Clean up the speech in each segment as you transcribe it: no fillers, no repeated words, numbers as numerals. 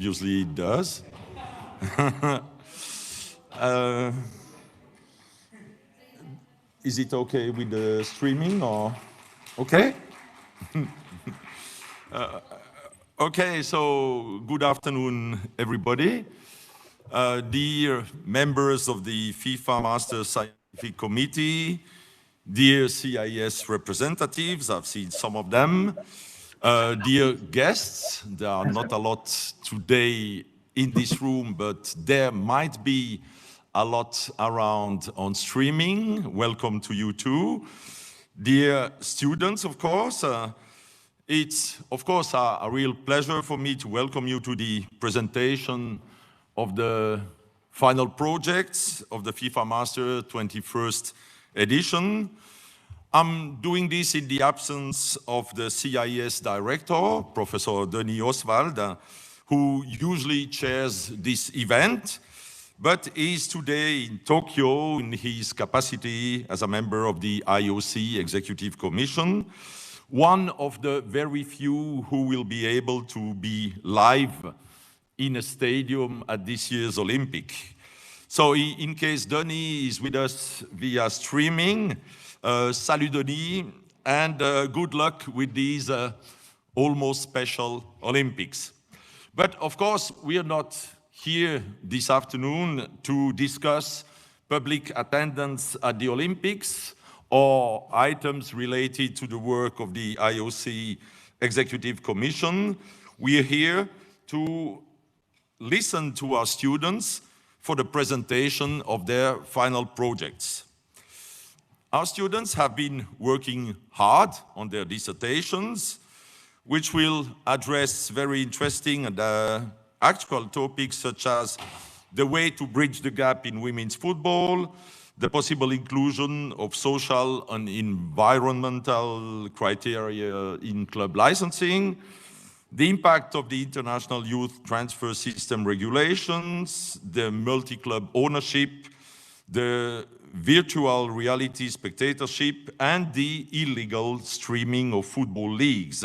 usually does. Is it okay with the streaming or okay? Okay, so good afternoon, everybody. Dear members of the FIFA Master Scientific Committee, dear CIES representatives, I've seen some of them. Dear guests, there are not a lot today in this room, but there might be a lot around on streaming. Welcome to you too. Dear students, of course, it's of course a real pleasure for me to welcome you to the presentation of the final projects of the FIFA Master 21st edition. I'm doing this in the absence of the CIES director, Professor Denis Oswald, who usually chairs this event, but is today in Tokyo in his capacity as a member of the IOC Executive Commission, one of the very few who will be able to be live in a stadium at this year's Olympic. So in case Denis is with us via streaming, salut Denis, and good luck with these almost special Olympics. But of course, we are not here this afternoon to discuss public attendance at the Olympics or items related to the work of the IOC Executive Commission. We are here to listen to our students for the presentation of their final projects. Our students have been working hard on their dissertations, which will address very interesting and actual topics such as the way to bridge the gap in women's football, the possible inclusion of social and environmental criteria in club licensing, the impact of the international youth transfer system regulations, the multi-club ownership, the virtual reality spectatorship, and the illegal streaming of football leagues.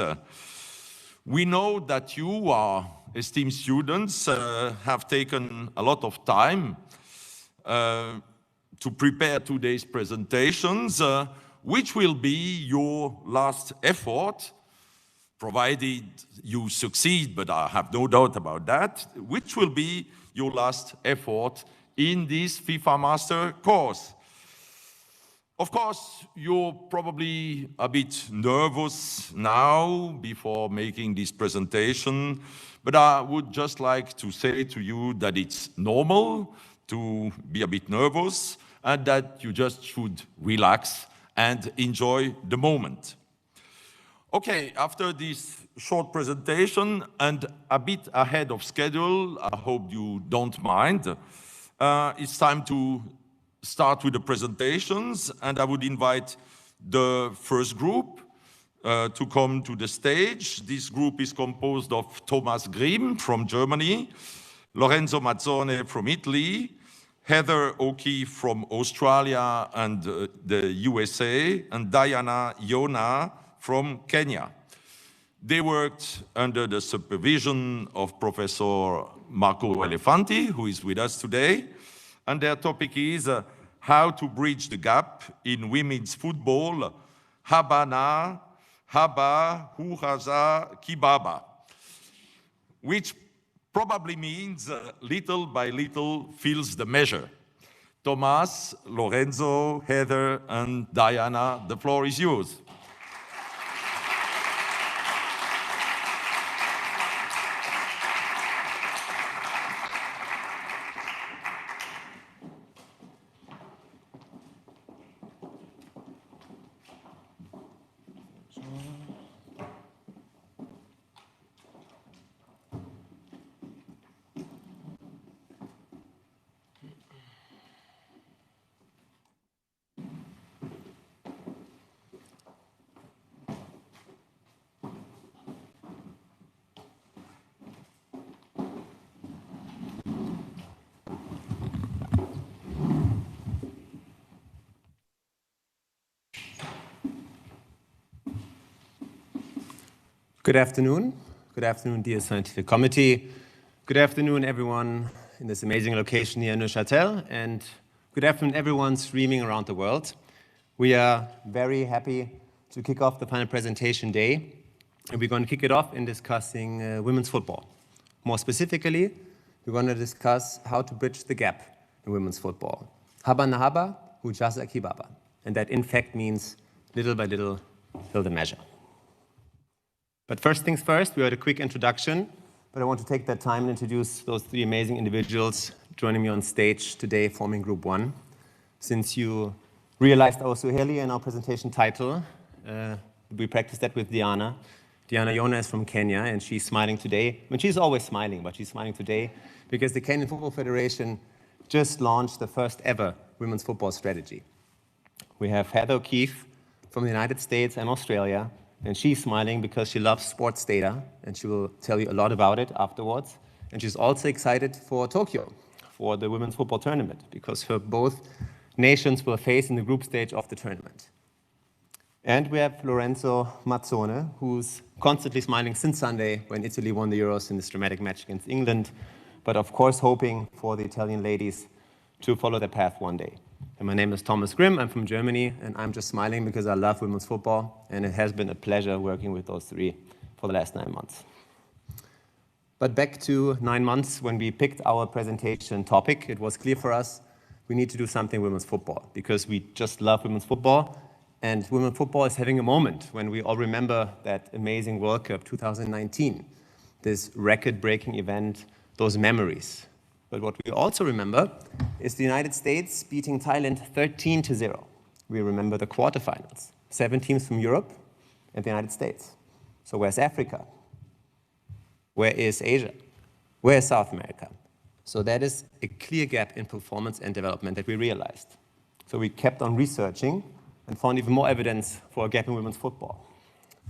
We know that you, our esteemed students, have taken a lot of time to prepare today's presentations, which will be your last effort, provided you succeed, but I have no doubt about that, which will be your last effort in this FIFA Master course. Of course, you're probably a bit nervous now before making this presentation, but I would just like to say to you that it's normal to be a bit nervous and that you just should relax and enjoy the moment. Okay, after this short presentation and a bit ahead of schedule, I hope you don't mind, it's time to start with the presentations, and I would invite the first group to come to the stage. This group is composed of Thomas Grimm from Germany, Lorenzo MAZZONE from Italy, Heather O'Keefe from Australia and the USA, and Diana YONAH from Kenya. They worked under the supervision of Professor Marco Elefanti, who is with us today, and their topic is how to bridge the gap in women's football, Haba, hujaza, kibaba, which probably means little by little fills the measure. Thomas, Lorenzo, Heather, and Diana, the floor is yours. Good afternoon. Good afternoon, dear scientific committee. Good afternoon, everyone in this amazing location here in Neuchâtel, and good afternoon, everyone streaming around the world. We are very happy to kick off the final presentation day, and we're going to kick it off in discussing women's football. More specifically, we're going to discuss how to bridge the gap in women's football. Haba na haba, hujaza kibaba. And that in fact means little by little, till the measure. But first things first, we had a quick introduction, but I want to take that time and introduce those three amazing individuals joining me on stage today, forming Group 1. Since you realized our Swahili in our presentation title, we practiced that with Diana. YONAH is from Kenya, and she's smiling today. I mean, she's always smiling, but she's smiling today because the Kenyan Football Federation just launched the first ever women's football strategy. We have Heather O'Keefe from the United States and Australia, and she's smiling because she loves sports data, and she will tell you a lot about it afterwards. And she's also excited for Tokyo, for the women's football tournament, because both nations will face in the group stage of the tournament. And we have Lorenzo MAZZONE, who's constantly smiling since Sunday when Italy won the Euros in this dramatic match against England, but of course hoping for the Italian ladies to follow their path one day. And my name is Thomas Grimm, I'm from Germany, and I'm just smiling because I love women's football, and it has been a pleasure working with those three for the last 9 months. But back to 9 months when we picked our presentation topic, it was clear for us we need to do something with women's football, because we just love women's football, and women's football is having a moment when we all remember that amazing World Cup 2019, this record-breaking event, those memories. But what we also remember is the United States beating Thailand 13-0. We remember the quarterfinals, 7 teams from Europe and the United States. So where's Africa? Where is Asia? Where is South America? So that is a clear gap in performance and development that we realized. So we kept on researching and found even more evidence for a gap in women's football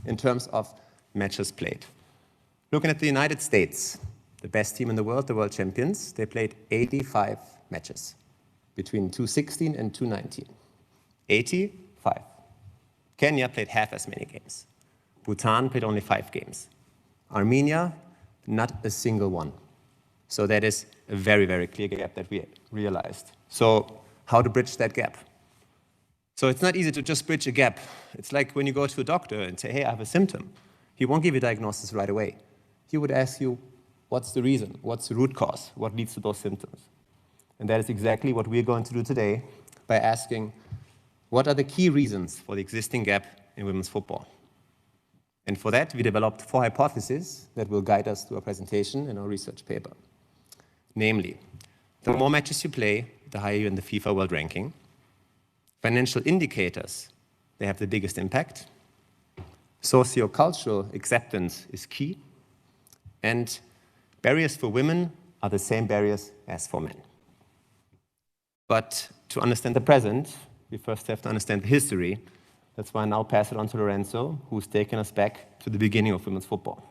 in terms of matches played. Looking at the United States, the best team in the world champions, they played 85 matches between 2016 and 2019. 85. Kenya played half as many games. Bhutan played only 5 games. Armenia, not a single one. So that is a very, very clear gap that we realized. So how to bridge that gap? So it's not easy to just bridge a gap. It's like when you go to a doctor and say, hey, I have a symptom. He won't give you a diagnosis right away. He would ask you, what's the reason? What's the root cause? What leads to those symptoms? And that is exactly what we're going to do today by asking, what are the key reasons for the existing gap in women's football? And for that, we developed 4 hypotheses that will guide us through our presentation and our research paper. Namely, the more matches you play, the higher you're in the FIFA World Ranking. Financial indicators, they have the biggest impact. Socio-cultural acceptance is key. And barriers for women are the same barriers as for men. But to understand the present, we first have to understand the history. That's why I now pass it on to Lorenzo, who's taken us back to the beginning of women's football.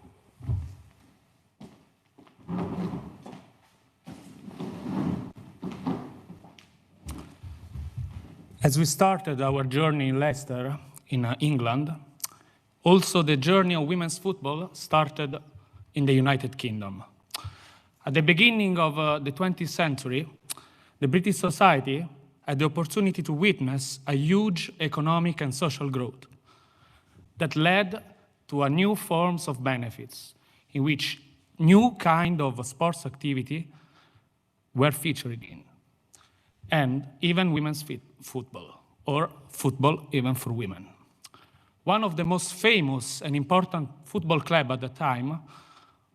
As we started our journey in Leicester, in England, also the journey of women's football started in the United Kingdom. At the beginning of the 20th century, the British society had the opportunity to witness a huge economic and social growth that led to a new forms of benefits in which new kind of sports activity were featured in, and even women's football, or football even for women. One of the most famous and important football clubs at the time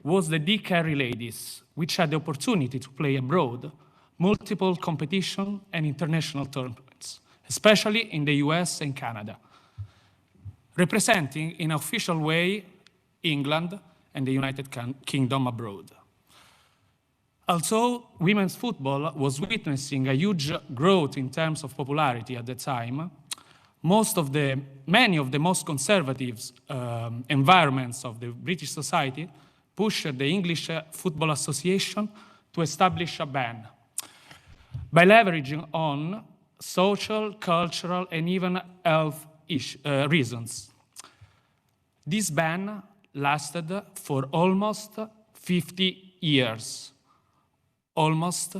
was the D. Carey Ladies, which had the opportunity to play abroad multiple competition and international tournaments, especially in the US and Canada, representing in an official way England and the United Kingdom abroad. Also, women's football was witnessing a huge growth in terms of popularity at the time. Many of the most conservative environments of the British society pushed the English Football Association to establish a ban by leveraging on social, cultural, and even health reasons. This ban lasted for almost 50 years, almost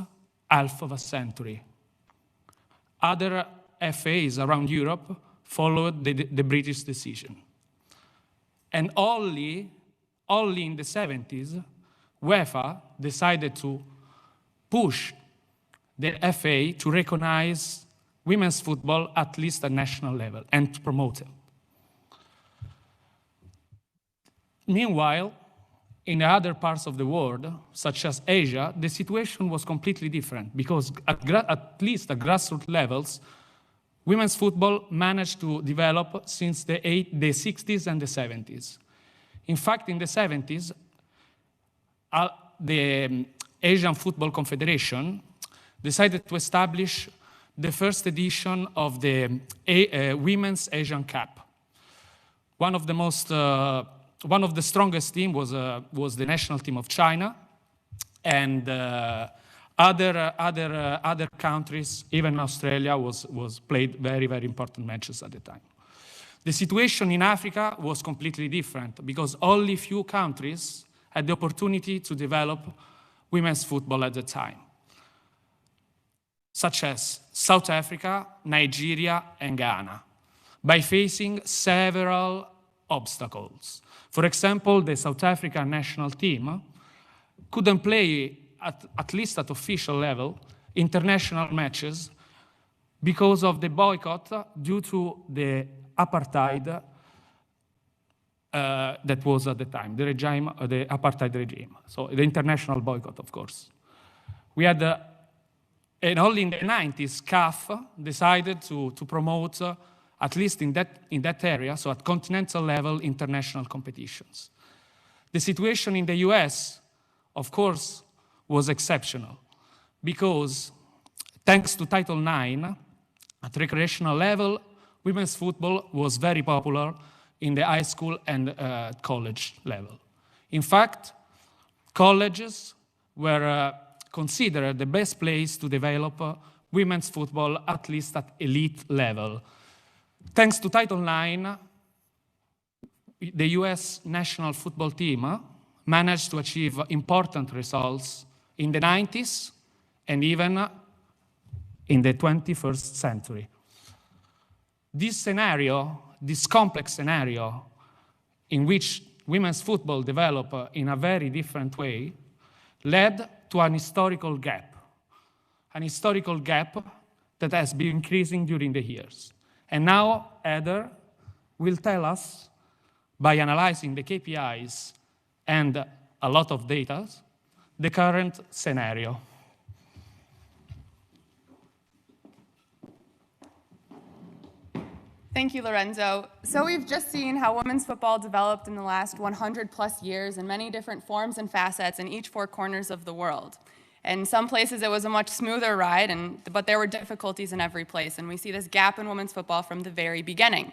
half of a century. Other FAs around Europe followed the British decision. And only in the 70s, UEFA decided to push the FA to recognize women's football at least at national level and to promote it. Meanwhile, in other parts of the world, such as Asia, the situation was completely different because at least at grassroots levels, women's football managed to develop since the 60s and the 70s. In fact, in the 70s, the Asian Football Confederation decided to establish the first edition of the Women's Asian Cup. One of the strongest teams was the national team of China, and other countries, even Australia, was played very, very important matches at the time. The situation in Africa was completely different because only few countries had the opportunity to develop women's football at the time, such as South Africa, Nigeria, and Ghana, by facing several obstacles. For example, the South African national team couldn't play, at least at official level, international matches because of the boycott due to the apartheid that was at the time, the apartheid regime. So the international boycott, of course. We had, and only in the 90s, CAF decided to promote, at least in that area, so at continental level, international competitions. The situation in the US, of course, was exceptional because thanks to Title IX, at recreational level, women's football was very popular in the high school and college level. In fact, colleges were considered the best place to develop women's football, at least at elite level. Thanks to Title IX, the US national football team managed to achieve important results in the 90s and even in the 21st century. This scenario, this complex scenario in which women's football developed in a very different way, led to an historical gap that has been increasing during the years. And now Heather will tell us, by analyzing the KPIs and a lot of data, the current scenario. Thank you, Lorenzo. So we've just seen how women's football developed in the last 100+ years in many different forms and facets in each four corners of the world. In some places it was a much smoother ride, but there were difficulties in every place, and we see this gap in women's football from the very beginning.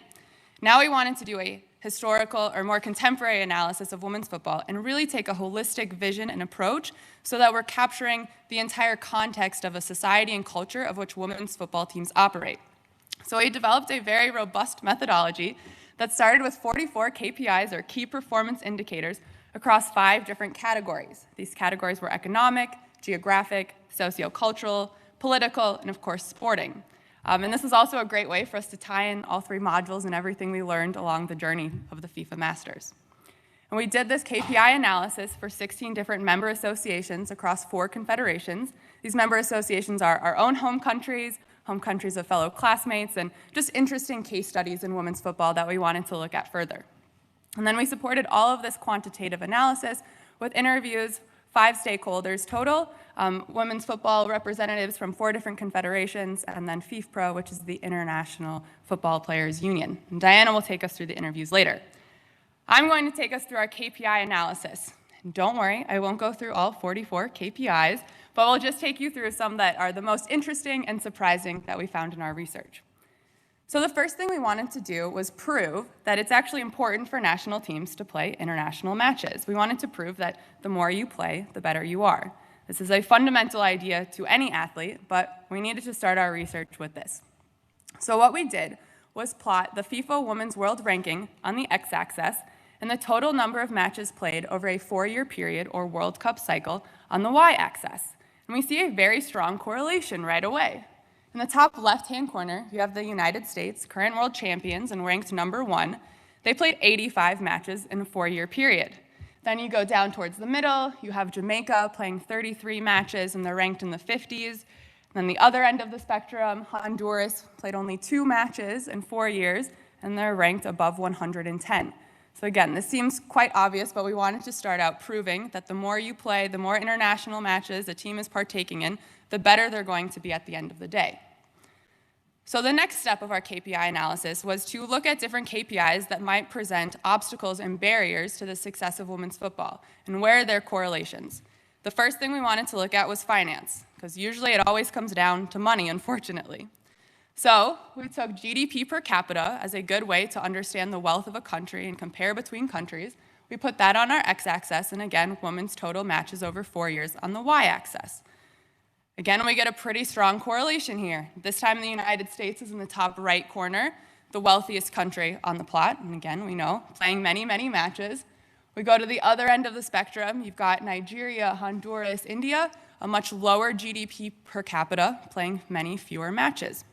Now we wanted to do a historical or more contemporary analysis of women's football and really take a holistic vision and approach so that we're capturing the entire context of a society and culture of which women's football teams operate. So we developed a very robust methodology that started with 44 KPIs, or key performance indicators, across 5 different categories. These categories were economic, geographic, sociocultural, political, and of course sporting. And this is also a great way for us to tie in all 3 modules and everything we learned along the journey of the FIFA Masters. And we did this KPI analysis for 16 different member associations across 4 confederations. These member associations are our own home countries of fellow classmates, and just interesting case studies in women's football that we wanted to look at further. And then we supported all of this quantitative analysis with interviews, 5 stakeholders total, women's football representatives from 4 different confederations, and then FIFPro, which is the International Football Players Union. And Diana will take us through the interviews later. I'm going to take us through our KPI analysis. And don't worry, I won't go through all 44 KPIs, but we'll just take you through some that are the most interesting and surprising that we found in our research. So the first thing we wanted to do was prove that it's actually important for national teams to play international matches. We wanted to prove that the more you play, the better you are. This is a fundamental idea to any athlete, but we needed to start our research with this. So what we did was plot the FIFA Women's World Ranking on the x-axis and the total number of matches played over a 4-year period or World Cup cycle on the y-axis. And we see a very strong correlation right away. In the top left-hand corner, you have the United States, current world champions and ranked number 1. They played 85 matches in a 4-year period. Then you go down towards the middle, you have Jamaica playing 33 matches and they're ranked in the 50s. And then the other end of the spectrum, Honduras played only 2 matches in 4 years and they're ranked above 110. So again, this seems quite obvious, but we wanted to start out proving that the more you play, the more international matches a team is partaking in, the better they're going to be at the end of the day. So the next step of our KPI analysis was to look at different KPIs that might present obstacles and barriers to the success of women's football, and where are their correlations. The first thing we wanted to look at was finance, because usually it always comes down to money, unfortunately. So we took GDP per capita as a good way to understand the wealth of a country and compare between countries. We put that on our x-axis, and again, women's total matches over 4 years on the y-axis. Again, we get a pretty strong correlation here. This time the United States is in the top right corner, the wealthiest country on the plot, and again, we know, playing many, many matches. We go to the other end of the spectrum, you've got Nigeria, Honduras, India, a much lower GDP per capita, playing many fewer matches.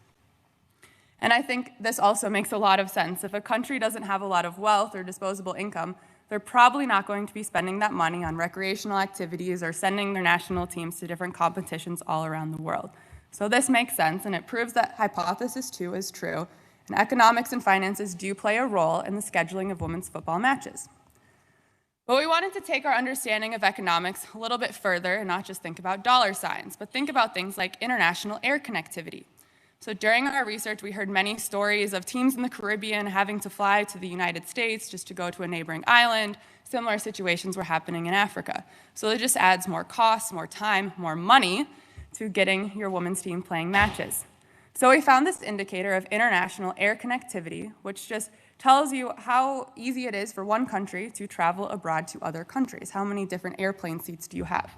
And I think this also makes a lot of sense. If a country doesn't have a lot of wealth or disposable income, they're probably not going to be spending that money on recreational activities or sending their national teams to different competitions all around the world. So this makes sense, and it proves that hypothesis 2 is true, and economics and finances do play a role in the scheduling of women's football matches. But we wanted to take our understanding of economics a little bit further and not just think about dollar signs, but think about things like international air connectivity. So during our research, we heard many stories of teams in the Caribbean having to fly to the United States just to go to a neighboring island. Similar situations were happening in Africa. So it just adds more costs, more time, more money to getting your women's team playing matches. So we found this indicator of international air connectivity, which just tells you how easy it is for one country to travel abroad to other countries. How many different airplane seats do you have?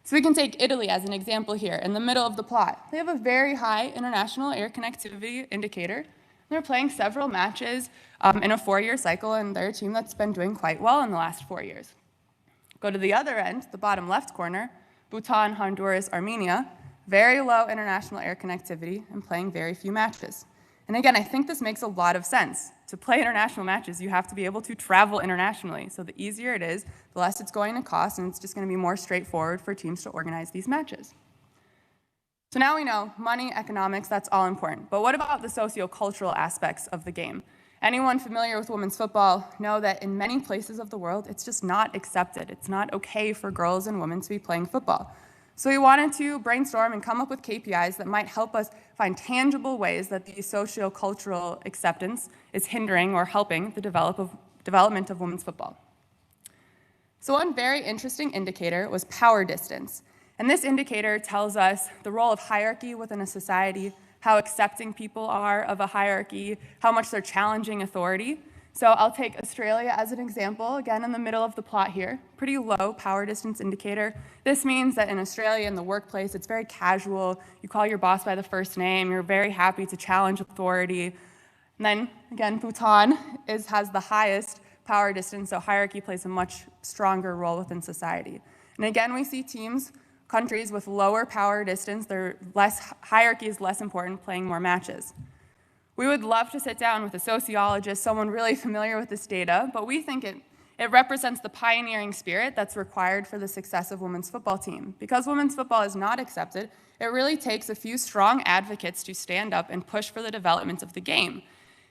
So we can take Italy as an example here, in the middle of the plot. They have a very high international air connectivity indicator. They're playing several matches in a 4-year cycle, and they're a team that's been doing quite well in the last 4 years. Go to the other end, the bottom left corner, Bhutan, Honduras, Armenia, very low international air connectivity and playing very few matches. And again, I think this makes a lot of sense. To play international matches, you have to be able to travel internationally. So the easier it is, the less it's going to cost, and it's just going to be more straightforward for teams to organize these matches. So now we know money, economics, that's all important. But what about the socio-cultural aspects of the game? Anyone familiar with women's football know that in many places of the world, it's just not accepted. It's not okay for girls and women to be playing football. So we wanted to brainstorm and come up with KPIs that might help us find tangible ways that the socio-cultural acceptance is hindering or helping the development of women's football. So one very interesting indicator was power distance. And this indicator tells us the role of hierarchy within a society, how accepting people are of a hierarchy, how much they're challenging authority. So I'll take Australia as an example, again in the middle of the plot here. Pretty low power distance indicator. This means that in Australia, in the workplace, it's very casual. You call your boss by the first name. You're very happy to challenge authority. And then, again, Bhutan has the highest power distance, so hierarchy plays a much stronger role within society. And again, we see countries with lower power distance, hierarchy is less important, playing more matches. We would love to sit down with a sociologist, someone really familiar with this data, but we think it represents the pioneering spirit that's required for the success of women's football team. Because women's football is not accepted, it really takes a few strong advocates to stand up and push for the development of the game.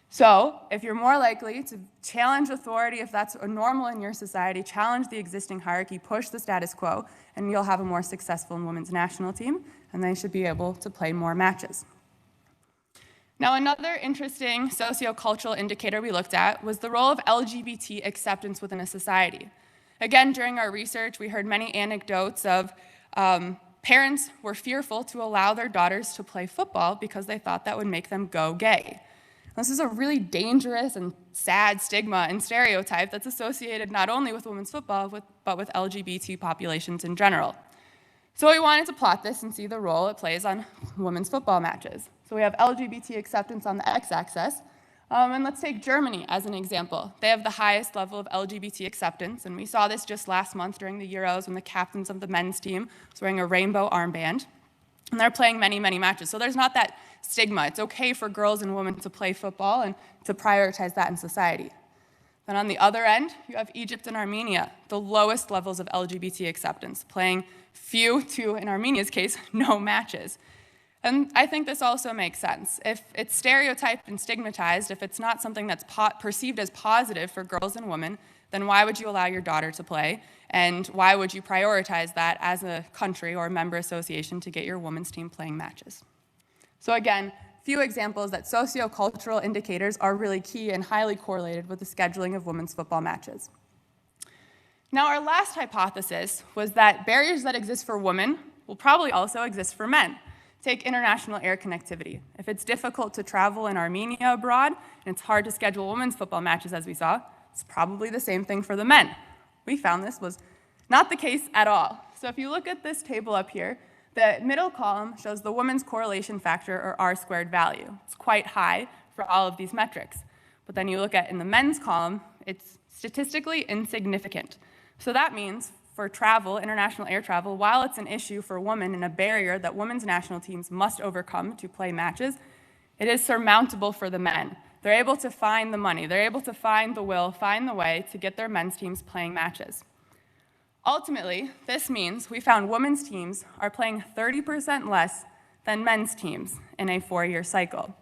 So if you're more likely to challenge authority, if that's normal in your society, challenge the existing hierarchy, push the status quo, and you'll have a more successful women's national team, and they should be able to play more matches. Now, another interesting socio-cultural indicator we looked at was the role of LGBT acceptance within a society. Again, during our research, we heard many anecdotes of parents were fearful to allow their daughters to play football because they thought that would make them go gay. This is a really dangerous and sad stigma and stereotype that's associated not only with women's football, but with LGBT populations in general. So we wanted to plot this and see the role it plays on women's football matches. So we have LGBT acceptance on the x-axis, And let's take Germany as an example. They have the highest level of LGBT acceptance, and we saw this just last month during the Euros when the captains of the men's team was wearing a rainbow armband. And they're playing many, many matches. So there's not that stigma. It's okay for girls and women to play football and to prioritize that in society. Then on the other end, you have Egypt and Armenia, the lowest levels of LGBT acceptance, playing few to, in Armenia's case, no matches. And I think this also makes sense. If it's stereotyped and stigmatized, if it's not something that's perceived as positive for girls and women, then why would you allow your daughter to play? And why would you prioritize that as a country or a member association to get your women's team playing matches? So again, few examples that sociocultural indicators are really key and highly correlated with the scheduling of women's football matches. Now, our last hypothesis was that barriers that exist for women will probably also exist for men. Take international air connectivity. If it's difficult to travel in Armenia abroad, and it's hard to schedule women's football matches as we saw, it's probably the same thing for the men. We found this was not the case at all. So if you look at this table up here, the middle column shows the women's correlation factor, or R-squared value. It's quite high for all of these metrics. But then you look at in the men's column, it's statistically insignificant. So that means for travel, international air travel, while it's an issue for women and a barrier that women's national teams must overcome to play matches, it is surmountable for the men. They're able to find the money, they're able to find the will, find the way to get their men's teams playing matches. Ultimately, this means we found women's teams are playing 30% less than men's teams in a 4-year cycle.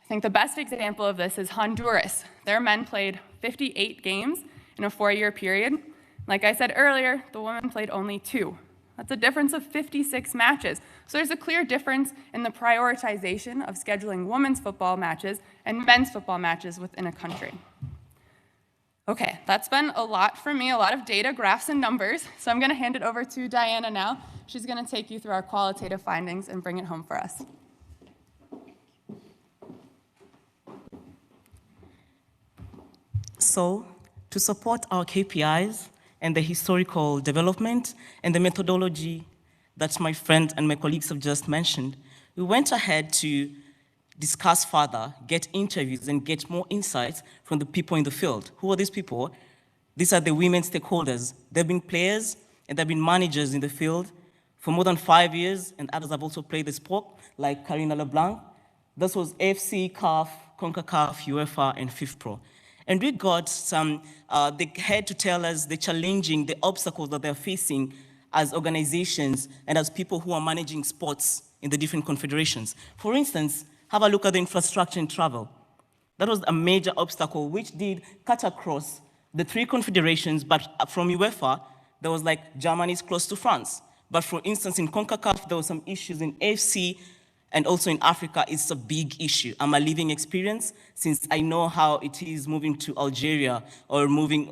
I think the best example of this is Honduras. Their men played 58 games in a 4-year period. Like I said earlier, the women played only 2. That's a difference of 56 matches. So there's a clear difference in the prioritization of scheduling women's football matches and men's football matches within a country. Okay, that's been a lot from me, a lot of data, graphs, and numbers. So I'm going to hand it over to Diana now. She's going to take you through our qualitative findings and bring it home for us. So, to support our KPIs, and the historical development and the methodology that my friend and my colleagues have just mentioned, we went ahead to discuss further, get interviews, and get more insights from the people in the field. Who are these people? These are the women stakeholders. They've been players and they've been managers in the field for more than 5 years, and others have also played the sport, like Karina LeBlanc. This was AFC, CAF, CONCACAF, UEFA, and FIFPro. And we got some, they had to tell us the obstacles that they're facing as organizations and as people who are managing sports in the different confederations. For instance, have a look at the infrastructure and travel. That was a major obstacle which did cut across the 3 confederations, but from UEFA, there was like Germany is close to France. But for instance, in CONCACAF, there were some issues in AFC, and also in Africa, it's a big issue. I'm a living experience since I know how it is moving to Algeria or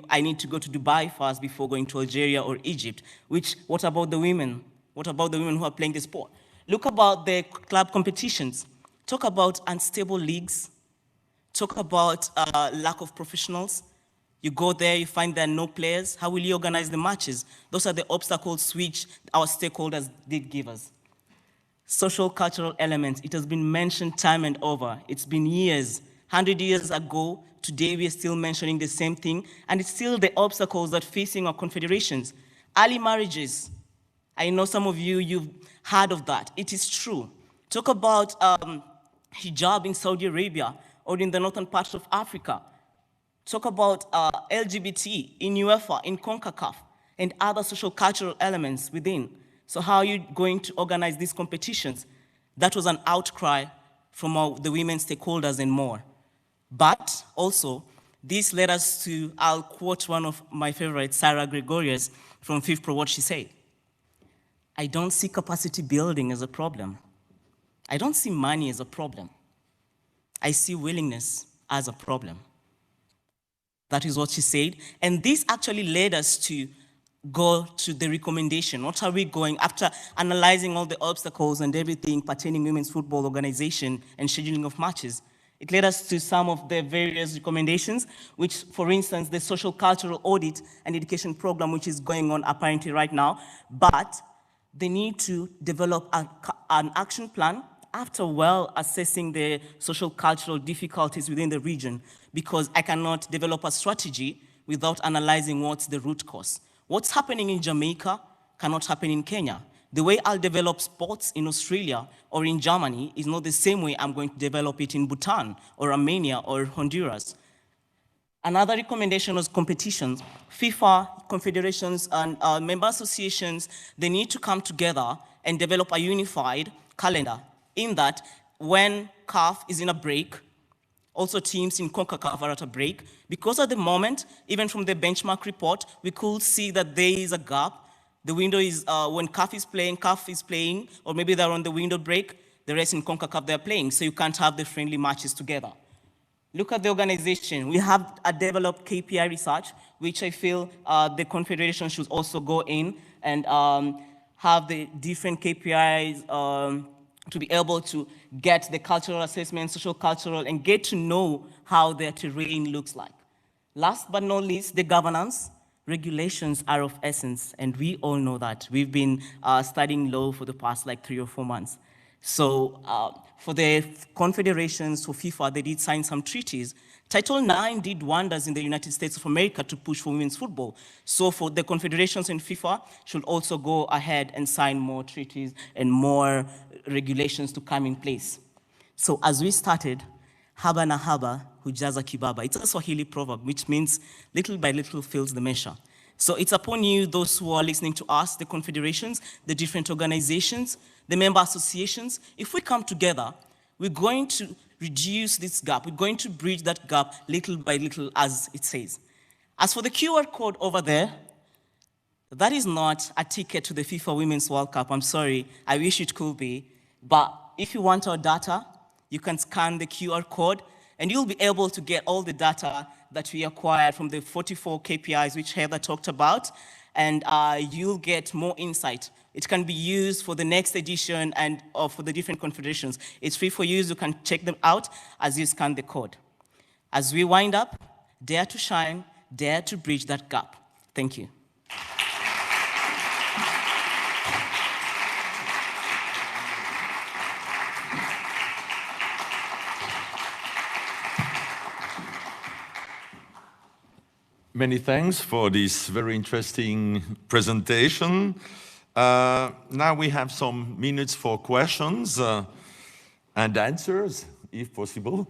I need to go to Dubai first before going to Algeria or Egypt. What about the women? What about the women who are playing the sport? Look about the club competitions. Talk about unstable leagues. Talk about lack of professionals. You go there, you find there are no players. How will you organize the matches? Those are the obstacles which our stakeholders did give us. Social cultural elements, it has been mentioned time and over. It's been years, 100 years ago, today we are still mentioning the same thing, and it's still the obstacles that facing our confederations. Early marriages, I know some of you've heard of that. It is true. Talk about hijab in Saudi Arabia or in the northern parts of Africa. Talk about LGBT in UEFA, in CONCACAF, and other social cultural elements within. So how are you going to organize these competitions? That was an outcry from the women stakeholders and more. But also, this led us to, I'll quote one of my favorites, Sarah Gregorius from FIFPro, what she said. I don't see capacity building as a problem. I don't see money as a problem. I see willingness as a problem. That is what she said. And this actually led us to go to the recommendation. What are we going, after analyzing all the obstacles and everything pertaining women's football organization and scheduling of matches? It led us to some of the various recommendations, which, for instance, the social cultural audit and education program, which is going on apparently right now, but they need to develop an action plan, after well assessing the social cultural difficulties within the region, because I cannot develop a strategy without analyzing what's the root cause. What's happening in Jamaica cannot happen in Kenya. The way I'll develop sports in Australia or in Germany is not the same way I'm going to develop it in Bhutan or Armenia or Honduras. Another recommendation was competitions. FIFA, confederations, and member associations, they need to come together and develop a unified calendar in that when CAF is in a break, also teams in CONCACAF are at a break, because at the moment, even from the benchmark report, we could see that there is a gap. The window is, when CAF is playing, or maybe they're on the window break, the rest in CONCACAF they're playing, so you can't have the friendly matches together. Look at the organization. We have a developed KPI research, which I feel the confederation should also go in and have the different KPIs to be able to get the cultural assessment, social cultural, and get to know how their terrain looks like. Last but not least, the governance. Regulations are of essence, and we all know that. We've been studying law for the past like 3 or 4 months. So for the confederations, for FIFA, they did sign some treaties. Title IX did wonders in the United States of America to push for women's football. So for the confederations and FIFA should also go ahead and sign more treaties and more regulations to come in place. So as we started, Haba na haba, hujaza kibaba. It's a Swahili proverb, which means little by little fills the measure. So it's upon you, those who are listening to us, the confederations, the different organizations, the member associations. If we come together, we're going to reduce this gap. We're going to bridge that gap little by little, as it says. As for the QR code over there, that is not a ticket to the FIFA Women's World Cup. I'm sorry, I wish it could be. But if you want our data, you can scan the QR code, and you'll be able to get all the data that we acquired from the 44 KPIs which Heather talked about, and you'll get more insight. It can be used for the next edition and for the different confederations. It's free for you, you can check them out as you scan the code. As we wind up, dare to shine, dare to bridge that gap. Thank you. Many thanks for this very interesting presentation. Now we have some minutes for questions and answers, if possible.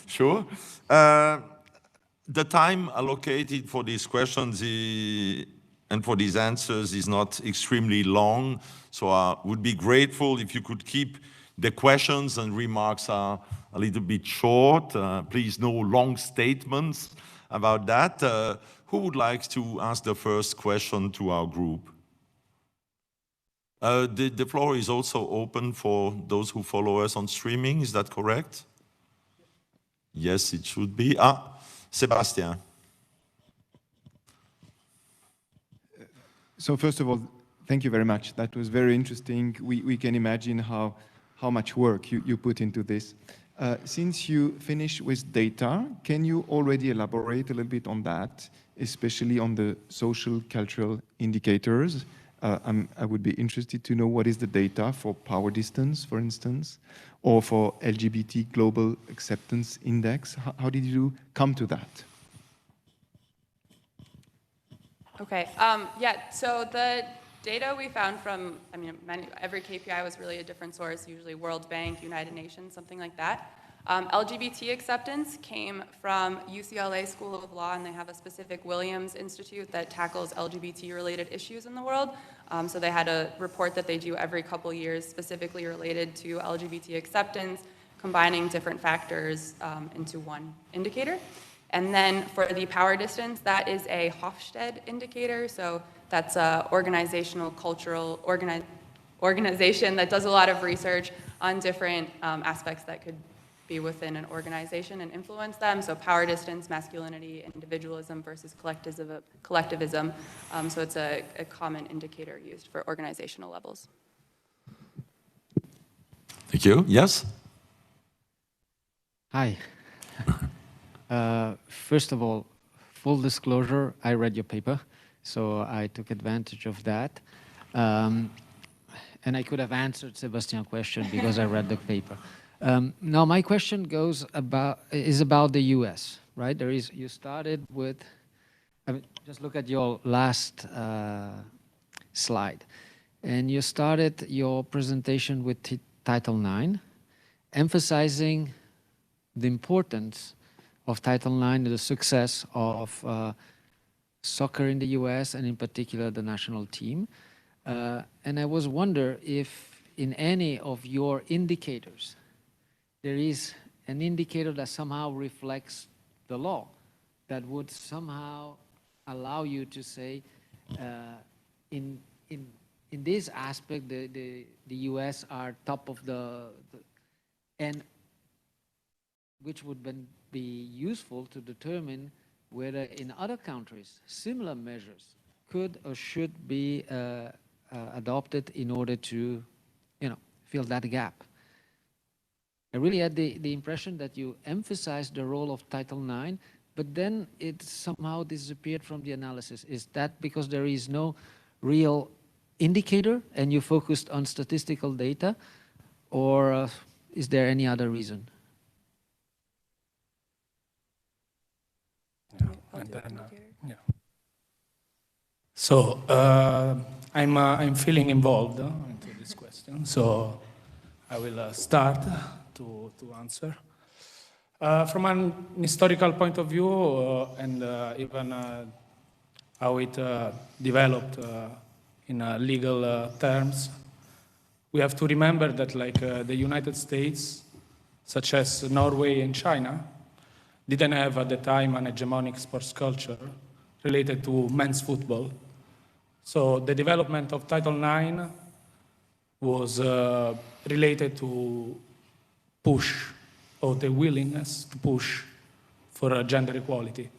Sure. The time allocated for these questions and for these answers is not extremely long, so I would be grateful if you could keep the questions and remarks a little bit short. Please, no long statements about that. Who would like to ask the first question to our group? The floor is also open for those who follow us on streaming, is that correct? Yes, it should be. Sébastien. So first of all, thank you very much. That was very interesting. We can imagine how much work you put into this. Since you finished with data, can you already elaborate a little bit on that, especially on the social cultural indicators? I would be interested to know what is the data for power distance, for instance, or for LGBT Global Acceptance Index. How did you come to that? Okay, yeah, so the data we found from, every KPI was really a different source, usually World Bank, United Nations, something like that. LGBT acceptance came from UCLA School of Law, and they have a specific Williams Institute that tackles LGBT-related issues in the world. So they had a report that they do every couple years specifically related to LGBT acceptance, combining different factors into one indicator. And then for the power distance, that is a Hofstede indicator. So that's an organizational, cultural organization that does a lot of research on different aspects that could be within an organization and influence them. So power distance, masculinity, individualism versus collectivism. So it's a common indicator used for organizational levels. Thank you. Yes? Hi. First of all, full disclosure, I read your paper, so I took advantage of that. and I could have answered Sebastian's question because I read the paper. Now, my question is about the US, right? You started with, I mean, just look at your last slide. And you started your presentation with Title IX, emphasizing the importance of Title IX and the success of soccer in the US and in particular the national team. And I was wondering if in any of your indicators, there is an indicator that somehow reflects the law, that would somehow allow you to say, in this aspect, the US are top of and which would be useful to determine whether in other countries similar measures could or should be adopted in order to, fill that gap. I really had the impression that you emphasized the role of Title IX, but then it somehow disappeared from the analysis. Is that because there is no real indicator and you focused on statistical data, or is there any other reason? So I'm feeling involved into this question. So I will start to answer. From an historical point of view, and even how it developed in legal terms, we have to remember that the United States, such as Norway and China, didn't have at the time an hegemonic sports culture related to men's football. So the development of Title IX was related to push, or the willingness to push for gender equality.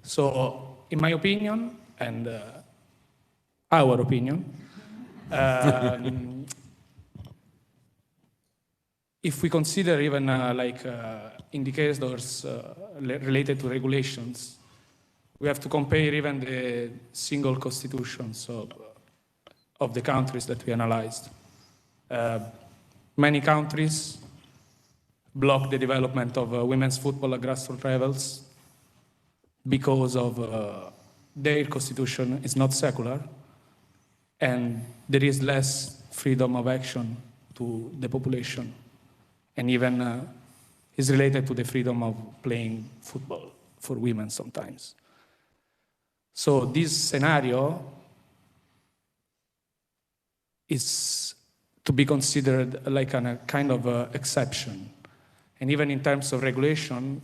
So in my opinion, and our opinion, if we consider even indicators related to regulations, we have to compare even the single constitutions of the countries that we analyzed. Many countries block the development of women's football at grassroots levels because of their constitution is not secular, and there is less freedom of action to the population, and even is related to the freedom of playing football for women sometimes. So this scenario is to be considered like a kind of exception. And even in terms of regulation,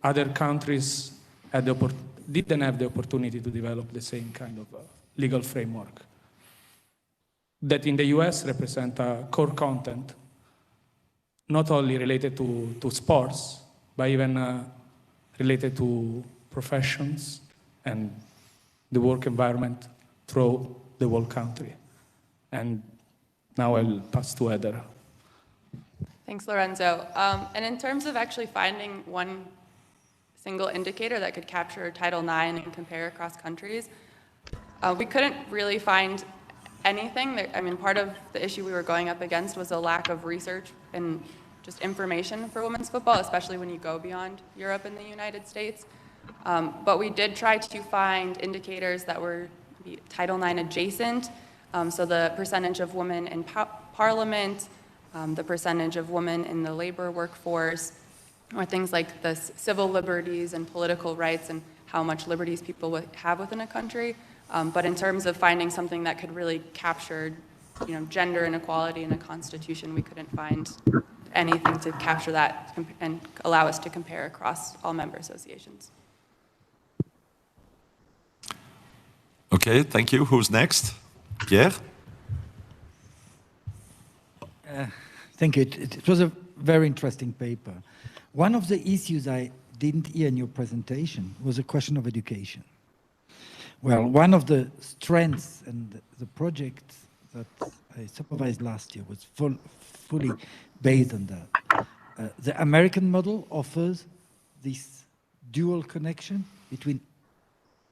other countries didn't have the opportunity to develop the same kind of legal framework that in the US represent a core content, not only related to sports, but even related to professions and the work environment throughout the whole country. And now I'll pass to Heather. Thanks, Lorenzo. And in terms of actually finding one single indicator that could capture Title IX and compare across countries, we couldn't really find anything. Part of the issue we were going up against was a lack of research and just information for women's football, especially when you go beyond Europe and the United States. But we did try to find indicators that were Title IX adjacent, so the percentage of women in parliament, the percentage of women in the labor workforce, or things like the civil liberties and political rights and how much liberties people have within a country. But in terms of finding something that could really capture gender inequality in a constitution, we couldn't find anything to capture that and allow us to compare across all member associations. Okay, thank you. Who's next? Pierre? Thank you. It was a very interesting paper. One of the issues I didn't hear in your presentation was a question of education. Well, one of the strengths and the project that I supervised last year was fully based on that. The American model offers this dual connection between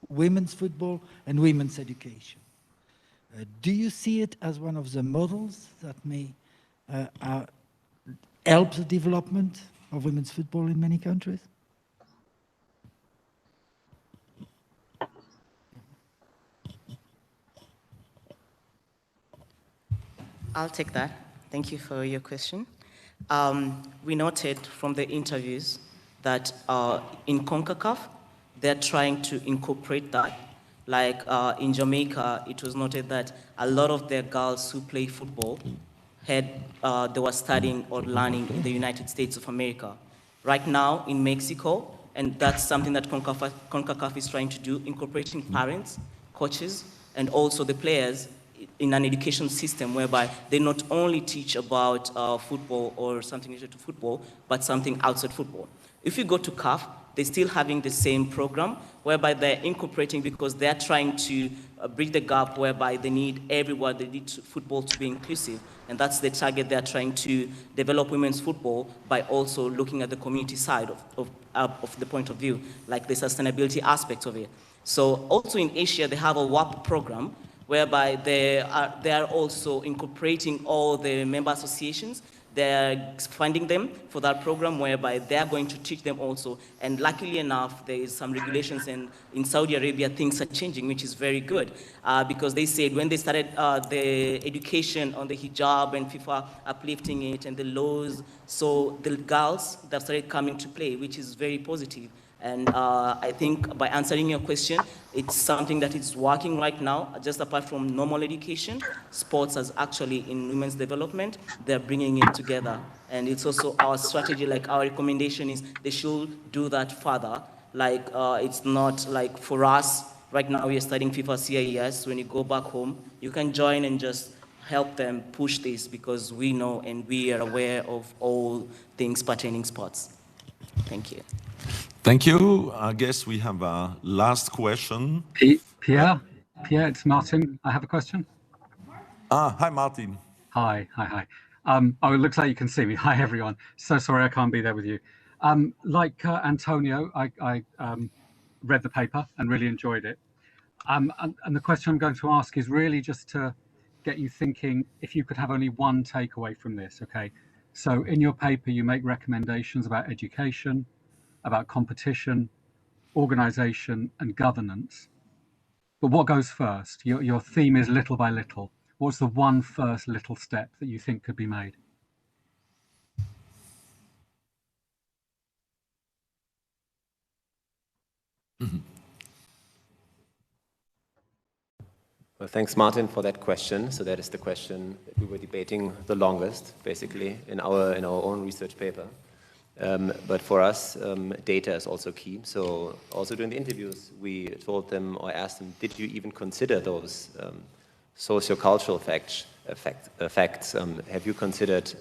women's football and women's education. Do you see it as one of the models that may help the development of women's football in many countries? I'll take that. Thank you for your question. We noted from the interviews that in CONCACAF, they're trying to incorporate that. Like in Jamaica, it was noted that a lot of their girls who play football they were studying or learning in the United States of America. Right now in Mexico, and that's something that CONCACAF is trying to do, incorporating parents, coaches, and also the players in an education system whereby they not only teach about football or something related to football, but something outside football. If you go to CAF, they're still having the same program whereby they're incorporating because they're trying to bridge the gap whereby they need everyone, they need football to be inclusive. And that's the target they're trying to develop women's football by also looking at the community side of the point of view, like the sustainability aspect of it. So also in Asia, they have a WAP program whereby they are also incorporating all the member associations. They're funding them for that program whereby they're going to teach them also. And luckily enough, there is some regulations, and in Saudi Arabia, things are changing, which is very good. Because they said when they started the education on the hijab and FIFA uplifting it and the laws, so the girls that started coming to play, which is very positive. And I think by answering your question, it's something that is working right now. Just apart from normal education, sports as actually in women's development, they're bringing it together. And it's also our strategy, like our recommendation is they should do that further. Like it's not like for us, right now we are studying FIFA CIES. When you go back home, you can join and just help them push this because we know and we are aware of all things pertaining sports. Thank you. Thank you. I guess we have a last question. Pierre, it's Martin. I have a question. Hi, Martin. Hi. Oh, it looks like you can see me. Hi, everyone. So sorry I can't be there with you. Like Antonio, I read the paper and really enjoyed it. And the question I'm going to ask is really just to get you thinking if you could have only one takeaway from this, okay? So in your paper, you make recommendations about education, about competition, organization, and governance. But what goes first? Your theme is little by little. What's the one first little step that you think could be made? Well, thanks, Martin, for that question. So that is the question that we were debating the longest, basically, in our own research paper. But for us, data is also key. So also during the interviews, we told them or asked them, did you even consider those socio-cultural facts? Have you considered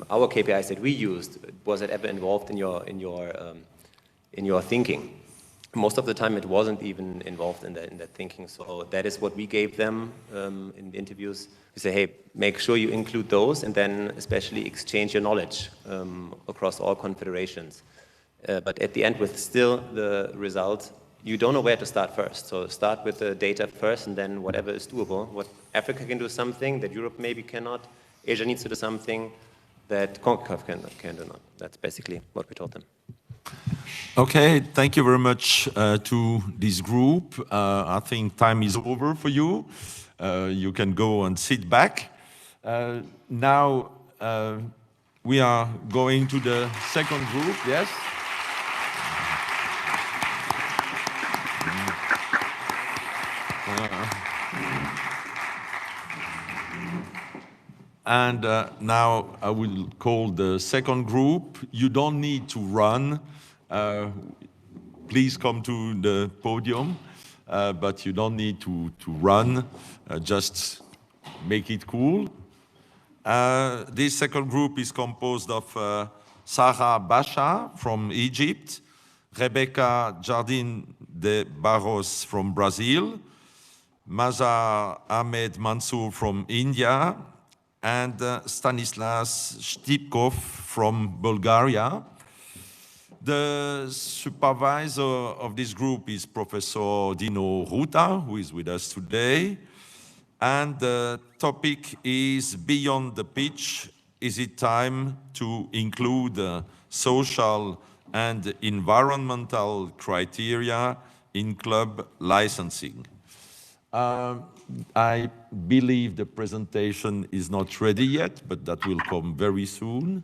our KPIs that we used? Was it ever involved in your thinking? Most of the time, it wasn't even involved in that thinking. So that is what we gave them in the interviews. We say, hey, make sure you include those, and then especially exchange your knowledge across all confederations. But at the end, with still the result, you don't know where to start first. So start with the data first, and then whatever is doable. What Africa can do something that Europe maybe cannot. Asia needs to do something that CONCACAF can do not. That's basically what we told them. Okay, thank you very much to this group. I think time is over for you. You can go and sit back. Now we are going to the second group, yes? And now I will call the second group. You don't need to run. Please come to the podium, but you don't need to run. Just make it cool. This second group is composed of Sara BASHA from Egypt, Rebecca JARDIM de Barros from Brazil, Mazhar Ahmed MANSOOR from India, and Stanislav SHTIPKOV from Bulgaria. The supervisor of this group is Professor Dino Ruta, who is with us today. And the topic is Beyond the Pitch. Is it time to include social and environmental criteria in club licensing? I believe the presentation is not ready yet, but that will come very soon.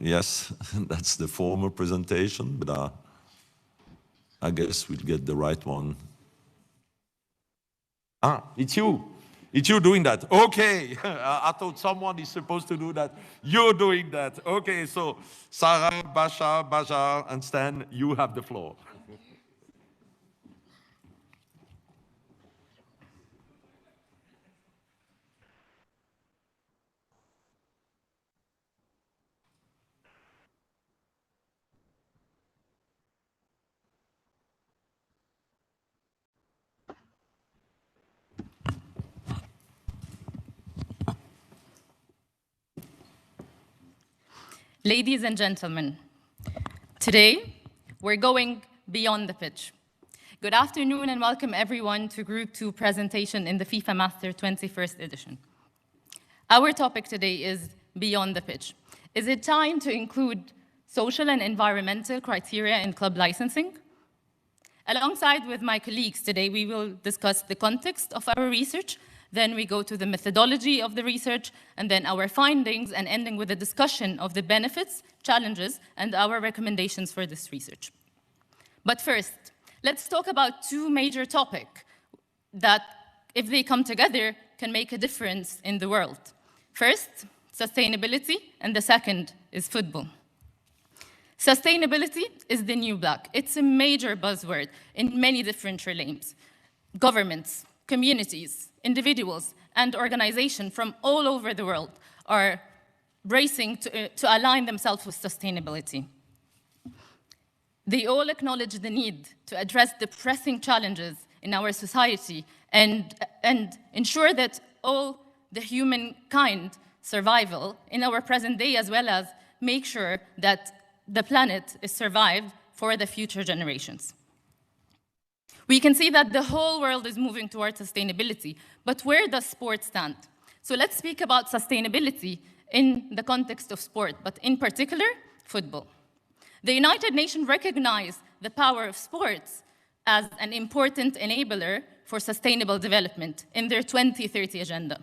Yes, that's the former presentation, but I guess we'll get the right one. It's you. It's you doing that. Okay, I thought someone is supposed to do that. You're doing that. Okay, so Sara, Basha, Mazhar, and Stan, you have the floor. Ladies and gentlemen, today we're going beyond the pitch. Good afternoon and welcome everyone to Group 2 presentation in the FIFA Master 21st edition. Our topic today is beyond the pitch. Is it time to include social and environmental criteria in club licensing? Alongside with my colleagues today, we will discuss the context of our research. Then we go to the methodology of the research, and then our findings, and ending with a discussion of the benefits, challenges, and our recommendations for this research. But first, let's talk about two major topics that, if they come together, can make a difference in the world. First, sustainability, and the second is football. Sustainability is the new black. It's a major buzzword in many different realms. Governments, communities, individuals, and organizations from all over the world are racing to align themselves with sustainability. They all acknowledge the need to address the pressing challenges in our society and ensure that all the humankind survival in our present day, as well as make sure that the planet is survived for the future generations. We can see that the whole world is moving towards sustainability, but where does sport stand? So let's speak about sustainability in the context of sport, but in particular, football. The United Nations recognize the power of sports as an important enabler for sustainable development in their 2030 agenda.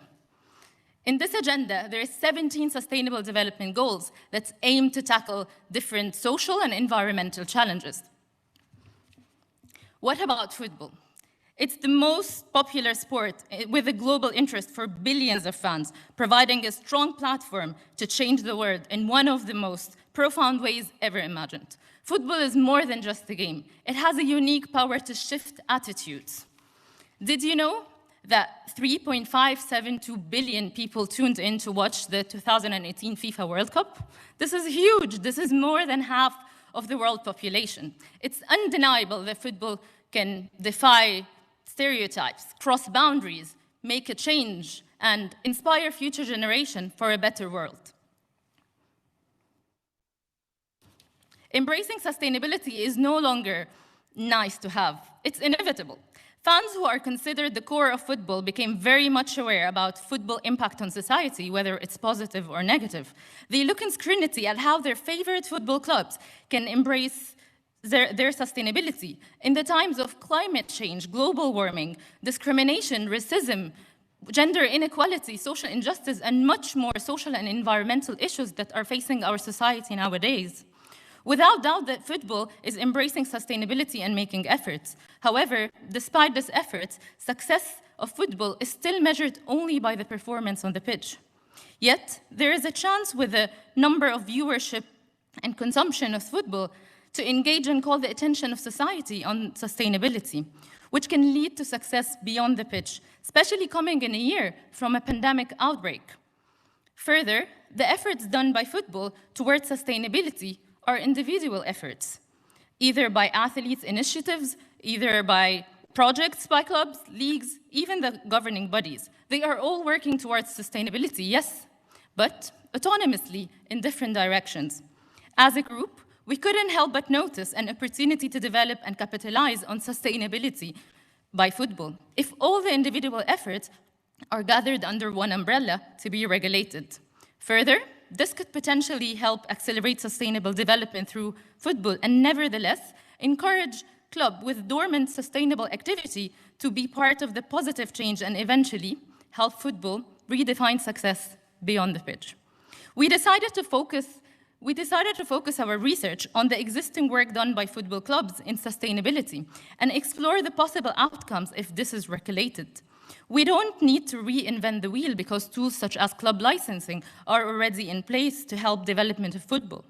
In this agenda, there are 17 sustainable development goals that aim to tackle different social and environmental challenges. What about football? It's the most popular sport with a global interest for billions of fans, providing a strong platform to change the world in one of the most profound ways ever imagined. Football is more than just a game. It has a unique power to shift attitudes. Did you know that 3.572 billion people tuned in to watch the 2018 FIFA World Cup? This is huge. This is more than half of the world population. It's undeniable that football can defy stereotypes, cross boundaries, make a change, and inspire future generations for a better world. Embracing sustainability is no longer nice to have. It's inevitable. Fans who are considered the core of football became very much aware about football impact on society, whether it's positive or negative. They look in scrutiny at how their favorite football clubs can embrace their sustainability. In the times of climate change, global warming, discrimination, racism, gender inequality, social injustice, and much more social and environmental issues that are facing our society nowadays. Without doubt that football is embracing sustainability and making efforts. However, despite this effort, success of football is still measured only by the performance on the pitch. Yet, there is a chance with the number of viewership and consumption of football to engage and call the attention of society on sustainability, which can lead to success beyond the pitch, especially coming in a year from a pandemic outbreak. Further, the efforts done by football towards sustainability are individual efforts, either by athletes' initiatives, either by projects by clubs, leagues, even the governing bodies. They are all working towards sustainability, yes, but autonomously in different directions. As a group, we couldn't help but notice an opportunity to develop and capitalize on sustainability by football if all the individual efforts are gathered under one umbrella to be regulated. Further, this could potentially help accelerate sustainable development through football and nevertheless encourage clubs with dormant sustainable activity to be part of the positive change and eventually help football redefine success beyond the pitch. We decided to focus our research on the existing work done by football clubs in sustainability and explore the possible outcomes if this is regulated. We don't need to reinvent the wheel because tools such as club licensing are already in place to help development of football,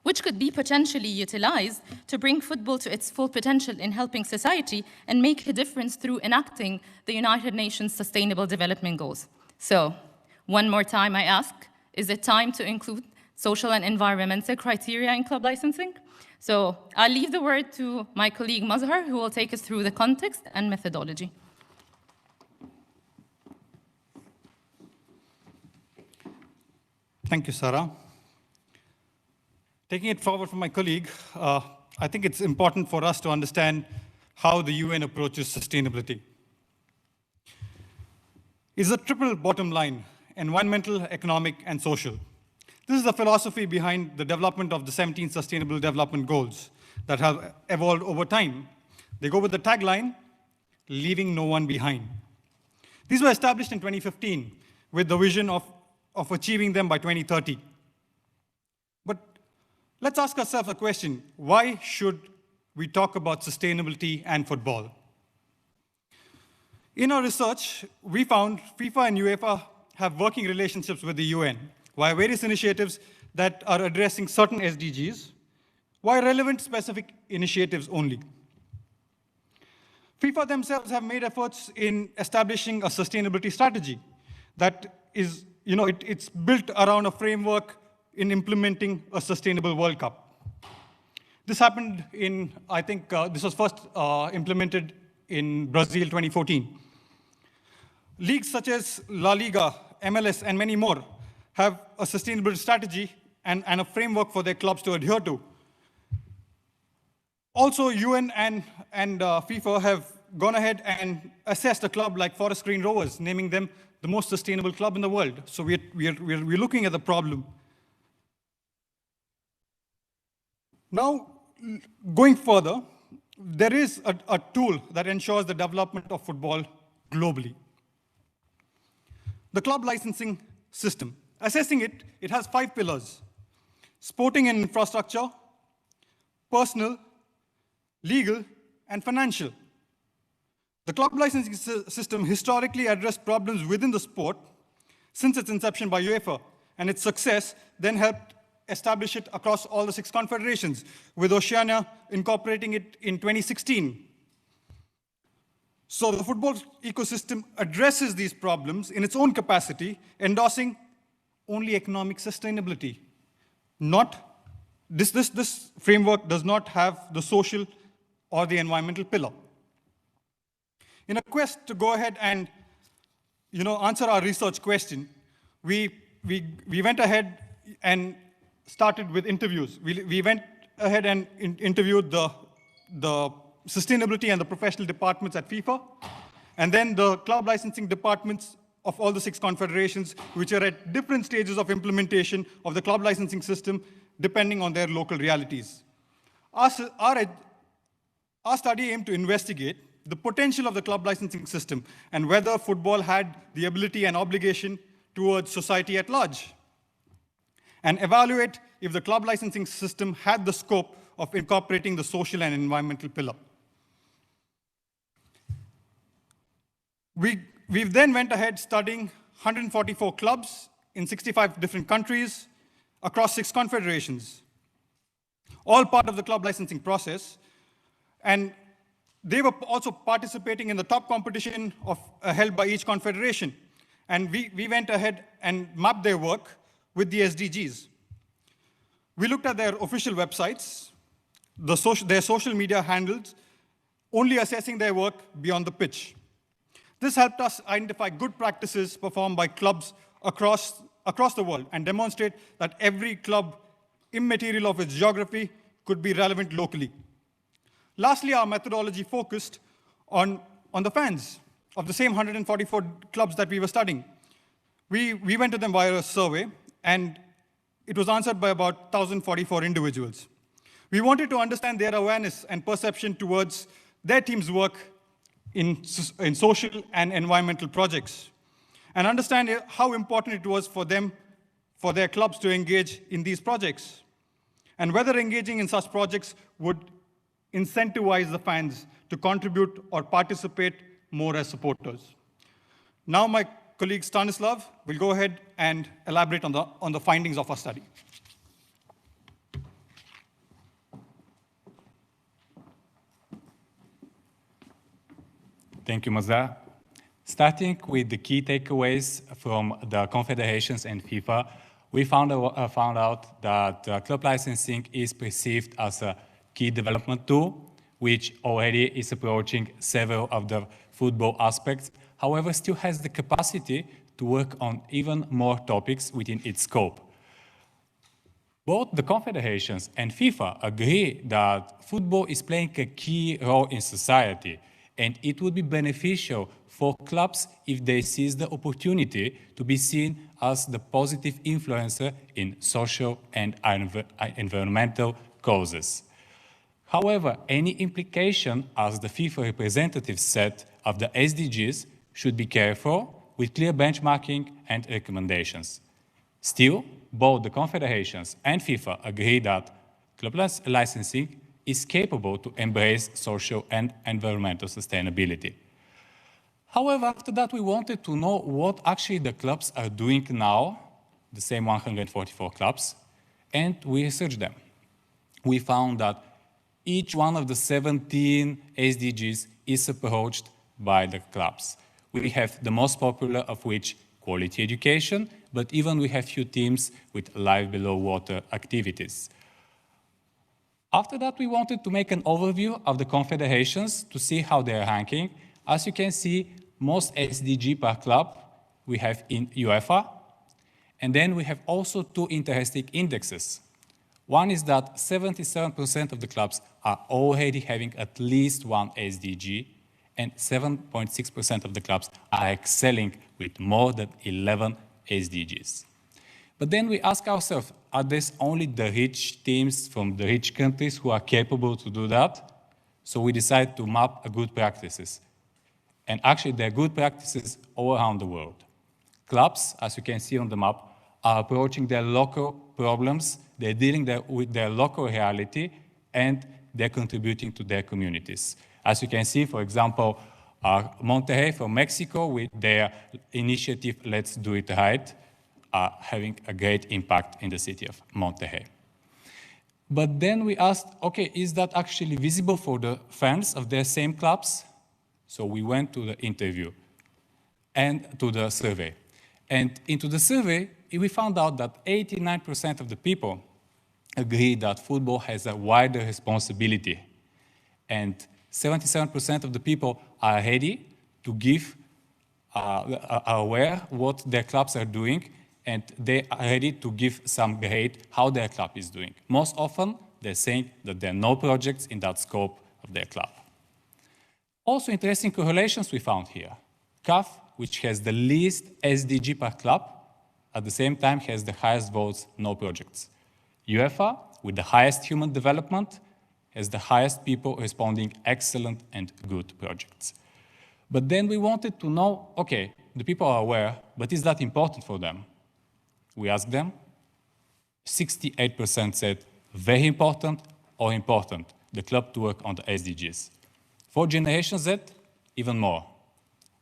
which could be potentially utilized to bring football to its full potential in helping society and make a difference through enacting the United Nations Sustainable Development Goals. So, one more time I ask, is it time to include social and environmental criteria in club licensing? So, I'll leave the word to my colleague Mazhar, who will take us through the context and methodology. Thank you, Sara. Taking it forward from my colleague, I think it's important for us to understand how the UN approaches sustainability. It's a triple bottom line: environmental, economic, and social. This is the philosophy behind the development of the 17 Sustainable Development Goals that have evolved over time. They go with the tagline, leaving no one behind. These were established in 2015 with the vision of achieving them by 2030. But let's ask ourselves a question: why should we talk about sustainability and football? In our research, we found FIFA and UEFA have working relationships with the UN via various initiatives that are addressing certain SDGs, while relevant specific initiatives only. FIFA themselves have made efforts in establishing a sustainability strategy that is, it's built around a framework in implementing a sustainable World Cup. This happened in, I think, this was first implemented in Brazil 2014. Leagues such as La Liga, MLS, and many more have a sustainability strategy and a framework for their clubs to adhere to. Also, UN and FIFA have gone ahead and assessed a club like Forest Green Rovers, naming them the most sustainable club in the world. So we're looking at the problem. Now, going further, there is a tool that ensures the development of football globally. The club licensing system. Assessing it, it has 5 pillars: sporting and infrastructure, personal, legal, and financial. The club licensing system historically addressed problems within the sport since its inception by UEFA, and its success then helped establish it across all the 6 confederations, with Oceania incorporating it in 2016. So the football ecosystem addresses these problems in its own capacity, endorsing only economic sustainability. This framework does not have the social or the environmental pillar. In a quest to go ahead and answer our research question, we went ahead and started with interviews. We went ahead and interviewed the sustainability and the professional departments at FIFA, and then the club licensing departments of all the 6 confederations, which are at different stages of implementation of the club licensing system, depending on their local realities. Our study aimed to investigate the potential of the club licensing system and whether football had the ability and obligation towards society at large, and evaluate if the club licensing system had the scope of incorporating the social and environmental pillar. We then went ahead studying 144 clubs in 65 different countries across 6 confederations, all part of the club licensing process, and they were also participating in the top competition held by each confederation. And we went ahead and mapped their work with the SDGs. We looked at their official websites, their social media handles, only assessing their work beyond the pitch. This helped us identify good practices performed by clubs across the world and demonstrate that every club immaterial of its geography, could be relevant locally. Lastly, our methodology focused on the fans of the same 144 clubs that we were studying. We went to them via a survey, and it was answered by about 1,044 individuals. We wanted to understand their awareness and perception towards their team's work in social and environmental projects, and understand how important it was for them, for their clubs to engage in these projects, and whether engaging in such projects would incentivize the fans to contribute or participate more as supporters. Now my colleague Stanislav will go ahead and elaborate on the findings of our study. Thank you, Mazhar. Starting with the key takeaways from the confederations and FIFA, we found out that club licensing is perceived as a key development tool, which already is approaching several of the football aspects, however, still has the capacity to work on even more topics within its scope. Both the confederations and FIFA agree that football is playing a key role in society, and it would be beneficial for clubs if they seize the opportunity to be seen as the positive influencer in social and environmental causes. However, any implication, as the FIFA representatives said, of the SDGs should be careful with clear benchmarking and recommendations. Still, both the confederations and FIFA agree that club licensing is capable to embrace social and environmental sustainability. However, after that, we wanted to know what actually the clubs are doing now, the same 144 clubs, and we researched them. We found that each one of the 17 SDGs is approached by the clubs. We have the most popular of which, quality education, but even we have few teams with life below water activities. After that, we wanted to make an overview of the confederations to see how they are ranking. As you can see, most SDG per club we have in UEFA, and then we have also two interesting indexes. One is that 77% of the clubs are already having at least one SDG, and 7.6% of the clubs are excelling with more than 11 SDGs. But then we ask ourselves, are these only the rich teams from the rich countries who are capable to do that? So we decided to map good practices. And actually, there are good practices all around the world. Clubs, as you can see on the map, are approaching their local problems, they're dealing with their local reality, and they're contributing to their communities. As you can see, for example, Monterrey from Mexico with their initiative, Let's Do It Right, are having a great impact in the city of Monterrey. But then we asked, okay, is that actually visible for the fans of their same clubs? So we went to the interview and to the survey. And into the survey, we found out that 89% of the people agree that football has a wider responsibility. And 77% of the people are ready to give, are aware what their clubs are doing, and they are ready to give some grade how their club is doing. Most often, they're saying that there are no projects in that scope of their club. Also interesting correlations we found here. CAF, which has the least SDG per club, at the same time has the highest votes, no projects. UEFA, with the highest human development, has the highest people responding excellent and good projects. But then we wanted to know, okay, the people are aware, but is that important for them? We asked them, 68% said very important or important, the club to work on the SDGs. For Generation Z, even more.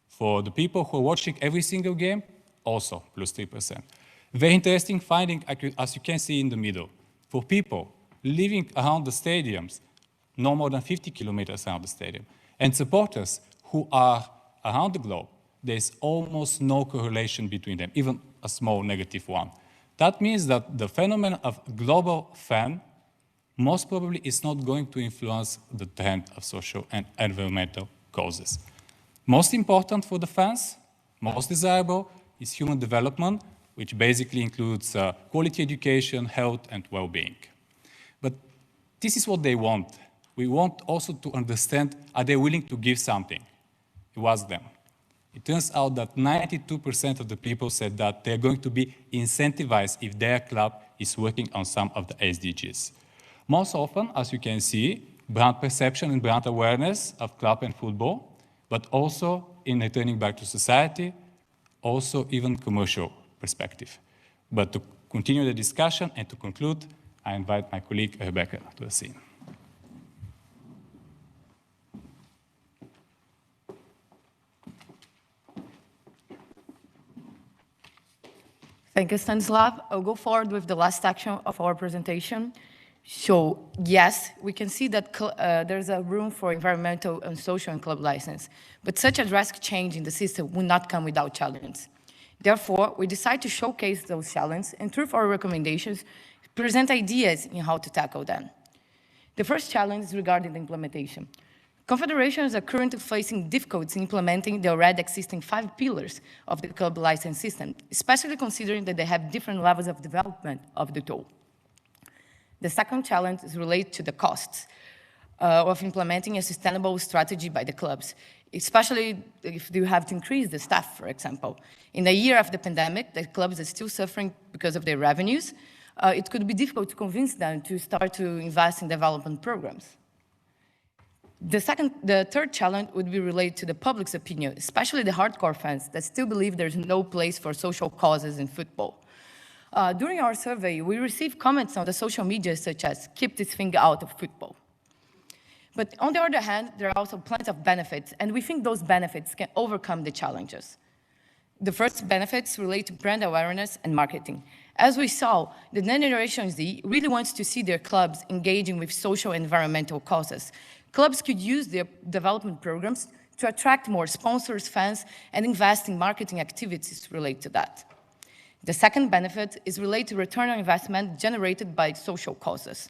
For the people who are watching every single game, also plus 3%. Very interesting finding, as you can see in the middle. For people living around the stadiums, no more than 50 kilometers around the stadium, and supporters who are around the globe, there's almost no correlation between them, even a small negative one. That means that the phenomenon of global fan most probably is not going to influence the trend of social and environmental causes. Most important for the fans, most desirable, is human development, which basically includes quality education, health, and well-being. But this is what they want. We want also to understand, are they willing to give something? It was them. It turns out that 92% of the people said that they're going to be incentivized if their club is working on some of the SDGs. Most often, as you can see, brand perception and brand awareness of club and football, but also in returning back to society, also even commercial perspective. But to continue the discussion and to conclude, I invite my colleague Rebecca to the scene. Thank you, Stanislav. I'll go forward with the last section of our presentation. So, yes, we can see that there's a room for environmental and social and club license, but such a drastic change in the system will not come without challenges. Therefore, we decide to showcase those challenges and through our recommendations, present ideas in how to tackle them. The first challenge is regarding the implementation. Confederations are currently facing difficulties in implementing the already existing 5 pillars of the club license system, especially considering that they have different levels of development of the tool. The second challenge is related to the costs of implementing a sustainable strategy by the clubs, especially if you have to increase the staff, for example. In the year of the pandemic, the clubs are still suffering because of their revenues. It could be difficult to convince them to start to invest in development programs. The third challenge would be related to the public's opinion, especially the hardcore fans that still believe there's no place for social causes in football. During our survey, we received comments on the social media such as, keep this thing out of football. But on the other hand, there are also plenty of benefits, and we think those benefits can overcome the challenges. The first benefits relate to brand awareness and marketing. As we saw, the Generation Z really wants to see their clubs engaging with social and environmental causes. Clubs could use their development programs to attract more sponsors, fans, and invest in marketing activities related to that. The second benefit is related to return on investment generated by social causes.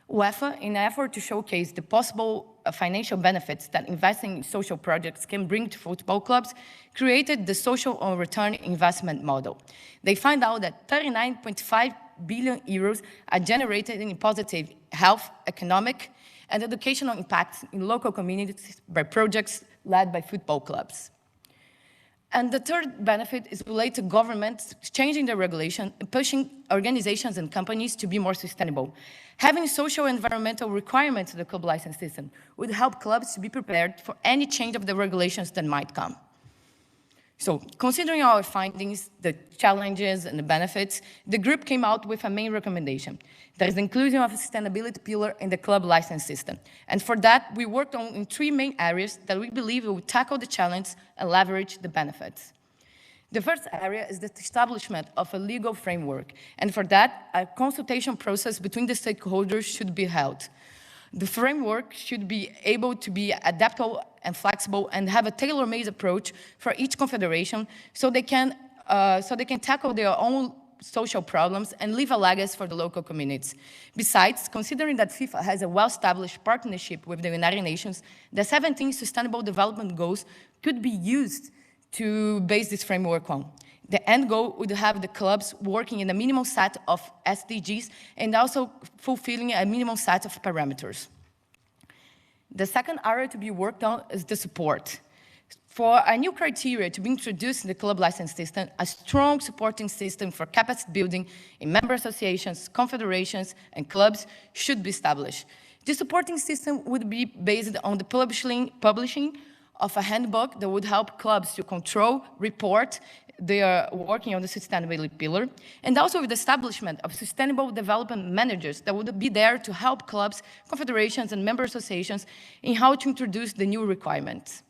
UEFA, in an effort to showcase the possible financial benefits that investing in social projects can bring to football clubs, created the social on return investment model. They find out that 39.5 billion euros are generated in positive health, economic, and educational impacts in local communities by projects led by football clubs. And the third benefit is related to governments changing their regulation and pushing organizations and companies to be more sustainable. Having social and environmental requirements in the club license system would help clubs to be prepared for any change of the regulations that might come. So, considering our findings, the challenges and the benefits, the group came out with a main recommendation. That is the inclusion of a sustainability pillar in the club license system. And for that, we worked on in 3 main areas that we believe will tackle the challenge and leverage the benefits. The first area is the establishment of a legal framework. And for that, a consultation process between the stakeholders should be held. The framework should be able to be adaptable and flexible and have a tailor-made approach for each confederation so they can tackle their own social problems and leave a legacy for the local communities. Besides, considering that FIFA has a well-established partnership with the United Nations, the 17 Sustainable Development Goals could be used to base this framework on. The end goal would have the clubs working in a minimum set of SDGs and also fulfilling a minimum set of parameters. The second area to be worked on is the support. For a new criteria to be introduced in the club license system, a strong supporting system for capacity building in member associations, confederations, and clubs should be established. This supporting system would be based on the publishing of a handbook that would help clubs to control, report, they are working on the sustainability pillar, and also with the establishment of sustainable development managers that would be there to help clubs, confederations, and member associations in how to introduce the new requirements.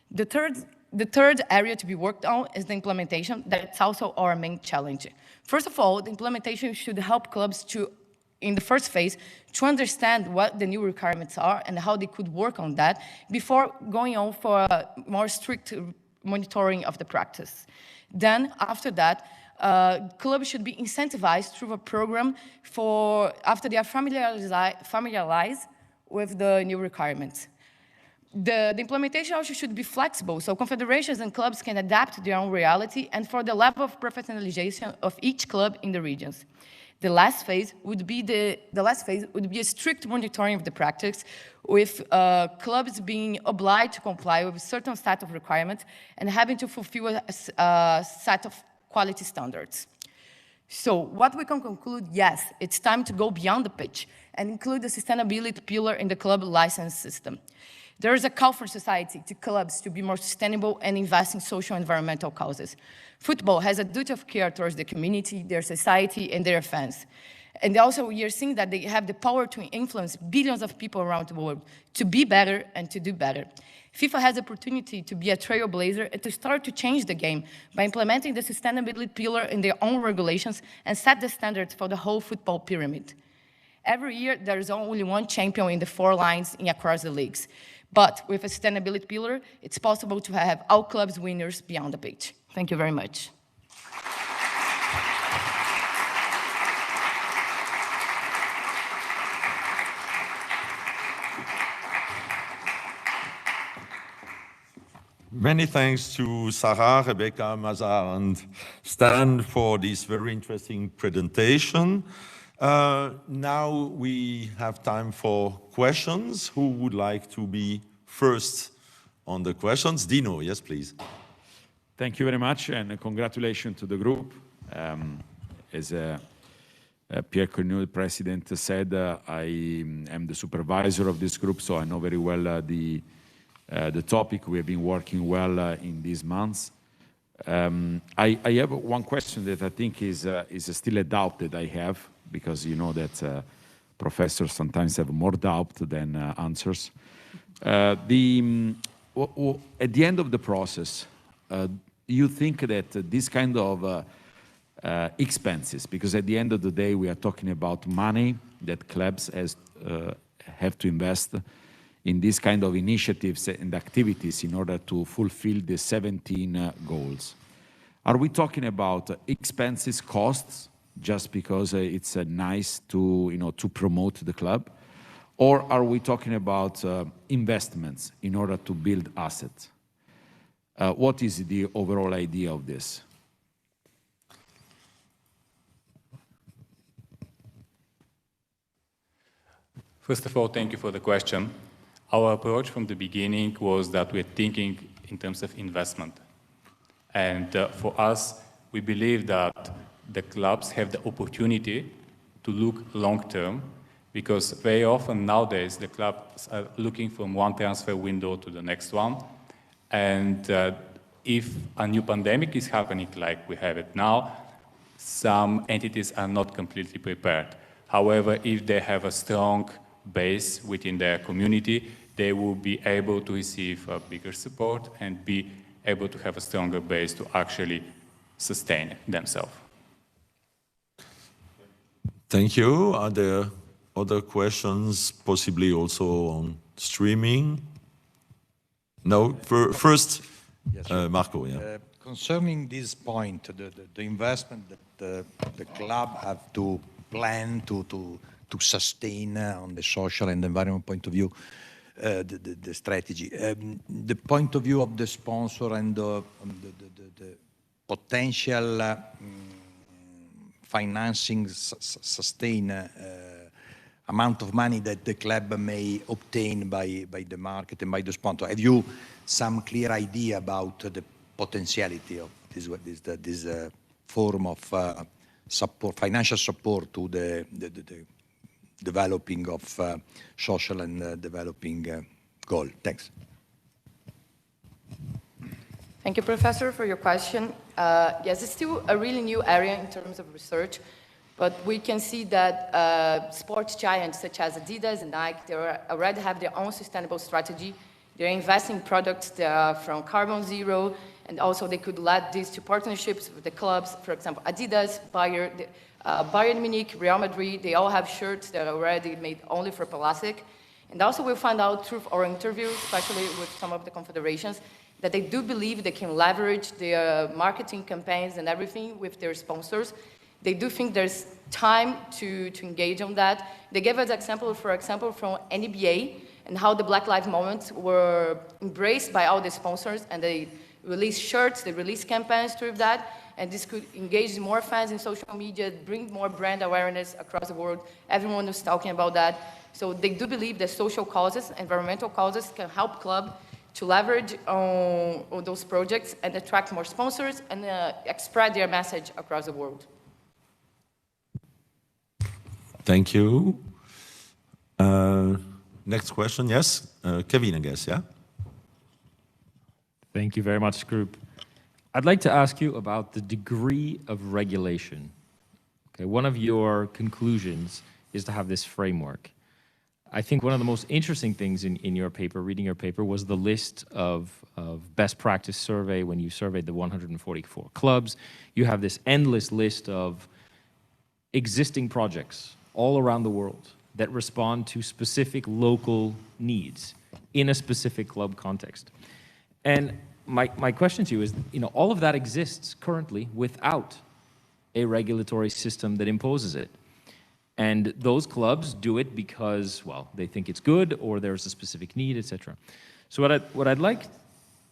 The third area to be worked on is the implementation. That's also our main challenge. First of all, the implementation should help clubs to, in the first phase, to understand what the new requirements are and how they could work on that before going on for a more strict monitoring of the practice. Then, after that, clubs should be incentivized through a program after they are familiarized with the new requirements. The implementation also should be flexible, so confederations and clubs can adapt to their own reality and for the level of professionalization of each club in the regions. The last phase would be a strict monitoring of the practice, with clubs being obliged to comply with a certain set of requirements and having to fulfill a set of quality standards. So what we can conclude, yes, it's time to go beyond the pitch and include the sustainability pillar in the club license system. There is a call for society, to clubs, to be more sustainable and invest in social and environmental causes. Football has a duty of care towards the community, their society, and their fans. And also, we are seeing that they have the power to influence billions of people around the world to be better and to do better. FIFA has the opportunity to be a trailblazer and to start to change the game by implementing the sustainability pillar in their own regulations and set the standards for the whole football pyramid. Every year, there is only one champion in the 4 lines across the leagues. But with a sustainability pillar, it's possible to have all clubs winners beyond the pitch. Thank you very much. Many thanks to Sara, Rebecca, Mazhar, and Stan for this very interesting presentation. Now we have time for questions. Who would like to be first on the questions? Dino, yes, please. Thank you very much, and congratulations to the group. As Pierre, the president, said, I am the supervisor of this group, so I know very well the topic. We have been working well in these months. I have one question that I think is still a doubt that I have, because you know that professors sometimes have more doubt than answers. At the end of the process, you think that this kind of expenses, because at the end of the day we are talking about money that clubs have to invest in this kind of initiatives and activities in order to fulfill the 17 goals. Are we talking about expenses, costs, just because it's nice to promote the club? Or are we talking about investments in order to build assets? What is the overall idea of this? First of all, thank you for the question. Our approach from the beginning was that we're thinking in terms of investment. And for us, we believe that the clubs have the opportunity to look long-term, because very often nowadays the clubs are looking from one transfer window to the next one. And if a new pandemic is happening like we have it now, some entities are not completely prepared. However, if they have a strong base within their community, they will be able to receive a bigger support and be able to have a stronger base to actually sustain themselves. Thank you. Are there other questions, possibly also on streaming? No? First, yes, Marco. Yeah. Concerning this point, the investment that the club have to plan to sustain on the social and environment point of view, the strategy. The point of view of the sponsor and the potential financing sustain amount of money that the club may obtain by the market and by the sponsor. Have you some clear idea about the potentiality of this form of support, financial support to the developing of social and developing goal? Thanks. Thank you, Professor, for your question. Yes, it's still a really new area in terms of research, but we can see that sports giants such as Adidas and Nike, they already have their own sustainable strategy. They're investing in products that are from carbon zero, and also they could lead this to partnerships with the clubs. For example, Adidas, Bayern Munich, Real Madrid, they all have shirts that are already made only for plastic. And also we'll find out through our interviews, especially with some of the confederations, that they do believe they can leverage their marketing campaigns and everything with their sponsors. They do think there's time to engage on that. They gave us example, for example, from NBA. and how the Black Lives Movement were embraced by all the sponsors, and they released shirts, they released campaigns through that, and this could engage more fans in social media, bring more brand awareness across the world. Everyone was talking about that. So they do believe that social causes, environmental causes, can help clubs to leverage on those projects and attract more sponsors and spread their message across the world. Thank you. Next question, yes? Kevin, I guess, yeah? Thank you very much, group. I'd like to ask you about the degree of regulation. Okay, one of your conclusions is to have this framework. I think one of the most interesting things in your paper, reading your paper, was the list of best practice survey when you surveyed the 144 clubs. You have this endless list of existing projects all around the world that respond to specific local needs in a specific club context. And my question to you is, all of that exists currently without a regulatory system that imposes it. And those clubs do it because, well, they think it's good or there's a specific need, etc. So what I'd like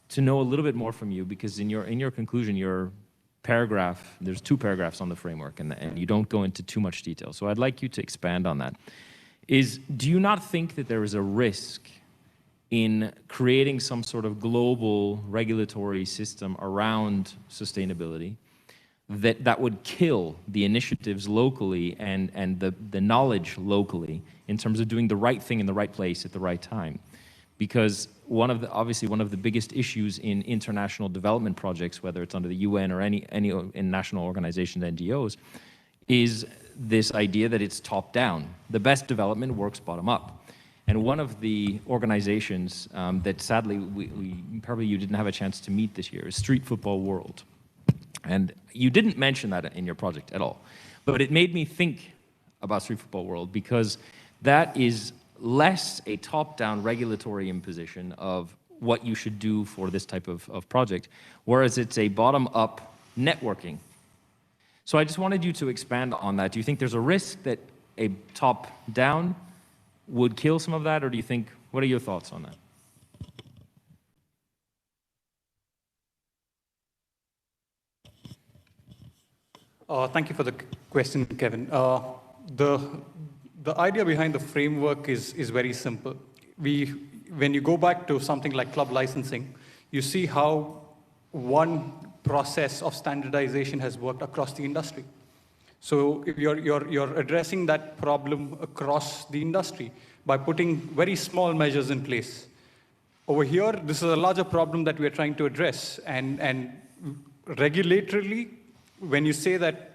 to know a little bit more from you, because in your conclusion, your paragraph, there's 2 paragraphs on the framework, and you don't go into too much detail. So I'd like you to expand on that. Do you not think that there is a risk in creating some sort of global regulatory system around sustainability that would kill the initiatives locally and the knowledge locally in terms of doing the right thing in the right place at the right time? Because obviously one of the biggest issues in international development projects, whether it's under the UN or any in national organizations, NGOs, is this idea that it's top down. The best development works bottom up. And one of the organizations that sadly probably you didn't have a chance to meet this year is Street Football World. And you didn't mention that in your project at all. But it made me think about Street Football World, because that is less a top-down regulatory imposition of what you should do for this type of project, whereas it's a bottom-up networking. So I just wanted you to expand on that. Do you think there's a risk that a top-down would kill some of that, or do you think, what are your thoughts on that? Thank you for the question, Kevin. The idea behind the framework is very simple. When you go back to something like club licensing, you see how one process of standardization has worked across the industry. So if you're addressing that problem across the industry by putting very small measures in place. Over here, this is a larger problem that we are trying to address. And regulatorily, when you say that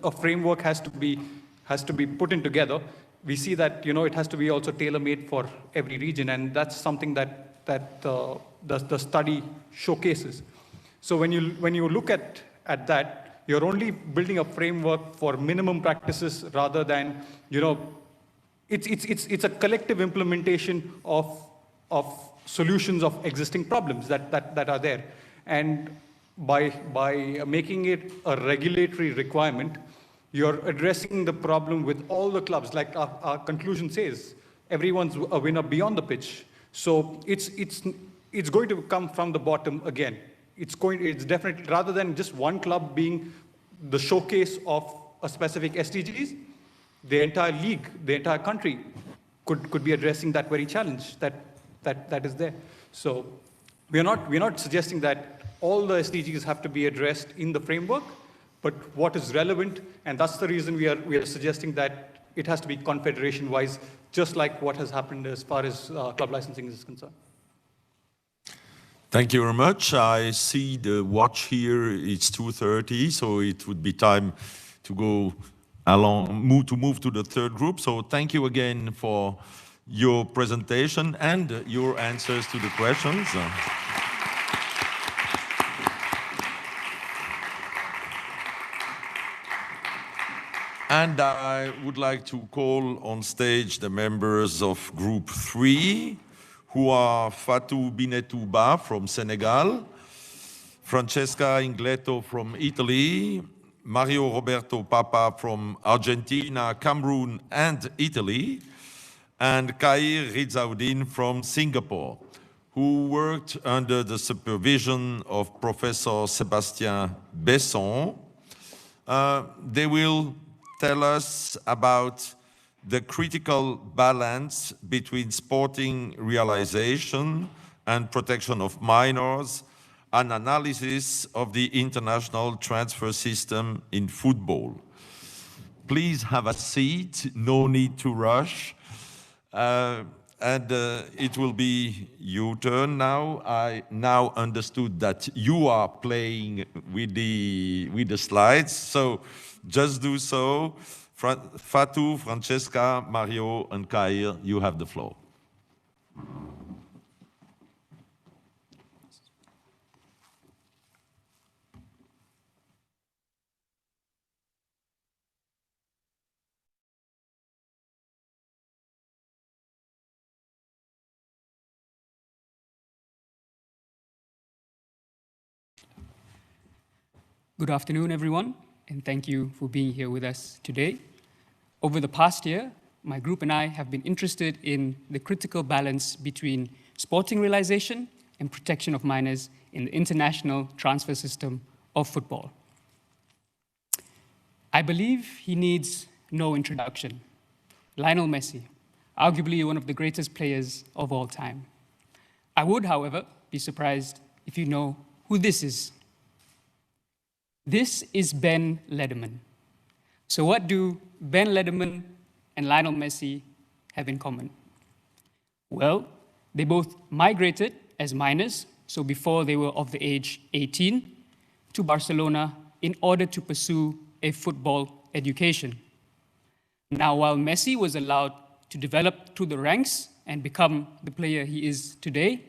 a framework has to be put in together, we see that it has to be also tailor-made for every region, and that's something that the study showcases. So when you look at that, you're only building a framework for minimum practices rather than it's a collective implementation of solutions of existing problems that are there, and by making it a regulatory requirement, you're addressing the problem with all the clubs. Like our conclusion says, everyone's a winner beyond the pitch. So it's going to come from the bottom again. It's definitely, rather than just one club being the showcase of a specific SDGs, the entire league, the entire country could be addressing that very challenge that is there. So we're not suggesting that all the SDGs have to be addressed in the framework, but what is relevant, and that's the reason we are suggesting that it has to be confederation-wise, just like what has happened as far as club licensing is concerned. Thank you very much. I see the watch here, it's 2:30, so it would be time to go along, move to the third group. So thank you again for your presentation and your answers to the questions. And I would like to call on stage the members of Group 3, who are Fatou Binetou BA from Senegal, Francesca INGLETTO from Italy, Roberto PAPA from Argentina, Cameroon, and Italy, and Khair RIZAUDDIN from Singapore, who worked under the supervision of Professor Sébastien Besson. They will tell us about the critical balance between sporting realization and protection of minors, an analysis of the international transfer system in football. Please have a seat, no need to rush. It will be your turn now. I now understood that you are playing with the slides, so just do so. Fatou, Francesca, Mario, and Khair, you have the floor. Good afternoon, everyone, and thank you for being here with us today. Over the past year, my group and I have been interested in the critical balance between sporting realization and protection of minors in the international transfer system of football. I believe he needs no introduction. Lionel Messi, arguably one of the greatest players of all time. I would, however, be surprised if you know who this is. This is Ben Lederman. So what do Ben Lederman and Lionel Messi have in common? Well, they both migrated as minors, so before they were of the age 18, to Barcelona in order to pursue a football education. Now, while Messi was allowed to develop through the ranks and become the player he is today,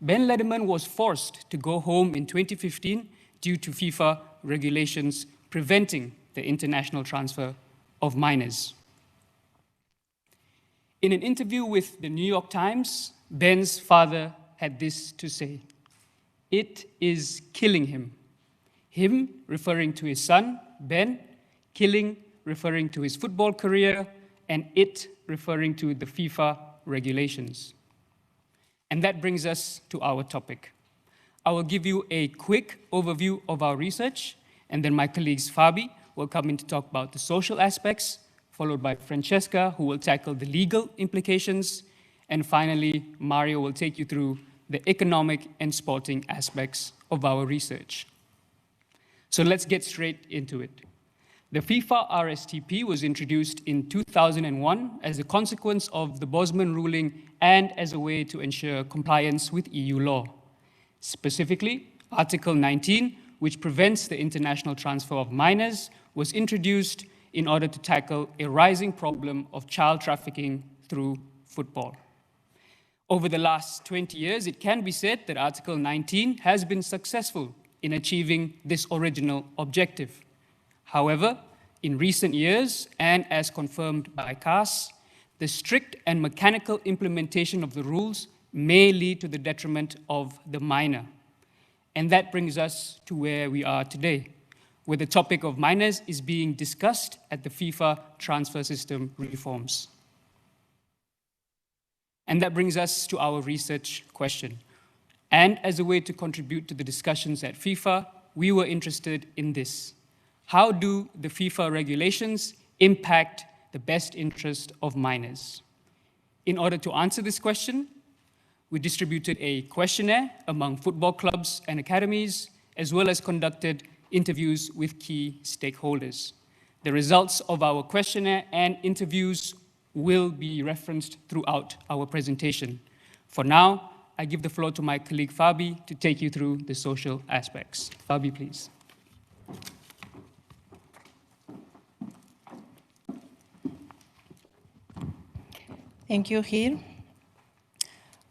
Ben Lederman was forced to go home in 2015 due to FIFA regulations preventing the international transfer of minors. In an interview with the New York Times, Ben's father had this to say: "It is killing him." Him referring to his son, Ben, killing referring to his football career, and it referring to the FIFA regulations. And that brings us to our topic. I will give you a quick overview of our research, and then my colleagues Fabi will come in to talk about the social aspects, followed by Francesca, who will tackle the legal implications, and finally, Mario will take you through the economic and sporting aspects of our research. So let's get straight into it. The FIFA RSTP was introduced in 2001 as a consequence of the Bosman ruling and as a way to ensure compliance with EU law. Specifically, Article 19, which prevents the international transfer of minors, was introduced in order to tackle a rising problem of child trafficking through football. Over the last 20 years, it can be said that Article 19 has been successful in achieving this original objective. However, in recent years, and as confirmed by CAS, the strict and mechanical implementation of the rules may lead to the detriment of the minor. And that brings us to where we are today, where the topic of minors is being discussed at the FIFA transfer system reforms. And that brings us to our research question. And as a way to contribute to the discussions at FIFA, we were interested in this. How do the FIFA regulations impact the best interest of minors? In order to answer this question, we distributed a questionnaire among football clubs and academies, as well as conducted interviews with key stakeholders. The results of our questionnaire and interviews will be referenced throughout our presentation. For now, I give the floor to my colleague Fabi to take you through the social aspects. Fabi, please. Thank you, Khair.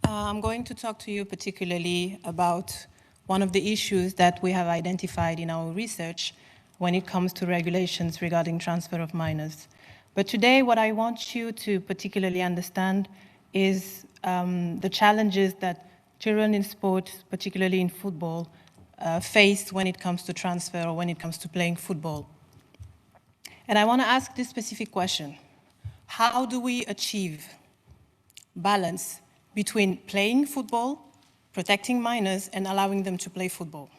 I'm going to talk to you particularly about one of the issues that we have identified in our research when it comes to regulations regarding transfer of minors. But today, what I want you to particularly understand is the challenges that children in sport, particularly in football, face when it comes to transfer or when it comes to playing football. And I want to ask this specific question: how do we achieve balance between playing football, protecting minors, and allowing them to play football.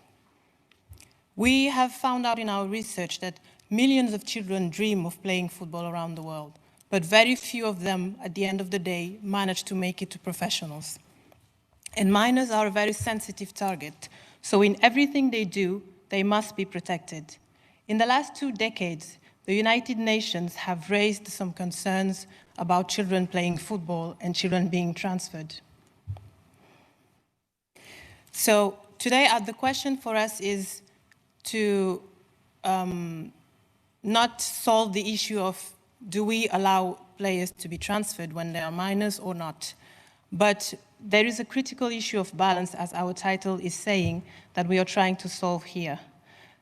We have found out in our research that millions of children dream of playing football around the world, but very few of them, at the end of the day, manage to make it to professionals. And minors are a very sensitive target, so in everything they do, they must be protected. In the last 2 decades, the United Nations have raised some concerns about children playing football and children being transferred. So today, the question for us is to not solve the issue of do we allow players to be transferred when they are minors or not, but there is a critical issue of balance, as our title is saying, that we are trying to solve here.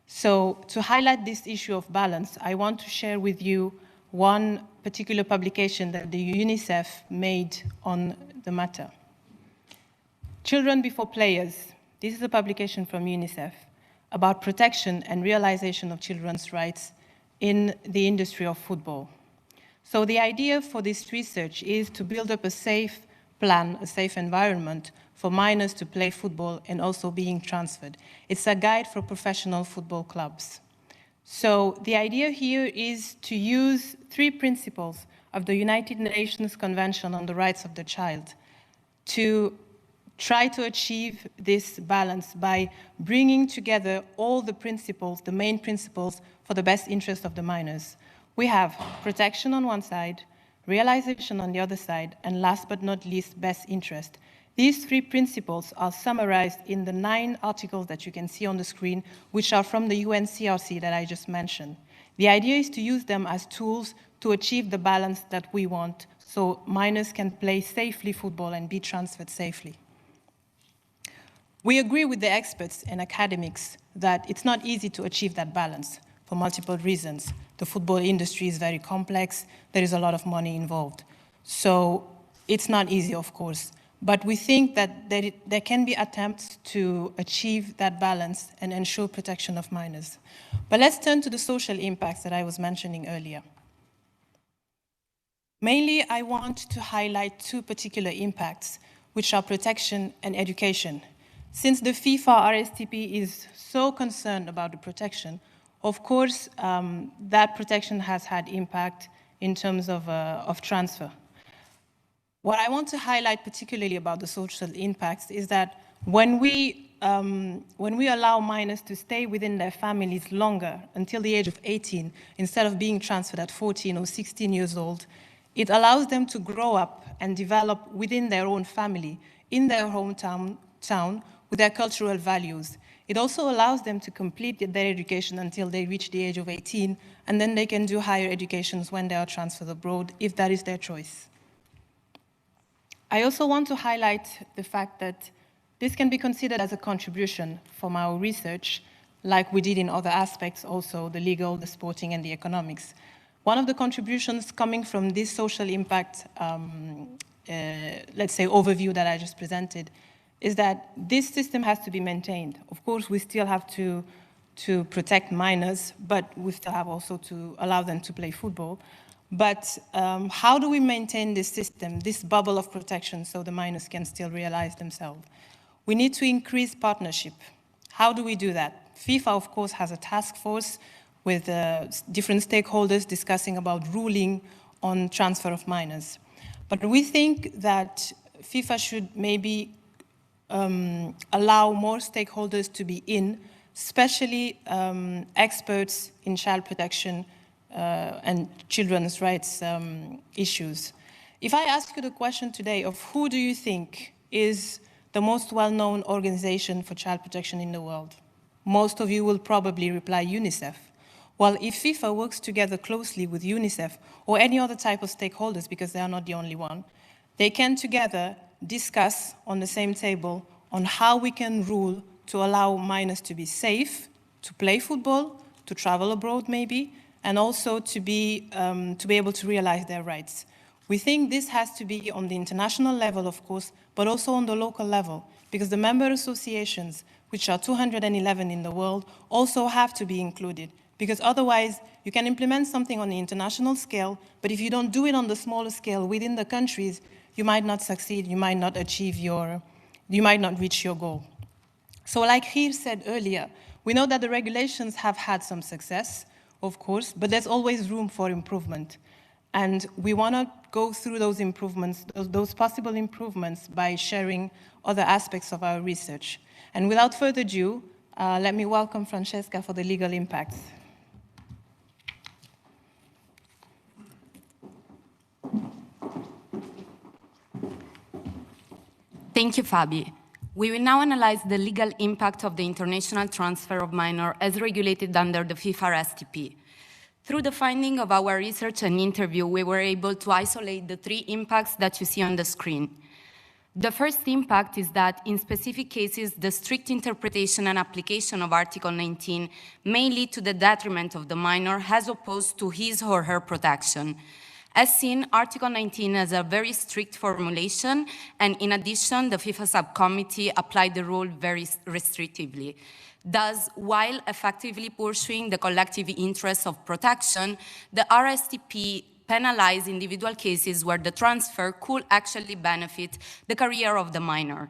So to highlight this issue of balance, I want to share with you one particular publication that the UNICEF made on the matter. Children Before Players. This is a publication from UNICEF about protection and realization of children's rights in the industry of football. So the idea for this research is to build up a safe plan, a safe environment for minors to play football and also being transferred. It's a guide for professional football clubs. So the idea here is to use 3 principles of the United Nations Convention on the Rights of the Child to try to achieve this balance by bringing together all the principles, the main principles for the best interest of the minors. We have protection on one side, realization on the other side, and last but not least, best interest. These 3 principles are summarized in the 9 articles that you can see on the screen, which are from the UNCRC that I just mentioned. The idea is to use them as tools to achieve the balance that we want, so minors can play safely football and be transferred safely. We agree with the experts and academics that it's not easy to achieve that balance for multiple reasons. The football industry is very complex, there is a lot of money involved. So it's not easy, of course, but we think that there can be attempts to achieve that balance and ensure protection of minors. But let's turn to the social impacts that I was mentioning earlier. Mainly, I want to highlight 2 particular impacts, which are protection and education. Since the FIFA RSTP is so concerned about the protection, of course, that protection has had impact in terms of transfer. What I want to highlight particularly about the social impacts is that when we allow minors to stay within their families longer, until the age of 18, instead of being transferred at 14 or 16 years old, it allows them to grow up and develop within their own family, in their hometown, with their cultural values. It also allows them to complete their education until they reach the age of 18, and then they can do higher educations when they are transferred abroad, if that is their choice. I also want to highlight the fact that this can be considered as a contribution from our research, like we did in other aspects also, the legal, the sporting, and the economics. One of the contributions coming from this social impact, let's say, overview that I just presented, is that this system has to be maintained. Of course, we still have to protect minors, but we still have also to allow them to play football. But how do we maintain this system, this bubble of protection, so the minors can still realize themselves? We need to increase partnership. How do we do that? FIFA, of course, has a task force with different stakeholders discussing about ruling on transfer of minors. But we think that FIFA should maybe allow more stakeholders to be in, especially experts in child protection and children's rights issues. If I ask you the question today of who do you think is the most well-known organization for child protection in the world, most of you will probably reply UNICEF. Well, if FIFA works together closely with UNICEF or any other type of stakeholders, because they are not the only one, they can together discuss on the same table on how we can rule to allow minors to be safe, to play football, to travel abroad maybe, and also to be able to realize their rights. We think this has to be on the international level, of course, but also on the local level, because the member associations, which are 211 in the world, also have to be included, because otherwise you can implement something on the international scale, but if you don't do it on the smaller scale within the countries, you might not succeed, you might not achieve you might not reach your goal. So like Khair said earlier, we know that the regulations have had some success, of course, but there's always room for improvement. And we want to go through those improvements, those possible improvements, by sharing other aspects of our research. And without further ado, let me welcome Francesca for the legal impacts. Thank you, Fabi. We will now analyze the legal impact of the international transfer of minors as regulated under the FIFA RSTP. Through the finding of our research and interview, we were able to isolate the 3 impacts that you see on the screen. The first impact is that in specific cases, the strict interpretation and application of Article 19 may lead to the detriment of the minor as opposed to his or her protection. As seen, Article 19 has a very strict formulation, and in addition, the FIFA subcommittee applied the rule very restrictively. Thus, while effectively pursuing the collective interests of protection, the RSTP penalized individual cases where the transfer could actually benefit the career of the minor.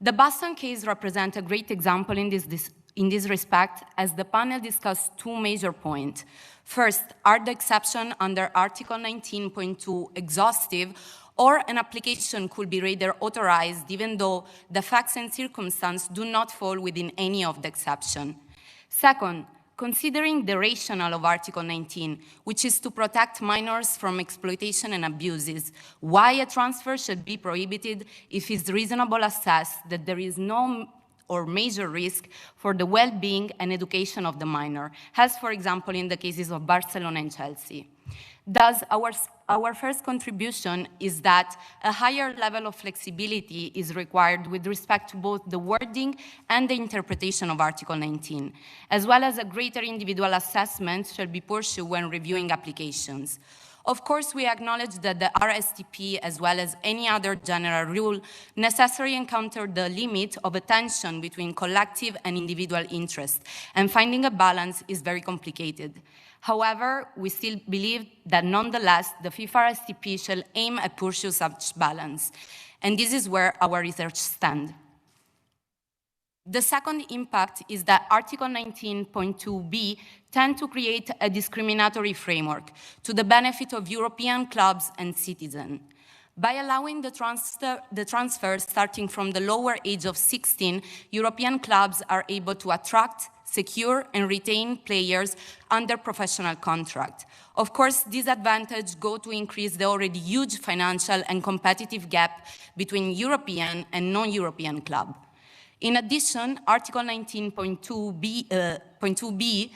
The Boston case represents a great example in this respect, as the panel discussed 2 major points. First, are the exceptions under Article 19.2 exhaustive, or an application could be rather authorized even though the facts and circumstances do not fall within any of the exceptions. Second, considering the rationale of Article 19, which is to protect minors from exploitation and abuses, why a transfer should be prohibited if it's reasonable assess that there is no or major risk for the well-being and education of the minor, as for example in the cases of Barcelona and Chelsea. Thus, our first contribution is that a higher level of flexibility is required with respect to both the wording and the interpretation of Article 19, as well as a greater individual assessment shall be pursued when reviewing applications. Of course, we acknowledge that the RSTP, as well as any other general rule, necessarily encounter the limit of a tension between collective and individual interest, and finding a balance is very complicated. However, we still believe that nonetheless, the FIFA RSTP shall aim at pursue such balance, and this is where our research stands. The second impact is that Article 19.2b tends to create a discriminatory framework to the benefit of European clubs and citizens. By allowing the transfer starting from the lower age of 16, European clubs are able to attract, secure, and retain players under professional contract. Of course, these advantages go to increase the already huge financial and competitive gap between European and non-European clubs. In addition, Article 19.2b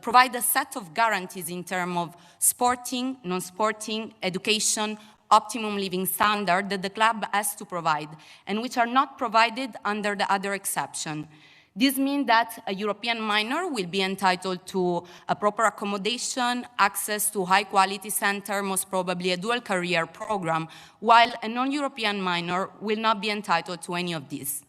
provide a set of guarantees in terms of sporting, non-sporting, education, optimum living standard that the club has to provide, and which are not provided under the other exception. This means that a European minor will be entitled to a proper accommodation, access to high-quality center, most probably a dual career program, while a non-European minor will not be entitled to any of these.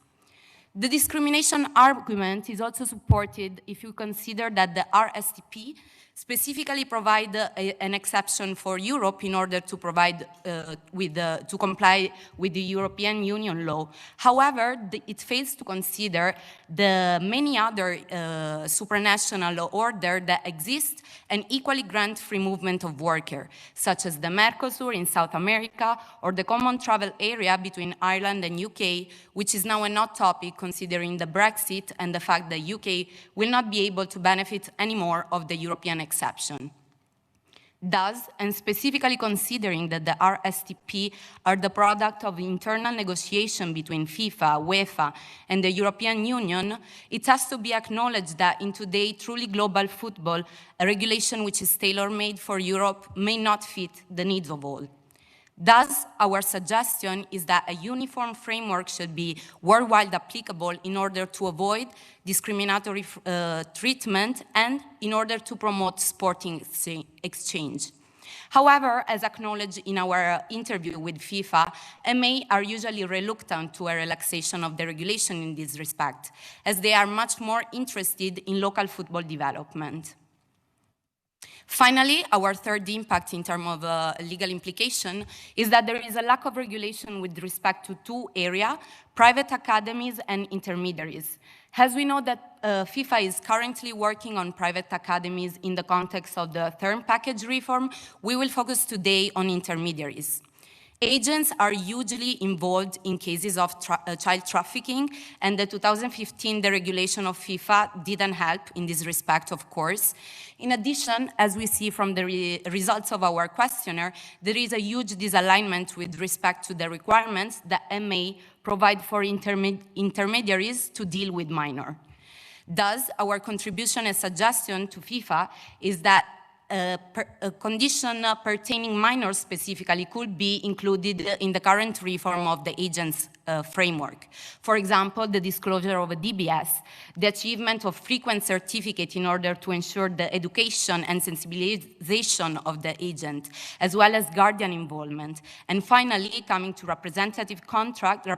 The discrimination argument is also supported if you consider that the RSTP specifically provide an exception for Europe in order to provide to comply with the European Union law. However, it fails to consider the many other supranational orders that exist and equally grant free movement of workers, such as the Mercosur in South America or the common travel area between Ireland and UK, which is now a hot topic considering the Brexit and the fact that UK will not be able to benefit anymore of the European exception. Thus, and specifically considering that the RSTP are the product of internal negotiation between FIFA, UEFA, and the European Union, it has to be acknowledged that in today's truly global football, a regulation which is tailor-made for Europe may not fit the needs of all. Thus, our suggestion is that a uniform framework should be worldwide applicable in order to avoid discriminatory treatment and in order to promote sporting exchange. However, as acknowledged in our interview with FIFA, MA are usually reluctant to a relaxation of the regulation in this respect, as they are much more interested in local football development. Finally, our third impact in terms of legal implication is that there is a lack of regulation with respect to two areas, private academies and intermediaries. As we know that FIFA is currently working on private academies in the context of the third package reform, we will focus today on intermediaries. Agents are usually involved in cases of child trafficking, and the 2015 deregulation of FIFA didn't help in this respect, of course. In addition, as we see from the results of our questionnaire, there is a huge disalignment with respect to the requirements that MA provide for intermediaries to deal with minors. Thus, our contribution and suggestion to FIFA is that a condition pertaining minors specifically could be included in the current reform of the agents framework. For example, the disclosure of a DBS, the achievement of frequent certificate in order to ensure the education and sensibilization of the agent, as well as guardian involvement. And finally, coming to representation contract,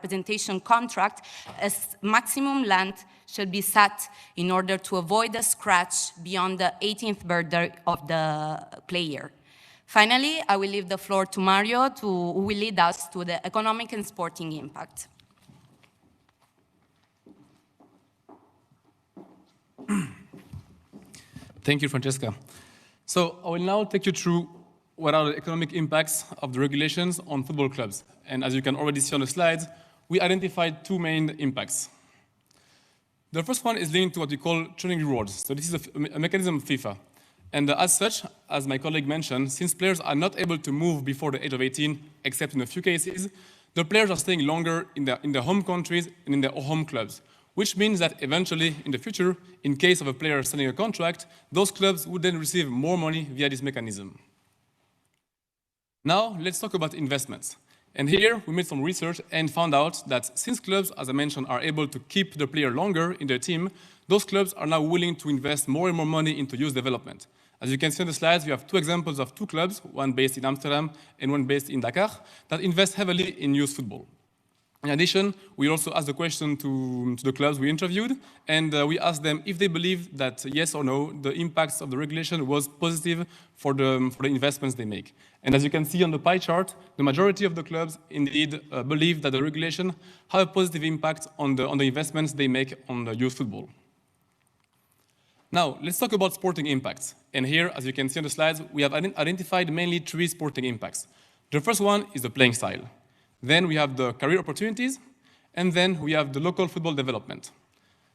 a maximum length should be set in order to avoid a scratch beyond the 18th birthday of the player. Finally, I will leave the floor to Mario, who will lead us to the economic and sporting impact. Thank you, Francesca. So I will now take you through what are the economic impacts of the regulations on football clubs. And as you can already see on the slides, we identified two main impacts. The first one is linked to what we call training rewards. So this is a mechanism of FIFA. And as such, as my colleague mentioned, since players are not able to move before the age of 18, except in a few cases, the players are staying longer in their home countries and in their home clubs, which means that eventually, in the future, in case of a player signing a contract, those clubs would then receive more money via this mechanism. Now, let's talk about investments. And here, we made some research and found out that since clubs, as I mentioned, are able to keep the player longer in their team, those clubs are now willing to invest more and more money into youth development. As you can see on the slides, we have two examples of two clubs, one based in Amsterdam and one based in Dakar, that invest heavily in youth football. In addition, we also asked the question to the clubs we interviewed, and we asked them if they believe that, yes or no, the impacts of the regulation was positive for the investments they make. And as you can see on the pie chart, the majority of the clubs indeed believe that the regulation have a positive impact on the investments they make on the youth football. Now, let's talk about sporting impacts. And here, as you can see on the slides, we have identified mainly three sporting impacts. The first one is the playing style. Then we have the career opportunities, and then we have the local football development.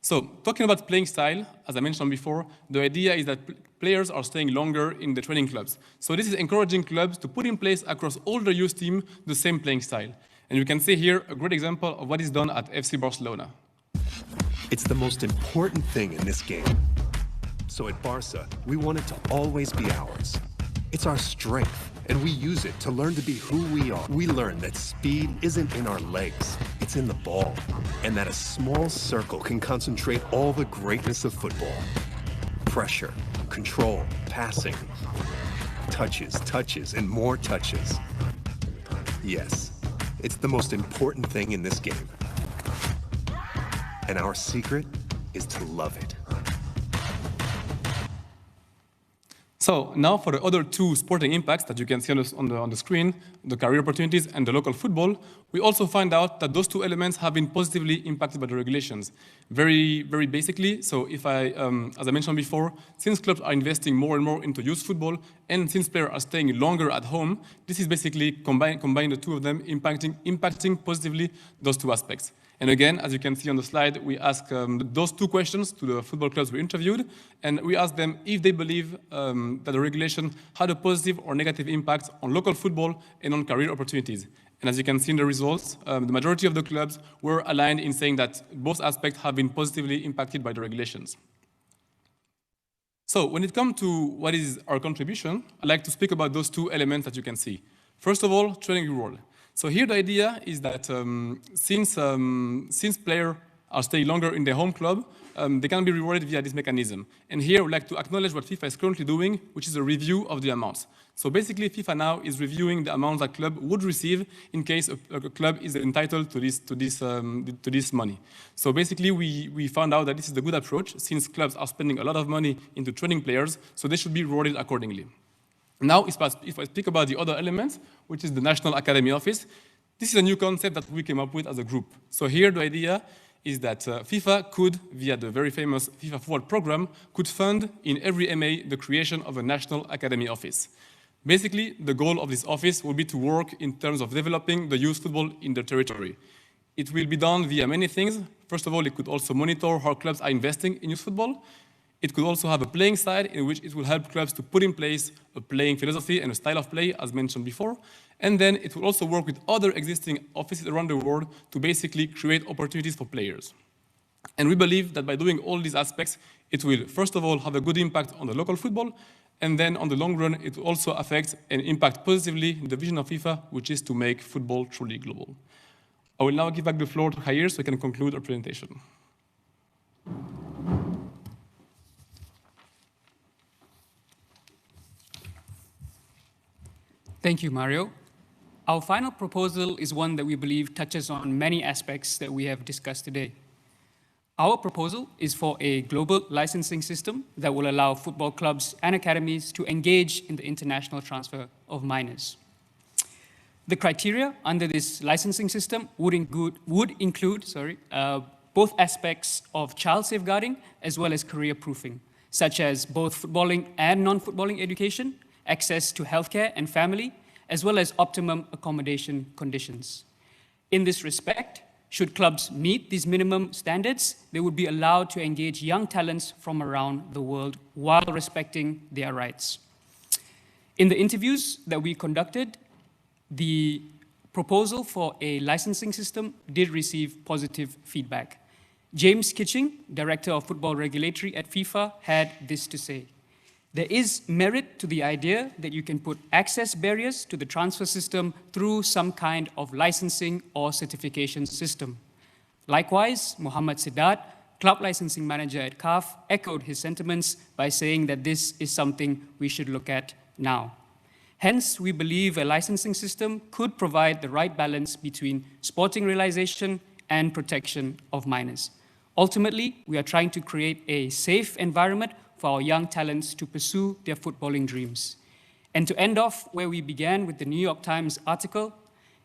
So, talking about playing style, as I mentioned before, the idea is that players are staying longer in the training clubs. So this is encouraging clubs to put in place across all the youth team the same playing style. And you can see here a great example of what is done at FC Barcelona. It's the most important thing in this game. So at Barca, we want it to always be ours. It's our strength, and we use it to learn to be who we are. We learn that speed isn't in our legs, it's in the ball, and that a small circle can concentrate all the greatness of football. Pressure, control, passing, touches, and more touches. Yes, it's the most important thing in this game. And our secret is to love it. So now for the other two sporting impacts that you can see on the screen, the career opportunities and the local football, we also find out that those two elements have been positively impacted by the regulations. Very, very basically, so if as I mentioned before, since clubs are investing more and more into youth football, and since players are staying longer at home, this is basically combine the two of them, impacting positively those two aspects. And again, as you can see on the slide, we asked those two questions to the football clubs we interviewed, and we asked them if they believe that the regulation had a positive or negative impact on local football and on career opportunities. And as you can see in the results, the majority of the clubs were aligned in saying that both aspects have been positively impacted by the regulations. So when it comes to what is our contribution, I'd like to speak about those two elements that you can see. First of all, training reward. So here the idea is that since players are staying longer in their home club, they can be rewarded via this mechanism. And here, we'd like to acknowledge what FIFA is currently doing, which is a review of the amounts. So basically, FIFA now is reviewing the amounts that club would receive in case a club is entitled to this money. So basically, we found out that this is a good approach, since clubs are spending a lot of money into training players, so they should be rewarded accordingly. Now, if I speak about the other elements, which is the National Academy Office, this is a new concept that we came up with as a group. So here, the idea is that FIFA could, via the very famous FIFA Forward program, could fund in every MA the creation of a National Academy Office. Basically, the goal of this office will be to work in terms of developing the youth football in the territory. It will be done via many things. First of all, it could also monitor how clubs are investing in youth football. It could also have a playing side in which it will help clubs to put in place a playing philosophy and a style of play, as mentioned before. And then it will also work with other existing offices around the world to basically create opportunities for players. And we believe that by doing all these aspects, it will, first of all, have a good impact on the local football, and then on the long run, it will also affect and impact positively the vision of FIFA, which is to make football truly global. I will now give back the floor to Khair so we can conclude our presentation. Thank you, Mario. Our final proposal is one that we believe touches on many aspects that we have discussed today. Our proposal is for a global licensing system that will allow football clubs and academies to engage in the international transfer of minors. The criteria under this licensing system would include both aspects of child safeguarding as well as career proofing, such as both footballing and non-footballing education, access to healthcare and family, as well as optimum accommodation conditions. In this respect, should clubs meet these minimum standards, they would be allowed to engage young talents from around the world while respecting their rights. In the interviews that we conducted, the proposal for a licensing system did receive positive feedback. James Kitching, Director of Football Regulatory at FIFA, had this to say: there is merit to the idea that you can put access barriers to the transfer system through some kind of licensing or certification system. Likewise, Mohammed Sidat, club licensing manager at CAF, echoed his sentiments by saying that this is something we should look at now. Hence, we believe a licensing system could provide the right balance between sporting realization and protection of minors. Ultimately, we are trying to create a safe environment for our young talents to pursue their footballing dreams. And to end off where we began with the New York Times article,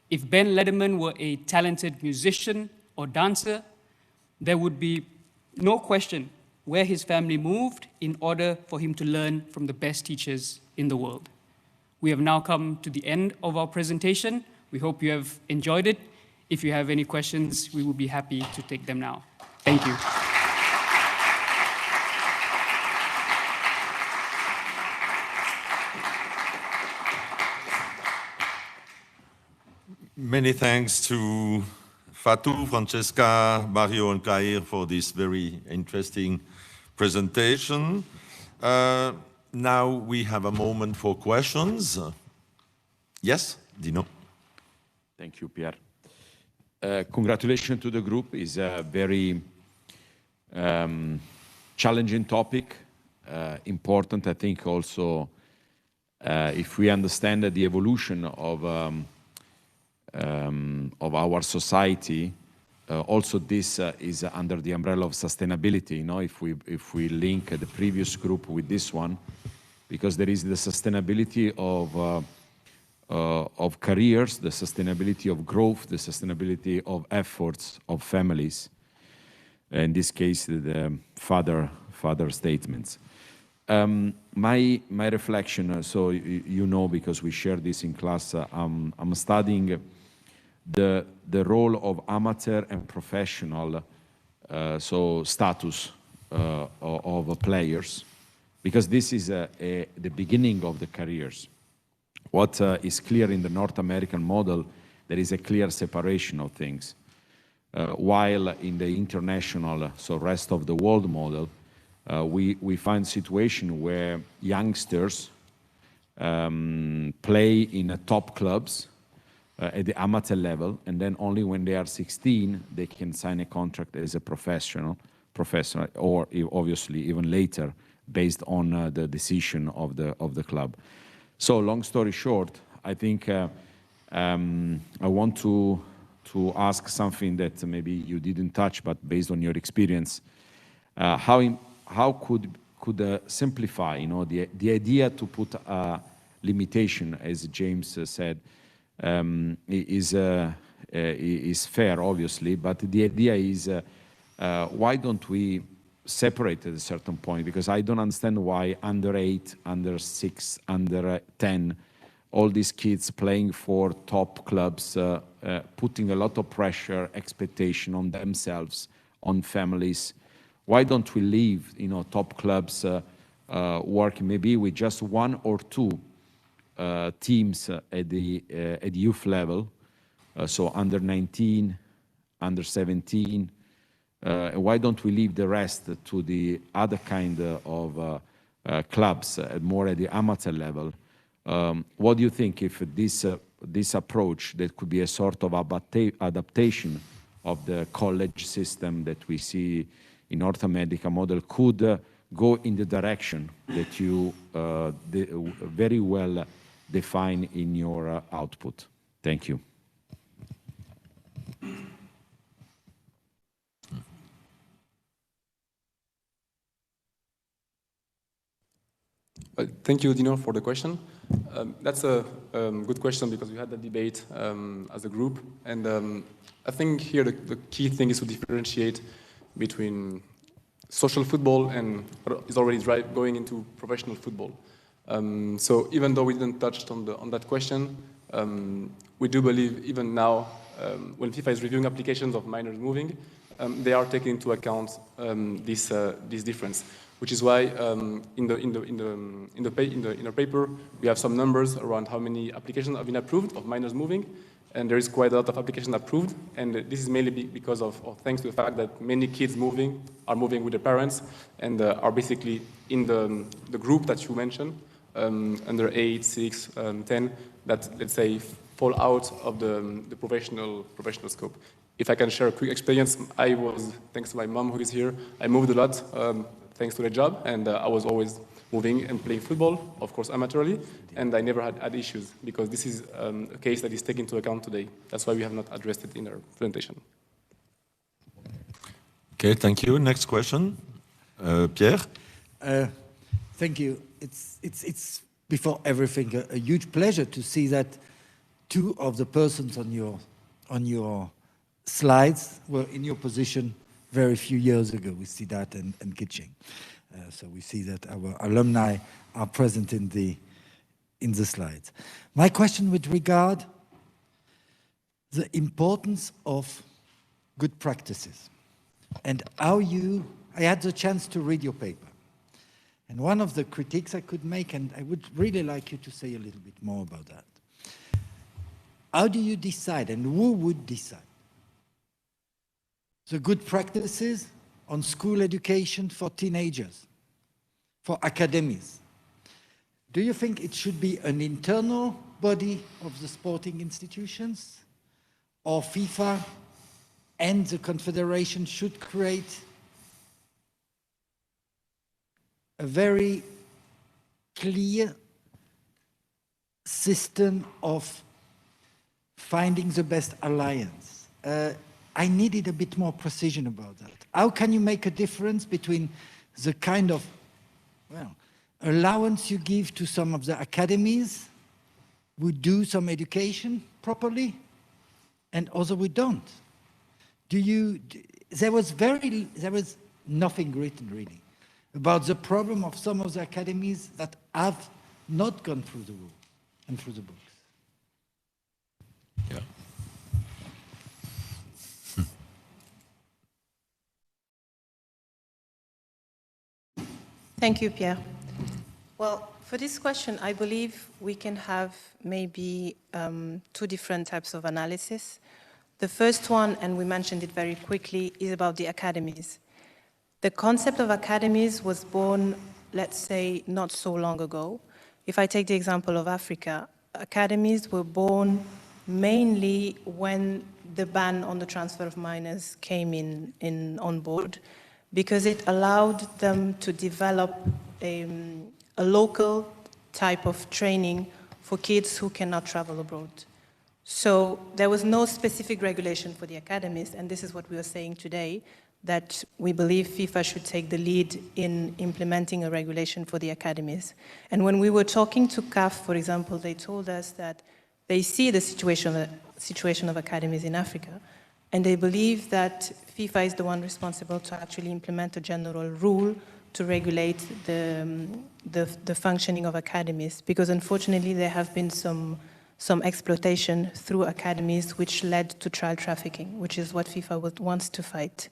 if Ben Lederman were a talented musician or dancer, there would be no question where his family moved in order for him to learn from the best teachers in the world. We have now come to the end of our presentation. We hope you have enjoyed it. If you have any questions, we will be happy to take them now. Thank you. Many thanks to Fatou, Francesca, Mario, and Khair for this very interesting presentation. Now we have a moment for questions. Yes, Dino. Thank you, Pierre. Congratulations to the group. It's a very challenging topic, important, I think, also if we understand the evolution of our society. Also, this is under the umbrella of sustainability. You know, if we link the previous group with this one, because there is the sustainability of careers, the sustainability of growth, the sustainability of efforts of families. In this case, the father statements. My reflection, so you know, because we shared this in class, I'm studying the role of amateur and professional, so status of players, because this is the beginning of the careers. What is clear in the North American model, there is a clear separation of things. While in the international, so rest of the world model, we find situation where youngsters play in top clubs at the amateur level, and then only when they are 16, they can sign a contract as a professional, professional, or obviously even later, based on the decision of the club. So, long story short, I think I want to ask something that maybe you didn't touch, but based on your experience, how could simplify, you know, the idea to put a limitation, as James said, is fair, obviously, but the idea is why don't we separate at a certain point? Because I don't understand why under 8, under 6, under 10, all these kids playing for top clubs, putting a lot of pressure, expectation on themselves, on families. Why don't we leave, you know, top clubs working maybe with just 1 or 2 teams at the youth level, so under 19, under 17. Why don't we leave the rest to the other kind of clubs, more at the amateur level? What do you think if this approach, that could be a sort of adaptation of the college system that we see in North America model, could go in the direction that you very well define in your output? Thank you. Thank you, Dino, for the question. That's a good question because we had that debate as a group. And I think here the key thing is to differentiate between social football and what is already going into professional football. So even though we didn't touch on that question, we do believe even now, when FIFA is reviewing applications of minors moving, they are taking into account this difference. Which is why in our paper we have some numbers around how many applications have been approved of minors moving, and there is quite a lot of applications approved, and this is mainly because of thanks to the fact that many kids are moving with their parents and are basically in the group that you mentioned, under 8, 6, 10, that, let's say, fall out of the professional scope. If I can share a quick experience, thanks to my mom who is here, I moved a lot. Thanks to the job, and I was always moving and playing football, of course amateurly, and I never had issues, because this is a case that is taken into account today. That's why we have not addressed it in our presentation. Okay, thank you. Next question, Pierre. Thank you. It's before everything a huge pleasure to see that 2 of the persons on your slides were in your position very few years ago. We see that and Kitching. So we see that our alumni are present in the slides. My question with regard the importance of good practices and how I had the chance to read your paper. And one of the critiques I could make, and I would really like you to say a little bit more about that. How do you decide, and who would decide the good practices on school education for teenagers, for academies? Do you think it should be an internal body of the sporting institutions, or FIFA and the Confederation should create a very clear system of finding the best alliance? I needed a bit more precision about that. How can you make a difference between the kind of, allowance you give to some of the academies who do some education properly and others who don't? There was nothing written really about the problem of some of the academies that have not gone through the rule and through the books. Yeah. Thank you, Pierre. Well, for this question, I believe we can have maybe 2 different types of analysis. The first one, and we mentioned it very quickly, is about the academies. The concept of academies was born, let's say, not so long ago. If I take the example of Africa, academies were born mainly when the ban on the transfer of minors came on board. because it allowed them to develop a local type of training for kids who cannot travel abroad. So there was no specific regulation for the academies, and this is what we are saying today, that we believe FIFA should take the lead in implementing a regulation for the academies. And when we were talking to CAF, for example, they told us that they see the situation of academies in Africa, and they believe that FIFA is the one responsible to actually implement a general rule to regulate the functioning of academies, because unfortunately there have been some exploitation through academies which led to child trafficking, which is what FIFA wants to fight.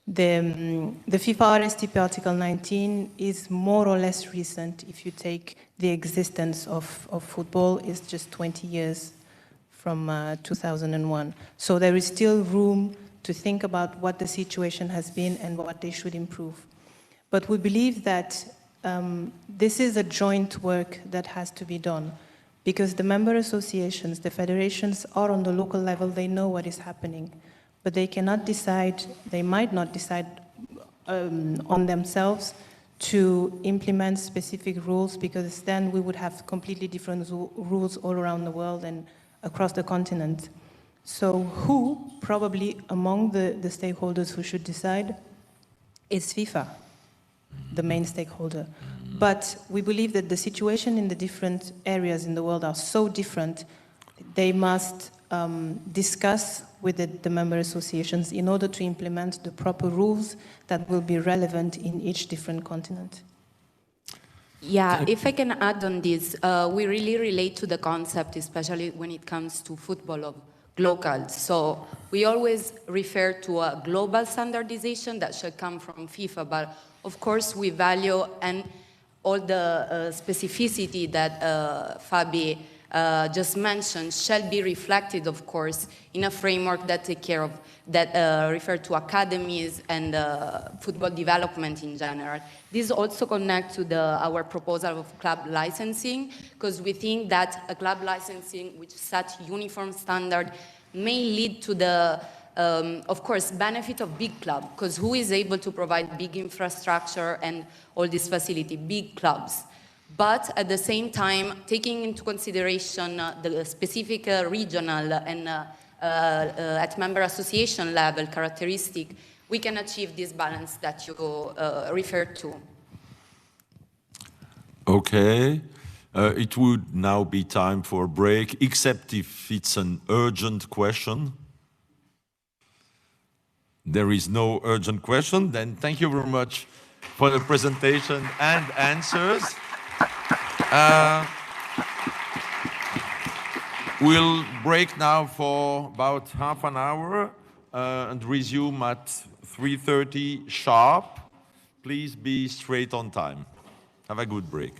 The FIFA RSTP Article 19 is more or less recent. If you take the existence of football, it's just 20 years from 2001. So there is still room to think about what the situation has been and what they should improve. But we believe that this is a joint work that has to be done, because the member associations, the federations are on the local level, they know what is happening, but they cannot decide, they might not decide on themselves to implement specific rules, because then we would have completely different rules all around the world and across the continent. So who, probably among the stakeholders who should decide, is FIFA, the main stakeholder. But we believe that the situation in the different areas in the world are so different, they must discuss with the member associations in order to implement the proper rules that will be relevant in each different continent. Yeah, if I can add on this, we really relate to the concept, especially when it comes to football of local. So we always refer to a global standardization that should come from FIFA, but of course we value and all the specificity that Fabi just mentioned shall be reflected, of course, in a framework that take care of, that refer to academies and football development in general. This also connects to our proposal of club licensing, because we think that a club licensing which sets uniform standard may lead to the, of course, benefit of big club, because who is able to provide big infrastructure and all this facility? Big clubs. But at the same time, taking into consideration the specific regional and at member association level characteristic, we can achieve this balance that you referred to. Okay. It would now be time for a break, except if it's an urgent question. There is no urgent question, then thank you very much for the presentation and answers. We'll break now for about half an hour and resume at 3:30 sharp. Please be straight on time. Have a good break.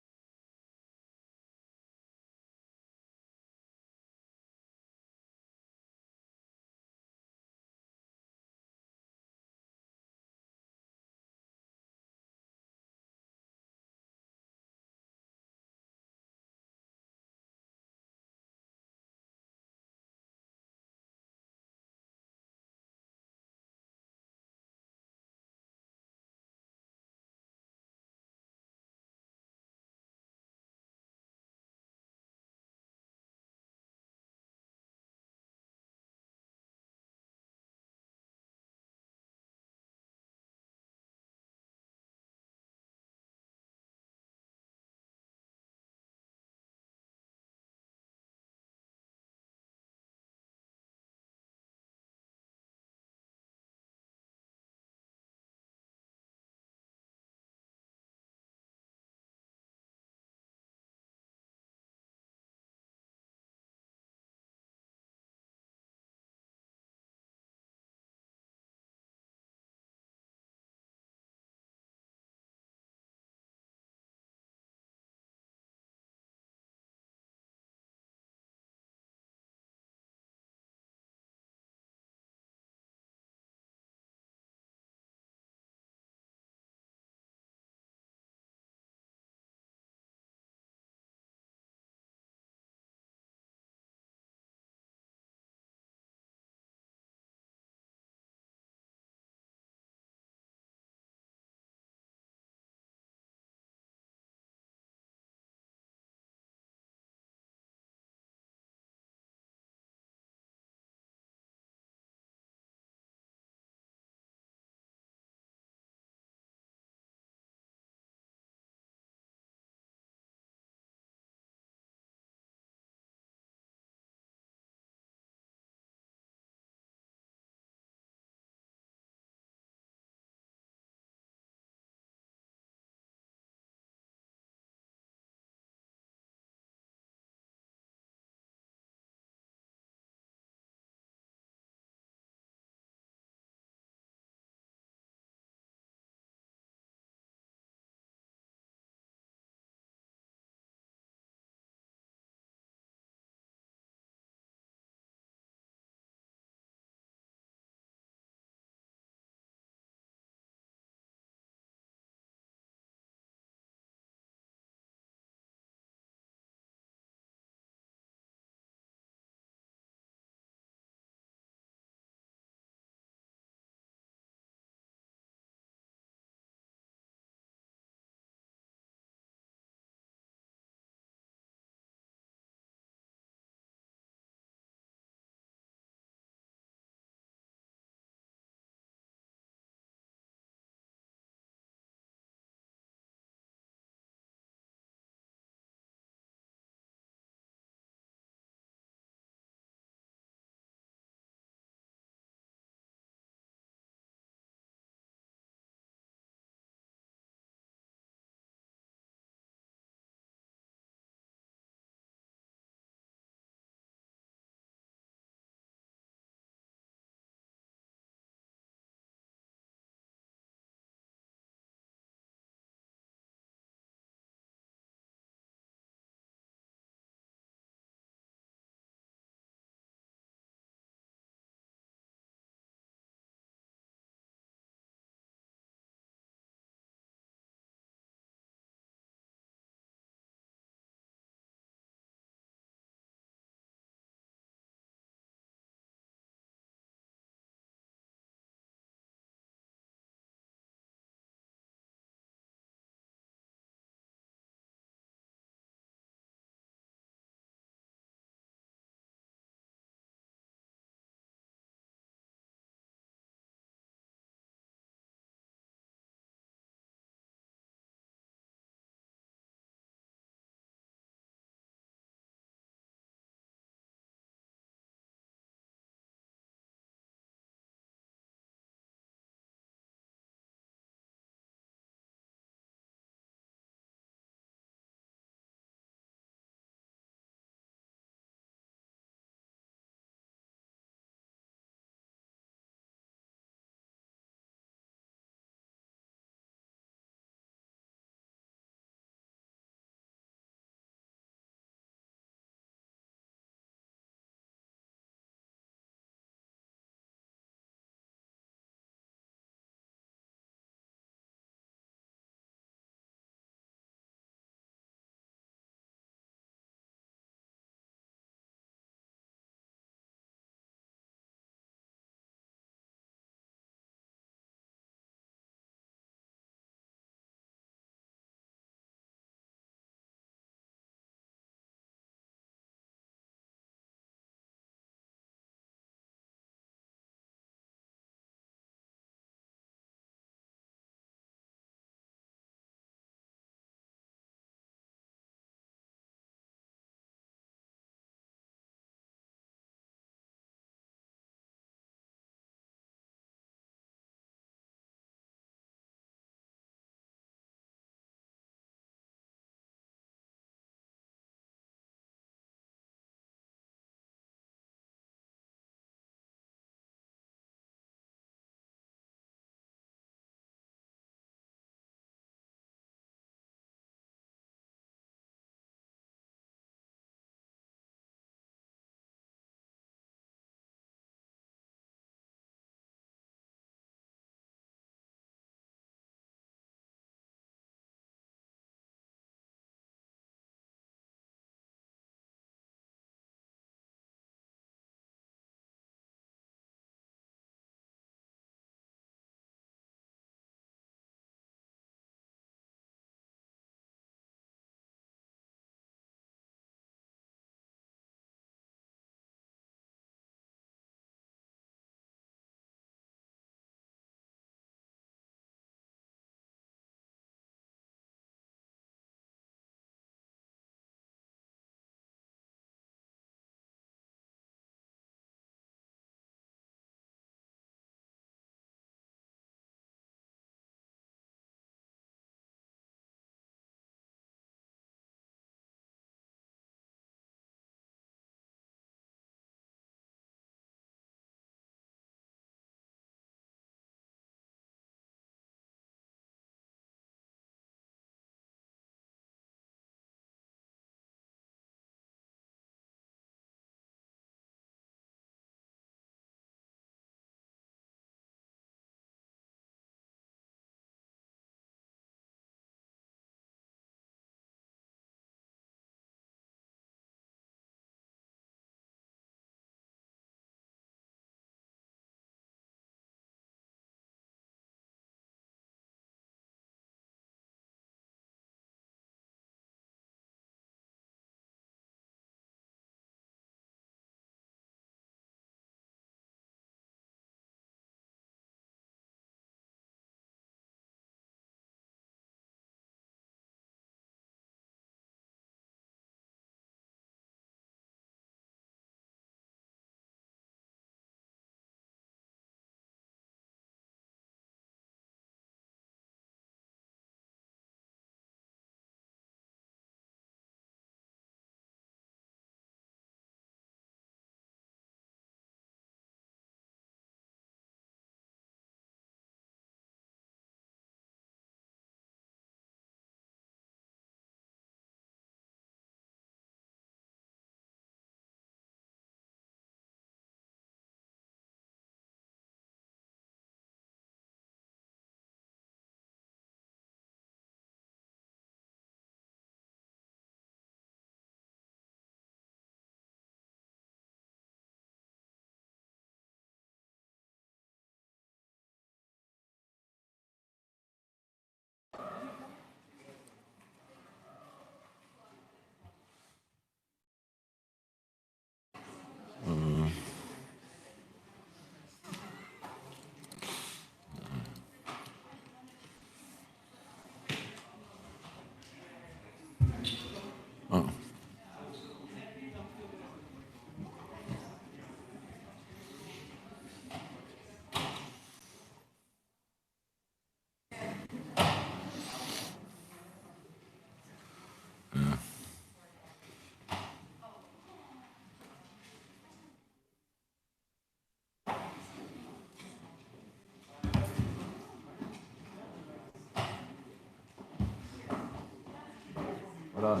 Voilà.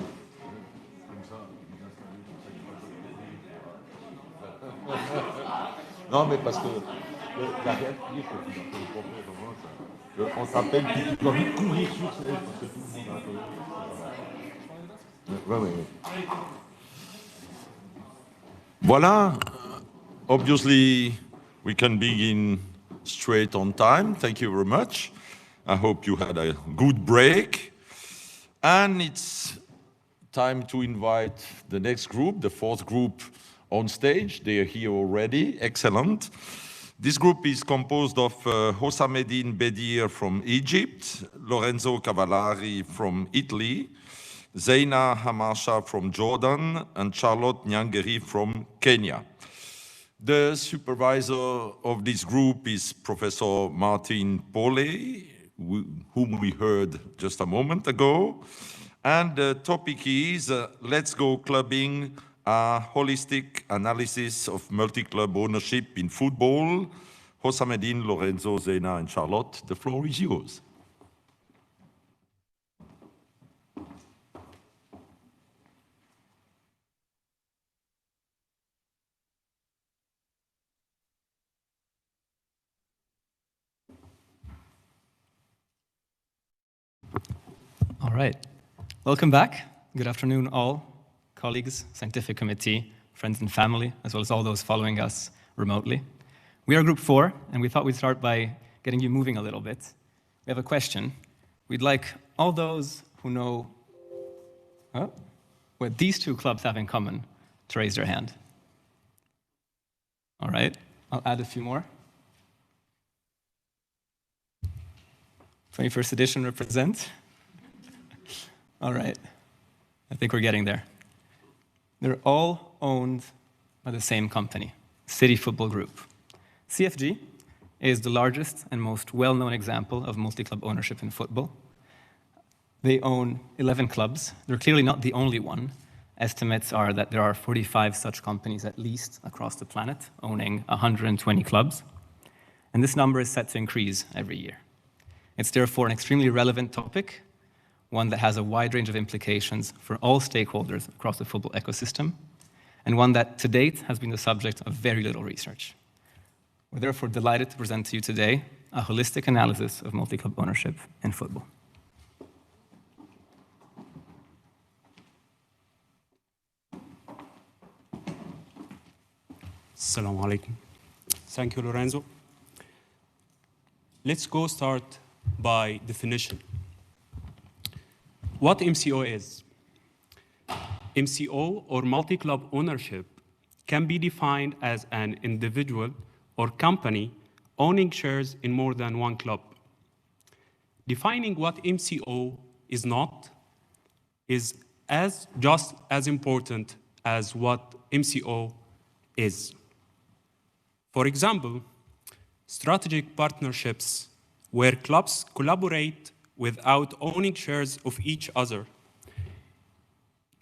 Non, mais parce que il n'y a rien de pire que on s'appelle, tu dois vite courir sur scène parce que tout le monde a un peu. Ouais. Voilà. Obviously, we can begin straight on time. Thank you very much. I hope you had a good break. And it's time to invite the next group, the fourth group, on stage. They are here already. Excellent. This group is composed of Hossamedin Bedir from Egypt, Lorenzo Cavallari from Italy, Zeina Hamasha from Jordan, and Charlotte Nyangeri from Kenya. The supervisor of this group is Professor Martin Pole, whom we heard just a moment ago. And the topic is Let's Go Clubbing, a holistic analysis of multi-club ownership in football. Hossamedin, Lorenzo, Zeina, and Charlotte, the floor is yours. All right. Welcome back. Good afternoon, all colleagues, scientific committee, friends and family, as well as all those following us remotely. We are group 4, and we thought we'd start by getting you moving a little bit. We have a question. We'd like all those who know what these two clubs have in common to raise their hand. All right. I'll add a few more. 21st edition represent. All right. I think we're getting there. They're all owned by the same company, City Football Group. CFG is the largest and most well-known example of multi-club ownership in football. They own 11 clubs. They're clearly not the only one. Estimates are that there are 45 such companies at least across the planet, owning 120 clubs. And this number is set to increase every year. It's therefore an extremely relevant topic, one that has a wide range of implications for all stakeholders across the football ecosystem, and one that to date has been the subject of very little research. We're therefore delighted to present to you today a holistic analysis of multi-club ownership in football. Assalamu alaikum. Thank you, Lorenzo. Let's go start by definition. What MCO is? MCO, or multi-club ownership, can be defined as an individual or company owning shares in more than one club. Defining what MCO is not is just as important as what MCO is. For example, strategic partnerships where clubs collaborate without owning shares of each other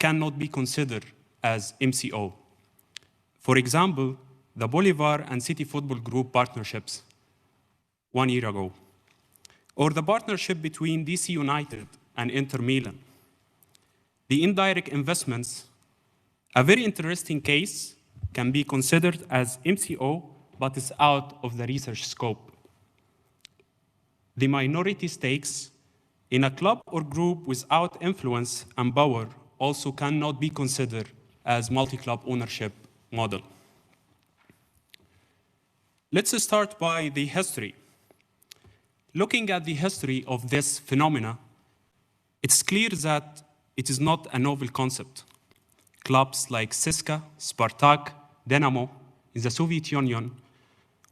cannot be considered as MCO. For example, the Bolivar and City Football Group partnerships 1 year ago, or the partnership between DC United and Inter Milan. The indirect investments, a very interesting case, can be considered as MCO, but is out of the research scope. The minority stakes in a club or group without influence and power also cannot be considered as multi-club ownership model. Let's start by the history. Looking at the history of this phenomena, it's clear that it is not a novel concept. Clubs like CSKA, Spartak, Dynamo in the Soviet Union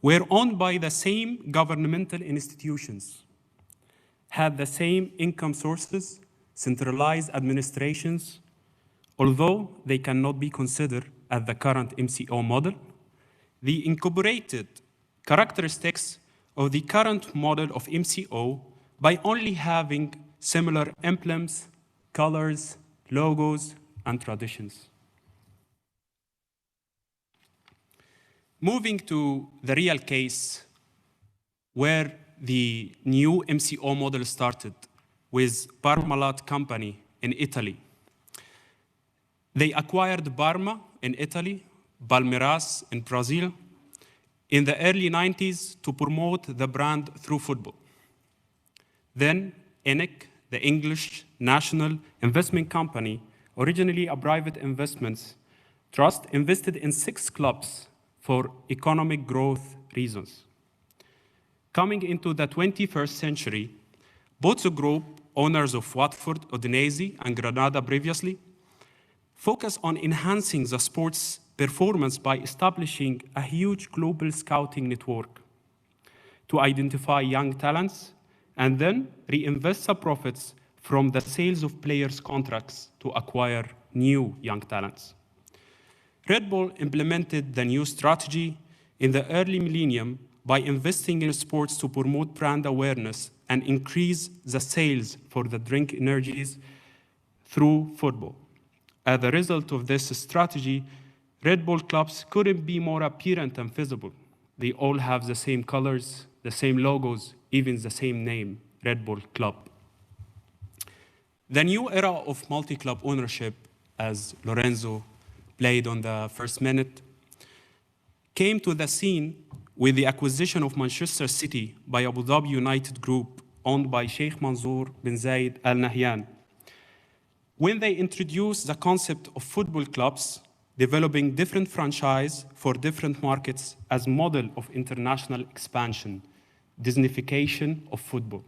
were owned by the same governmental institutions, had the same income sources, centralized administrations. Although they cannot be considered as the current MCO model, the incorporated characteristics of the current model of MCO by only having similar emblems, colors, logos, and traditions. Moving to the real case where the new MCO model started with Parmalat company in Italy. They acquired Parma in Italy, Palmeiras in Brazil, in the early 90s to promote the brand through football. Then ENIC, the English National Investment Company, originally a private investment trust, invested in 6 clubs for economic growth reasons. Coming into the 21st century, both the group, owners of Watford, Udinese, and Granada previously, focus on enhancing the sport's performance by establishing a huge global scouting network to identify young talents and then reinvest the profits from the sales of players' contracts to acquire new young talents. Red Bull implemented the new strategy in the early millennium by investing in sports to promote brand awareness and increase the sales for the drink energies through football. As a result of this strategy, Red Bull clubs couldn't be more apparent and visible. They all have the same colors, the same logos, even the same name, Red Bull Club. The new era of multi-club ownership, as Lorenzo played on the first minute, came to the scene with the acquisition of Manchester City by Abu Dhabi United Group, owned by Sheikh Mansour bin Zayed Al Nahyan. When they introduced the concept of football clubs, developing different franchises for different markets as model of international expansion, Disneyfication of football,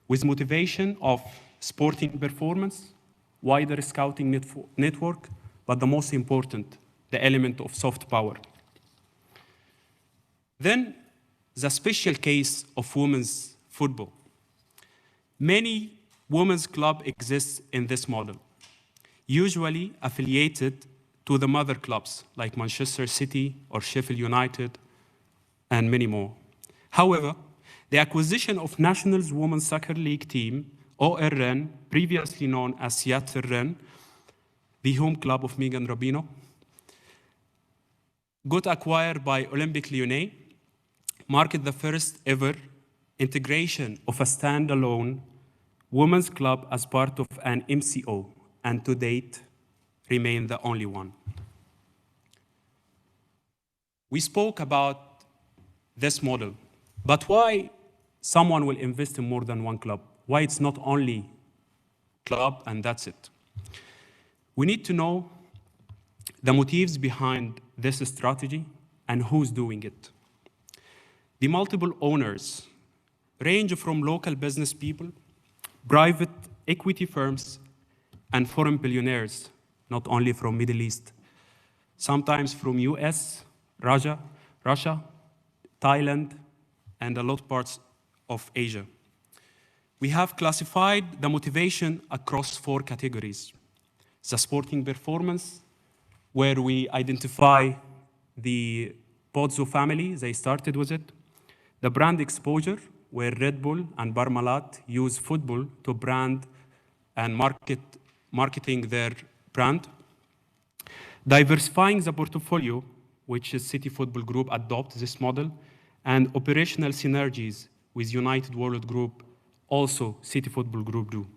with motivation of sporting performance, wider scouting network, but the most important, the element of soft power. Then, the special case of women's football. Many women's clubs exist in this model, usually affiliated to the mother clubs like Manchester City or Sheffield United and many more. However, the acquisition of Nationals Women's Soccer League team, ORN, previously known as Seattle Ren, the home club of Megan Rapinoe, got acquired by Olympique Lyonnais, marked the first ever integration of a standalone women's club as part of an MCO, and to date, remain the only one. We spoke about this model, but why someone will invest in more than one club? Why it's not only club and that's it? We need to know the motives behind this strategy and who's doing it. The multiple owners range from local business people, private equity firms, and foreign billionaires, not only from Middle East, sometimes from US, Russia, Thailand, and a lot of parts of Asia. We have classified the motivation across 4 categories. The sporting performance, where we identify the Pozzo family, they started with it. The brand exposure, where Red Bull and Parmalat use football to brand and marketing their brand. Diversifying the portfolio, which is City Football Group adopts this model, and operational synergies with United World Group, also City Football Group do.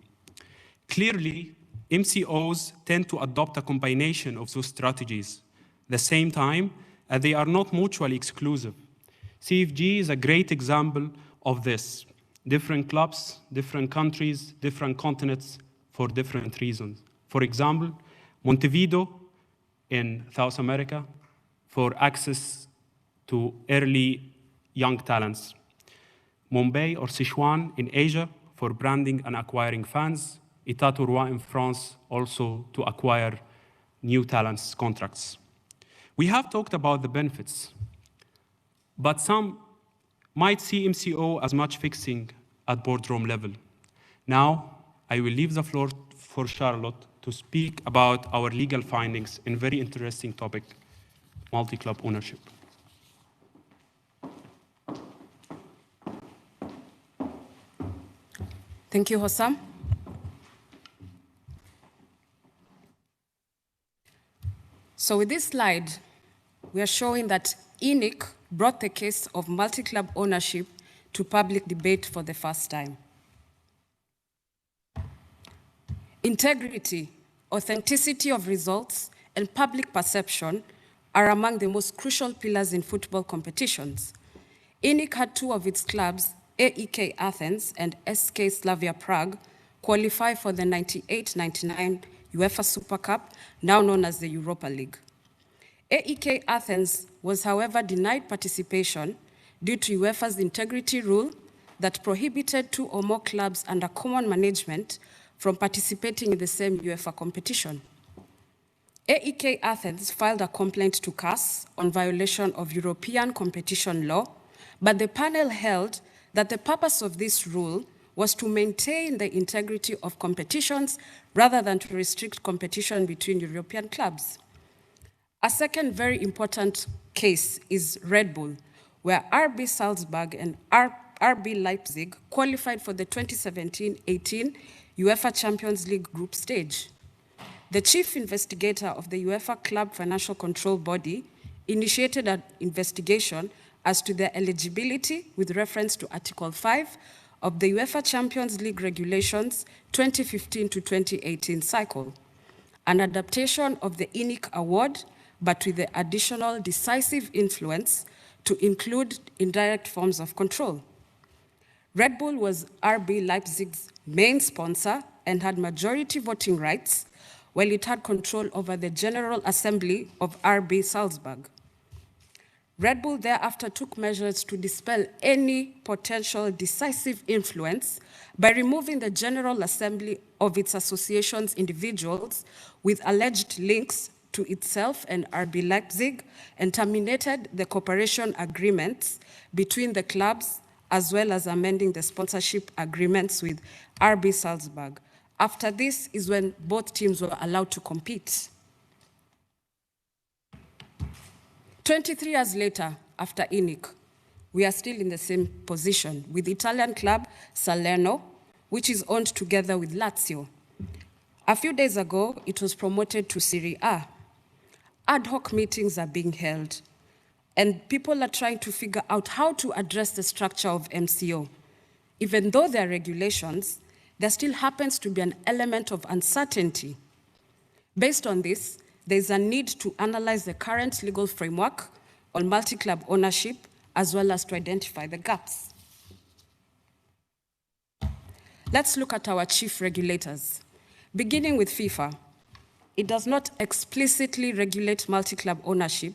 Clearly, MCOs tend to adopt a combination of those strategies at the same time, as they are not mutually exclusive. CFG is a great example of this. Different clubs, different countries, different continents for different reasons. For example, Montevideo in South America for access to early young talents. Mumbai or Sichuan in Asia for branding and acquiring fans. État-Tourois in France also to acquire new talents contracts. We have talked about the benefits, but some might see MCO as match fixing at boardroom level. Now, I will leave the floor for Charlotte to speak about our legal findings in very interesting topic, multi-club ownership. Thank you, Hossam. So with this slide, we are showing that ENIC brought the case of multi-club ownership to public debate for the first time. Integrity authenticity of results, and public perception are among the most crucial pillars in football competitions. INIC had two of its clubs, AEK Athens and SK Slavia Prague, qualify for the 98-99 UEFA Super Cup, now known as the Europa League. AEK Athens was, however, denied participation due to UEFA's integrity rule that prohibited two or more clubs under common management from participating in the same UEFA competition. AEK Athens filed a complaint to CAS on violation of European competition law, but the panel held that the purpose of this rule was to maintain the integrity of competitions rather than to restrict competition between European clubs. A second very important case is Red Bull, where RB Salzburg and RB Leipzig qualified for the 2017-18 UEFA Champions League group stage. The chief investigator of the UEFA Club Financial Control Body initiated an investigation as to their eligibility with reference to Article 5 of the UEFA Champions League Regulations 2015 to 2018 cycle, an adaptation of the INIC award, but with the additional decisive influence to include indirect forms of control. Red Bull was RB Leipzig's main sponsor and had majority voting rights, while it had control over the General Assembly of RB Salzburg. Red Bull thereafter took measures to dispel any potential decisive influence by removing the General Assembly of its association's individuals with alleged links to itself and RB Leipzig, and terminated the cooperation agreements between the clubs, as well as amending the sponsorship agreements with RB Salzburg. After this is when both teams were allowed to compete. 23 years later, after INIC, we are still in the same position with the Italian club Salerno, which is owned together with Lazio. A few days ago, it was promoted to Serie A. Ad hoc meetings are being held, and people are trying to figure out how to address the structure of MCO. Even though there are regulations, there still happens to be an element of uncertainty. Based on this, there is a need to analyze the current legal framework on multi-club ownership, as well as to identify the gaps. Let's look at our chief regulators. Beginning with FIFA, it does not explicitly regulate multi-club ownership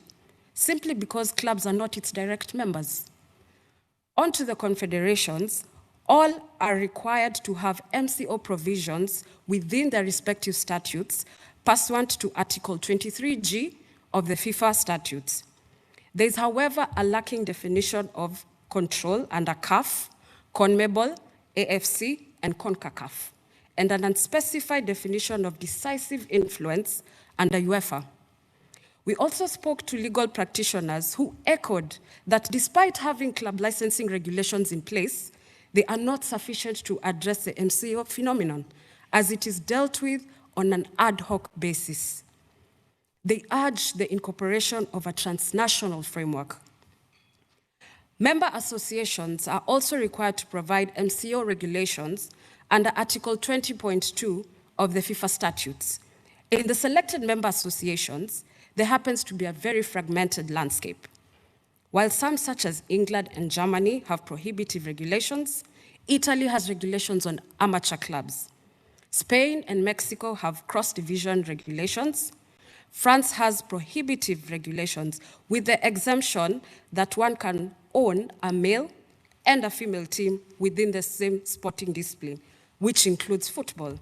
simply because clubs are not its direct members. On to the confederations, all are required to have MCO provisions within their respective statutes pursuant to Article 23G of the FIFA statutes. There is, however, a lacking definition of control under CAF, CONMEBOL, AFC, and CONCACAF, and an unspecified definition of decisive influence under UEFA. We also spoke to legal practitioners who echoed that despite having club licensing regulations in place, they are not sufficient to address the MCO phenomenon, as it is dealt with on an ad hoc basis. They urge the incorporation of a transnational framework. Member associations are also required to provide MCO regulations under Article 20.2 of the FIFA statutes. In the selected member associations, there happens to be a very fragmented landscape. While some, such as England and Germany, have prohibitive regulations, Italy has regulations on amateur clubs. Spain and Mexico have cross-division regulations. France has prohibitive regulations with the exemption that one can own a male and a female team within the same sporting discipline, which includes football,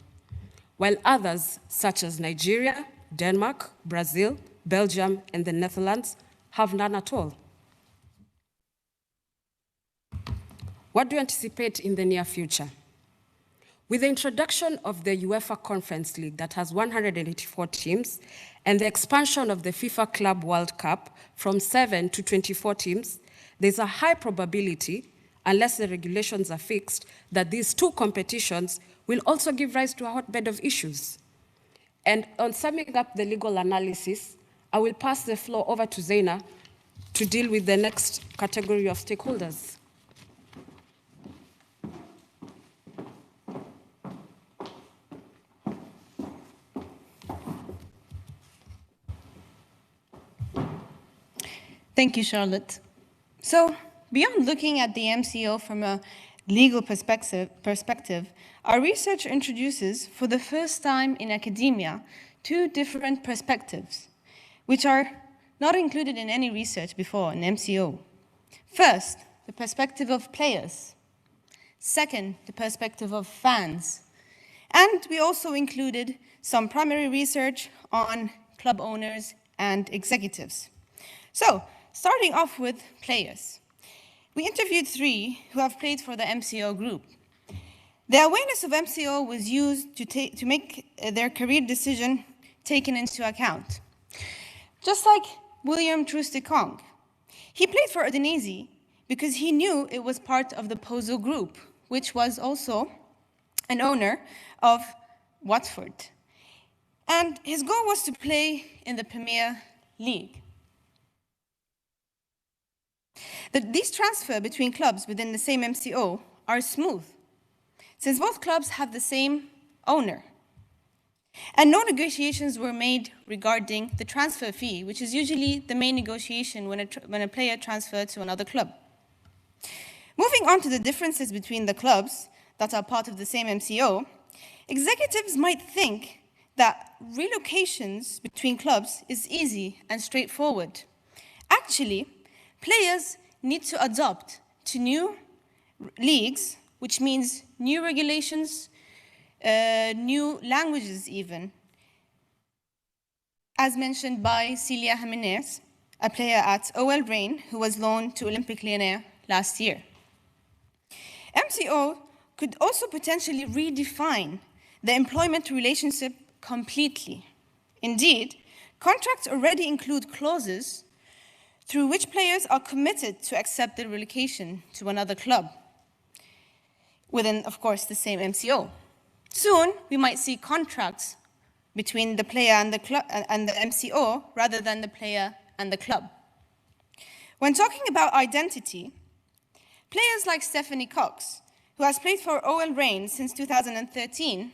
while others, such as Nigeria, Denmark, Brazil, Belgium, and the Netherlands, have none at all. What do you anticipate in the near future? With the introduction of the UEFA Conference League that has 184 teams and the expansion of the FIFA Club World Cup from 7 to 24 teams, there's a high probability, unless the regulations are fixed, that these two competitions will also give rise to a hotbed of issues. And on summing up the legal analysis, I will pass the floor over to Zaina to deal with the next category of stakeholders. Thank you, Charlotte. So, beyond looking at the MCO from a legal perspective, our research introduces, for the first time in academia, two different perspectives, which are not included in any research before in MCO. First, the perspective of players. Second, the perspective of fans. And we also included some primary research on club owners and executives. So, starting off with players. We interviewed 3 who have played for the MCO group. The awareness of MCO was used to make their career decision taken into account. Just like William Troost-Ekong. He played for Udinese because he knew it was part of the Pozzo group, which was also an owner of Watford. And his goal was to play in the Premier League. These transfers between clubs within the same MCO are smooth, since both clubs have the same owner. And no negotiations were made regarding the transfer fee, which is usually the main negotiation when a player transfers to another club. Moving on to the differences between the clubs that are part of the same MCO, executives might think that relocations between clubs is easy and straightforward. Actually, players need to adapt to new leagues, which means new regulations, new languages even, as mentioned by Celia Jimenez, a player at OL Reign who was loaned to Olympique Lyonnais last year. MCO could also potentially redefine the employment relationship completely. Indeed, contracts already include clauses through which players are committed to accept the relocation to another club, within, of course, the same MCO. Soon, we might see contracts between the player and the MCO rather than the player and the club. When talking about identity, players like Stephanie Cox, who has played for OL Reign since 2013,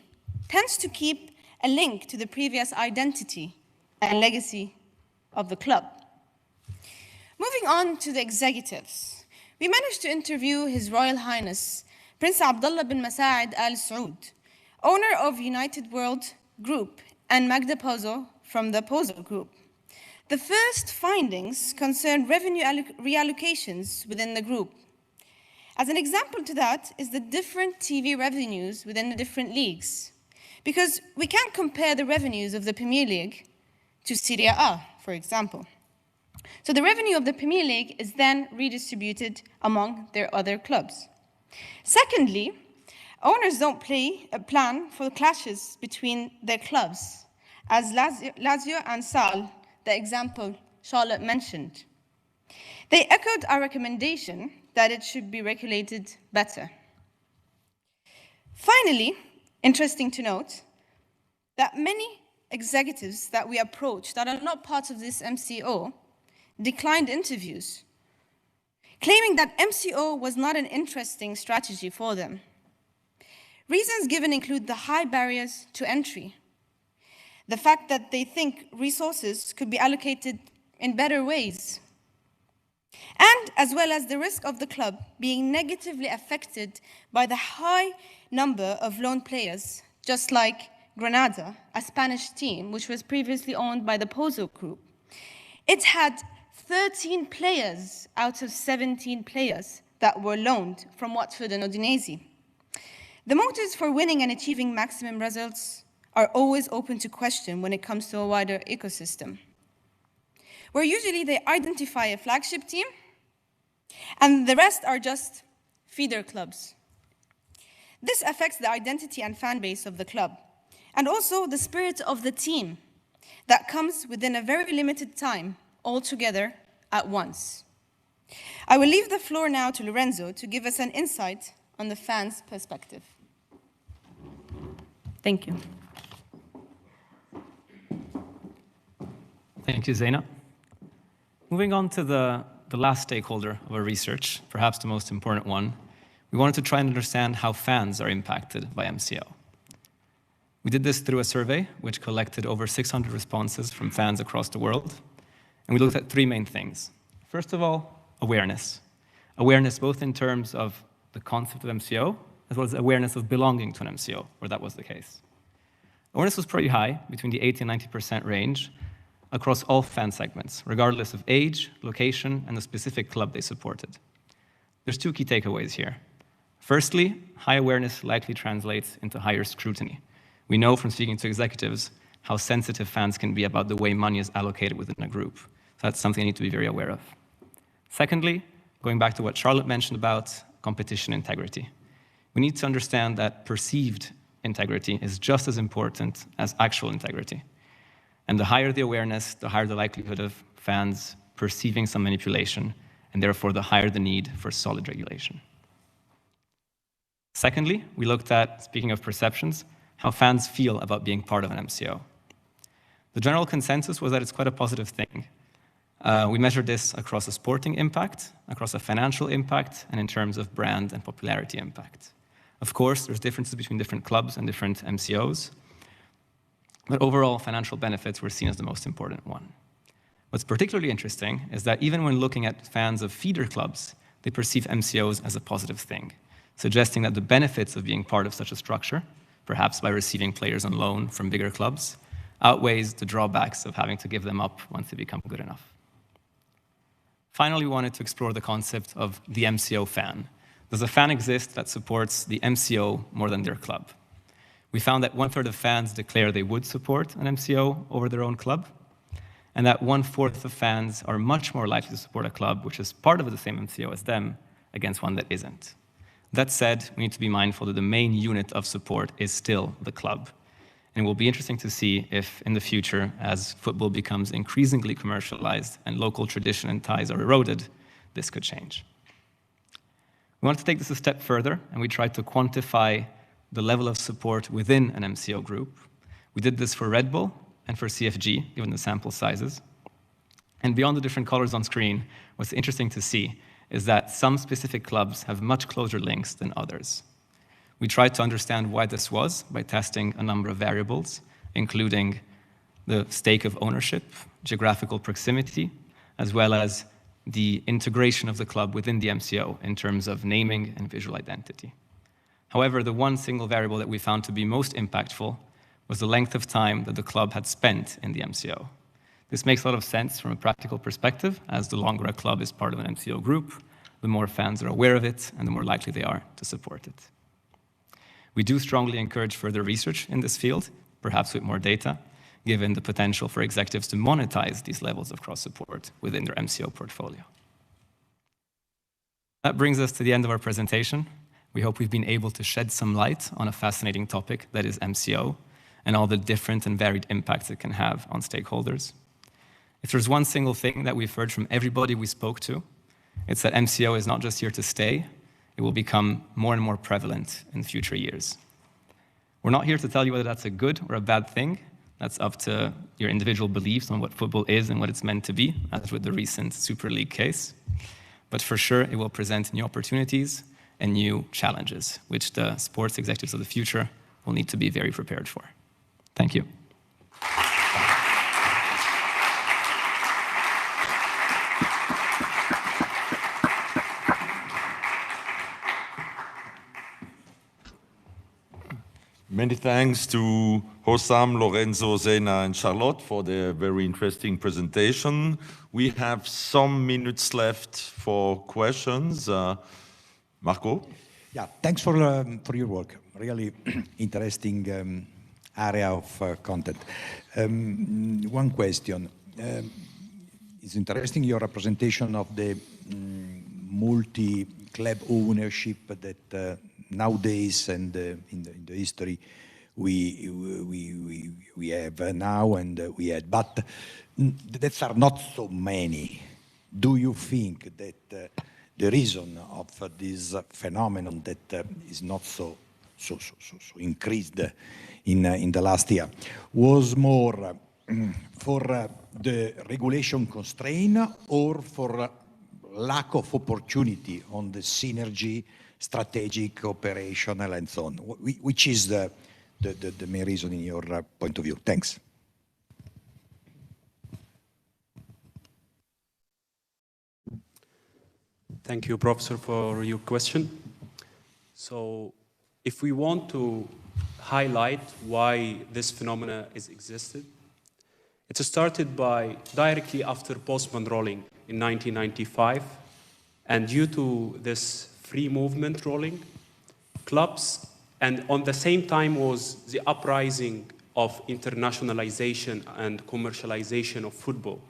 tends to keep a link to the previous identity and legacy of the club. Moving on to the executives, we managed to interview His Royal Highness Prince Abdullah bin Masaad Al Saud, owner of United World Group, and Magda Pozzo from the Pozzo Group. The first findings concerned revenue reallocations within the group. As an example to that is the different TV revenues within the different leagues, because we can't compare the revenues of the Premier League to Serie A, for example. So the revenue of the Premier League is then redistributed among their other clubs. Secondly, owners don't plan for clashes between their clubs, as Lazio and Sal, the example Charlotte mentioned. They echoed our recommendation that it should be regulated better. Finally, interesting to note that many executives that we approached that are not part of this MCO declined interviews, claiming that MCO was not an interesting strategy for them. Reasons given include the high barriers to entry, the fact that they think resources could be allocated in better ways, and as well as the risk of the club being negatively affected by the high number of loan players, just like Granada, a Spanish team which was previously owned by the Pozzo Group. It had 13 players out of 17 players that were loaned from Watford and Udinese. The motives for winning and achieving maximum results are always open to question when it comes to a wider ecosystem, where usually they identify a flagship team and the rest are just feeder clubs. This affects the identity and fan base of the club, and also the spirit of the team that comes within a very limited time all together at once. I will leave the floor now to Lorenzo to give us an insight on the fans' perspective. Thank you. Thank you, Zeina. Moving on to the last stakeholder of our research, perhaps the most important one, we wanted to try and understand how fans are impacted by MCO. We did this through a survey which collected over 600 responses from fans across the world, and we looked at three main things. First of all, awareness. Awareness both in terms of the concept of MCO, as well as awareness of belonging to an MCO, where that was the case. Awareness was pretty high, between the 80 and 90% range, across all fan segments, regardless of age, location, and the specific club they supported. There's two key takeaways here. Firstly, high awareness likely translates into higher scrutiny. We know from speaking to executives how sensitive fans can be about the way money is allocated within a group. So that's something I need to be very aware of. Secondly, going back to what Charlotte mentioned about competition integrity. We need to understand that perceived integrity is just as important as actual integrity. And the higher the awareness, the higher the likelihood of fans perceiving some manipulation, and therefore the higher the need for solid regulation. Secondly, we looked at, speaking of perceptions, how fans feel about being part of an MCO. The general consensus was that it's quite a positive thing. We measured this across a sporting impact, across a financial impact, and in terms of brand and popularity impact. Of course, there's differences between different clubs and different MCOs, but overall, financial benefits were seen as the most important one. What's particularly interesting is that even when looking at fans of feeder clubs, they perceive MCOs as a positive thing, suggesting that the benefits of being part of such a structure, perhaps by receiving players on loan from bigger clubs, outweighs the drawbacks of having to give them up once they become good enough. Finally, we wanted to explore the concept of the MCO fan. Does a fan exist that supports the MCO more than their club? We found that 1/3 of fans declare they would support an MCO over their own club, and that 1/4 of fans are much more likely to support a club which is part of the same MCO as them against one that isn't. That said, we need to be mindful that the main unit of support is still the club. And it will be interesting to see if in the future, as football becomes increasingly commercialized and local tradition and ties are eroded, this could change. We wanted to take this a step further, and we tried to quantify the level of support within an MCO group. We did this for Red Bull and for CFG, given the sample sizes. And beyond the different colors on screen, what's interesting to see is that some specific clubs have much closer links than others. We tried to understand why this was by testing a number of variables, including the stake of ownership, geographical proximity, as well as the integration of the club within the MCO in terms of naming and visual identity. However, the one single variable that we found to be most impactful was the length of time that the club had spent in the MCO. This makes a lot of sense from a practical perspective, as the longer a club is part of an MCO group, the more fans are aware of it and the more likely they are to support it. We do strongly encourage further research in this field, perhaps with more data, given the potential for executives to monetize these levels of cross-support within their MCO portfolio. That brings us to the end of our presentation. We hope we've been able to shed some light on a fascinating topic that is MCO and all the different and varied impacts it can have on stakeholders. If there's one single thing that we've heard from everybody we spoke to, it's that MCO is not just here to stay, it will become more and more prevalent in future years. We're not here to tell you whether that's a good or a bad thing. That's up to your individual beliefs on what football is and what it's meant to be, as with the recent Super League case. But for sure, it will present new opportunities and new challenges, which the sports executives of the future will need to be very prepared for. Thank you. Many thanks to Hossam, Lorenzo, Zena, and Charlotte for their very interesting presentation. We have some minutes left for questions. Marco? Yeah, thanks for your work. Really interesting area of content. One question. It's interesting your representation of the multi-club ownership that nowadays and in the history we have now and we had, but that are not so many. Do you think that the reason of this phenomenon that is not so increased in the last year was more for the regulation constraint or for lack of opportunity on the synergy, strategic, operational, and so on? Which is the main reason in your point of view? Thanks. Thank you, Professor, for your question. So if we want to highlight why this phenomena is existed, it started by directly after postman rolling in 1995. And due to this free movement rolling, clubs, and on the same time was the uprising of internationalization and commercialization of football.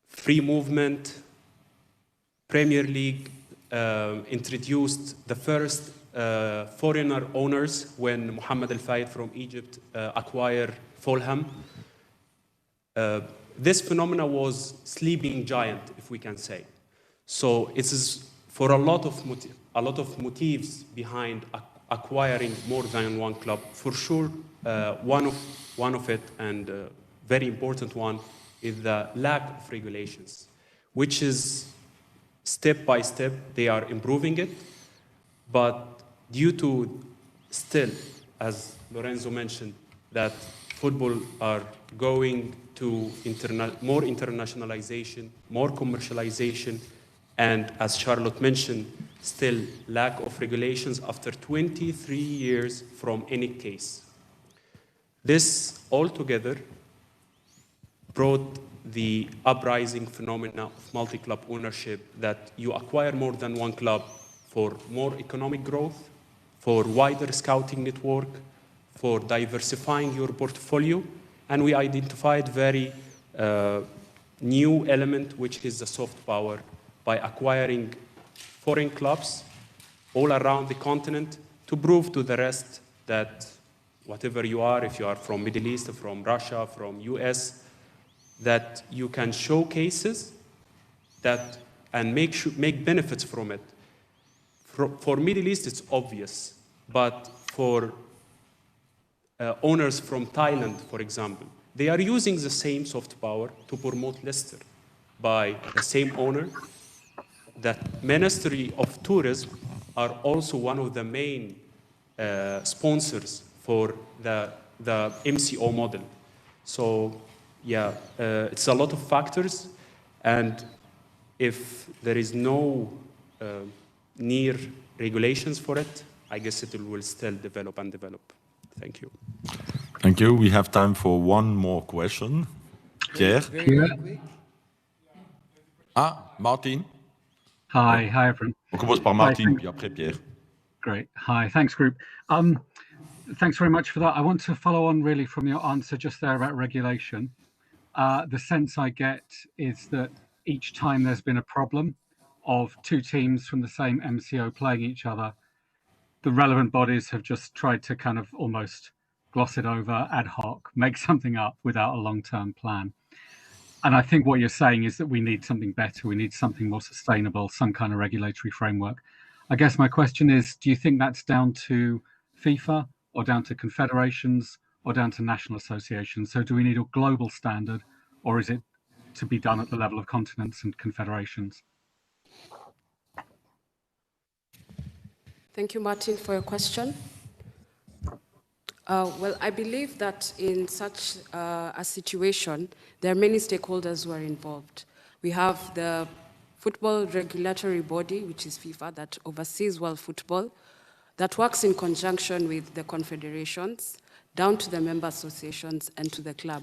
Free movement, Premier League introduced the first foreigner owners when Mohammed Al Fayed from Egypt acquired Fulham. This phenomena was sleeping giant, if we can say. So it is for a lot of motives behind acquiring more than one club. For sure, one of it, and very important one, is the lack of regulations, which is step by step they are improving it, but due to still, as Lorenzo mentioned, that football are going to more internationalization, more commercialization, and as Charlotte mentioned, still lack of regulations after 23 years from any case. This altogether brought the uprising phenomena of multi-club ownership, that you acquire more than one club for more economic growth, for wider scouting network, for diversifying your portfolio, and we identified very new element, which is the soft power, by acquiring foreign clubs all around the continent to prove to the rest that whatever you are, if you are from Middle East, from Russia, from US, that you can show cases that and make benefits from it. For Middle East, it's obvious, but for owners from Thailand, for example, they are using the same soft power to promote Leicester by the same owner. That Ministry of Tourism are also one of the main sponsors for the MCO model. So yeah, it's a lot of factors, and if there is no near regulations for it, I guess it will still develop and develop. Thank you. Thank you. We have time for one more question. Pierre? Ah, Martin? Hi everyone. On commence par Martin, puis après Pierre. Great. Hi, thanks group. Thanks very much for that. I want to follow on really from your answer just there about regulation. The sense I get is that each time there's been a problem of two teams from the same MCO playing each other, the relevant bodies have just tried to kind of almost gloss it over ad hoc, make something up without a long-term plan. And I think what you're saying is that we need something better. We need something more sustainable, some kind of regulatory framework. I guess my question is, do you think that's down to FIFA or down to confederations or down to national associations? So do we need a global standard, or is it to be done at the level of continents and confederations? Thank you, Martin, for your question. Well, I believe that in such a situation, there are many stakeholders who are involved. We have the football regulatory body, which is FIFA, that oversees world football, that works in conjunction with the confederations, down to the member associations and to the club.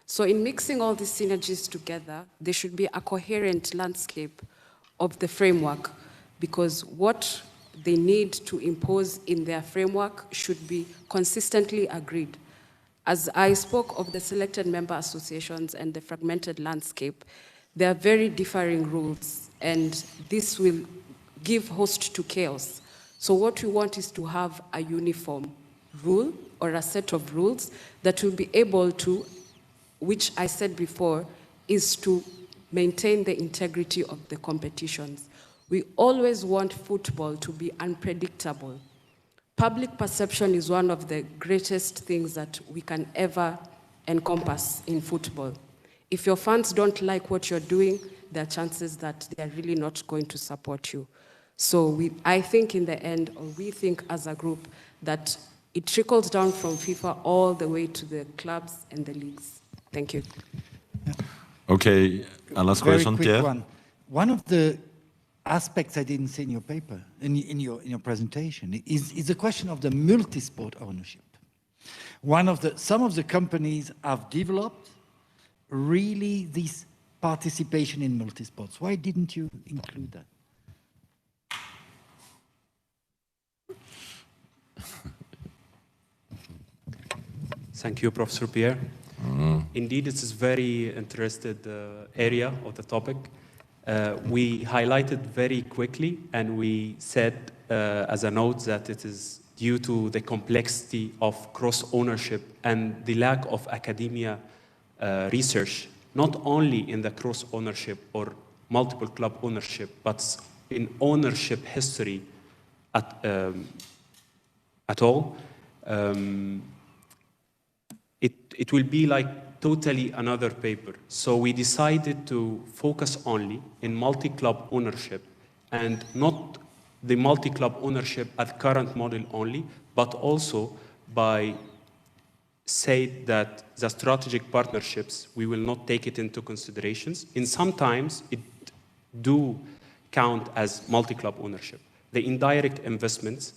So in mixing all these synergies together, there should be a coherent landscape of the framework, because what they need to impose in their framework should be consistently agreed. As I spoke of the selected member associations and the fragmented landscape, there are very differing rules, and this will give host to chaos. So what we want is to have a uniform rule or a set of rules that will be able to, which I said before, is to maintain the integrity of the competitions. We always want football to be unpredictable. Public perception is one of the greatest things that we can ever encompass in football. If your fans don't like what you're doing, there are chances that they are really not going to support you. So I think in the end, or we think as a group, that it trickles down from FIFA all the way to the clubs and the leagues. Thank you. Okay, a last question, Very quick Pierre. one. One of the aspects I didn't see in your paper, in your presentation, is the question of the multi-sport ownership. Some of the companies have developed really this participation in multi-sports. Why didn't you include that? Thank you, Professor Pierre. Indeed, it's a very interested area of the topic. We highlighted very quickly, and we said as a note that it is due to the complexity of cross-ownership and the lack of academia research, not only in the cross-ownership or multiple club ownership, but in ownership history at all. It will be like totally another paper. So we decided to focus only in multi-club ownership, and not the multi-club ownership at current model only, but also by say that the strategic partnerships, we will not take it into considerations. And sometimes it do count as multi-club ownership. The indirect investments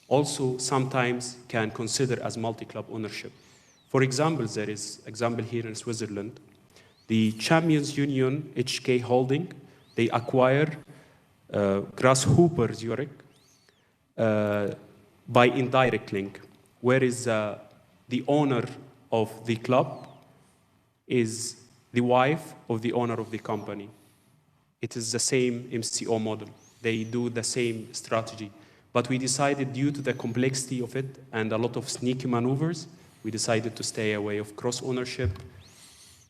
also sometimes can consider as multi-club ownership. For example, there is example here in Switzerland, the Champions Union HK Holding, they acquire Grasshopper Zurich by indirect link, whereas the owner of the club is the wife of the owner of the company. It is the same MCO model. They do the same strategy. But we decided, due to the complexity of it and a lot of sneaky maneuvers, we decided to stay away of cross-ownership,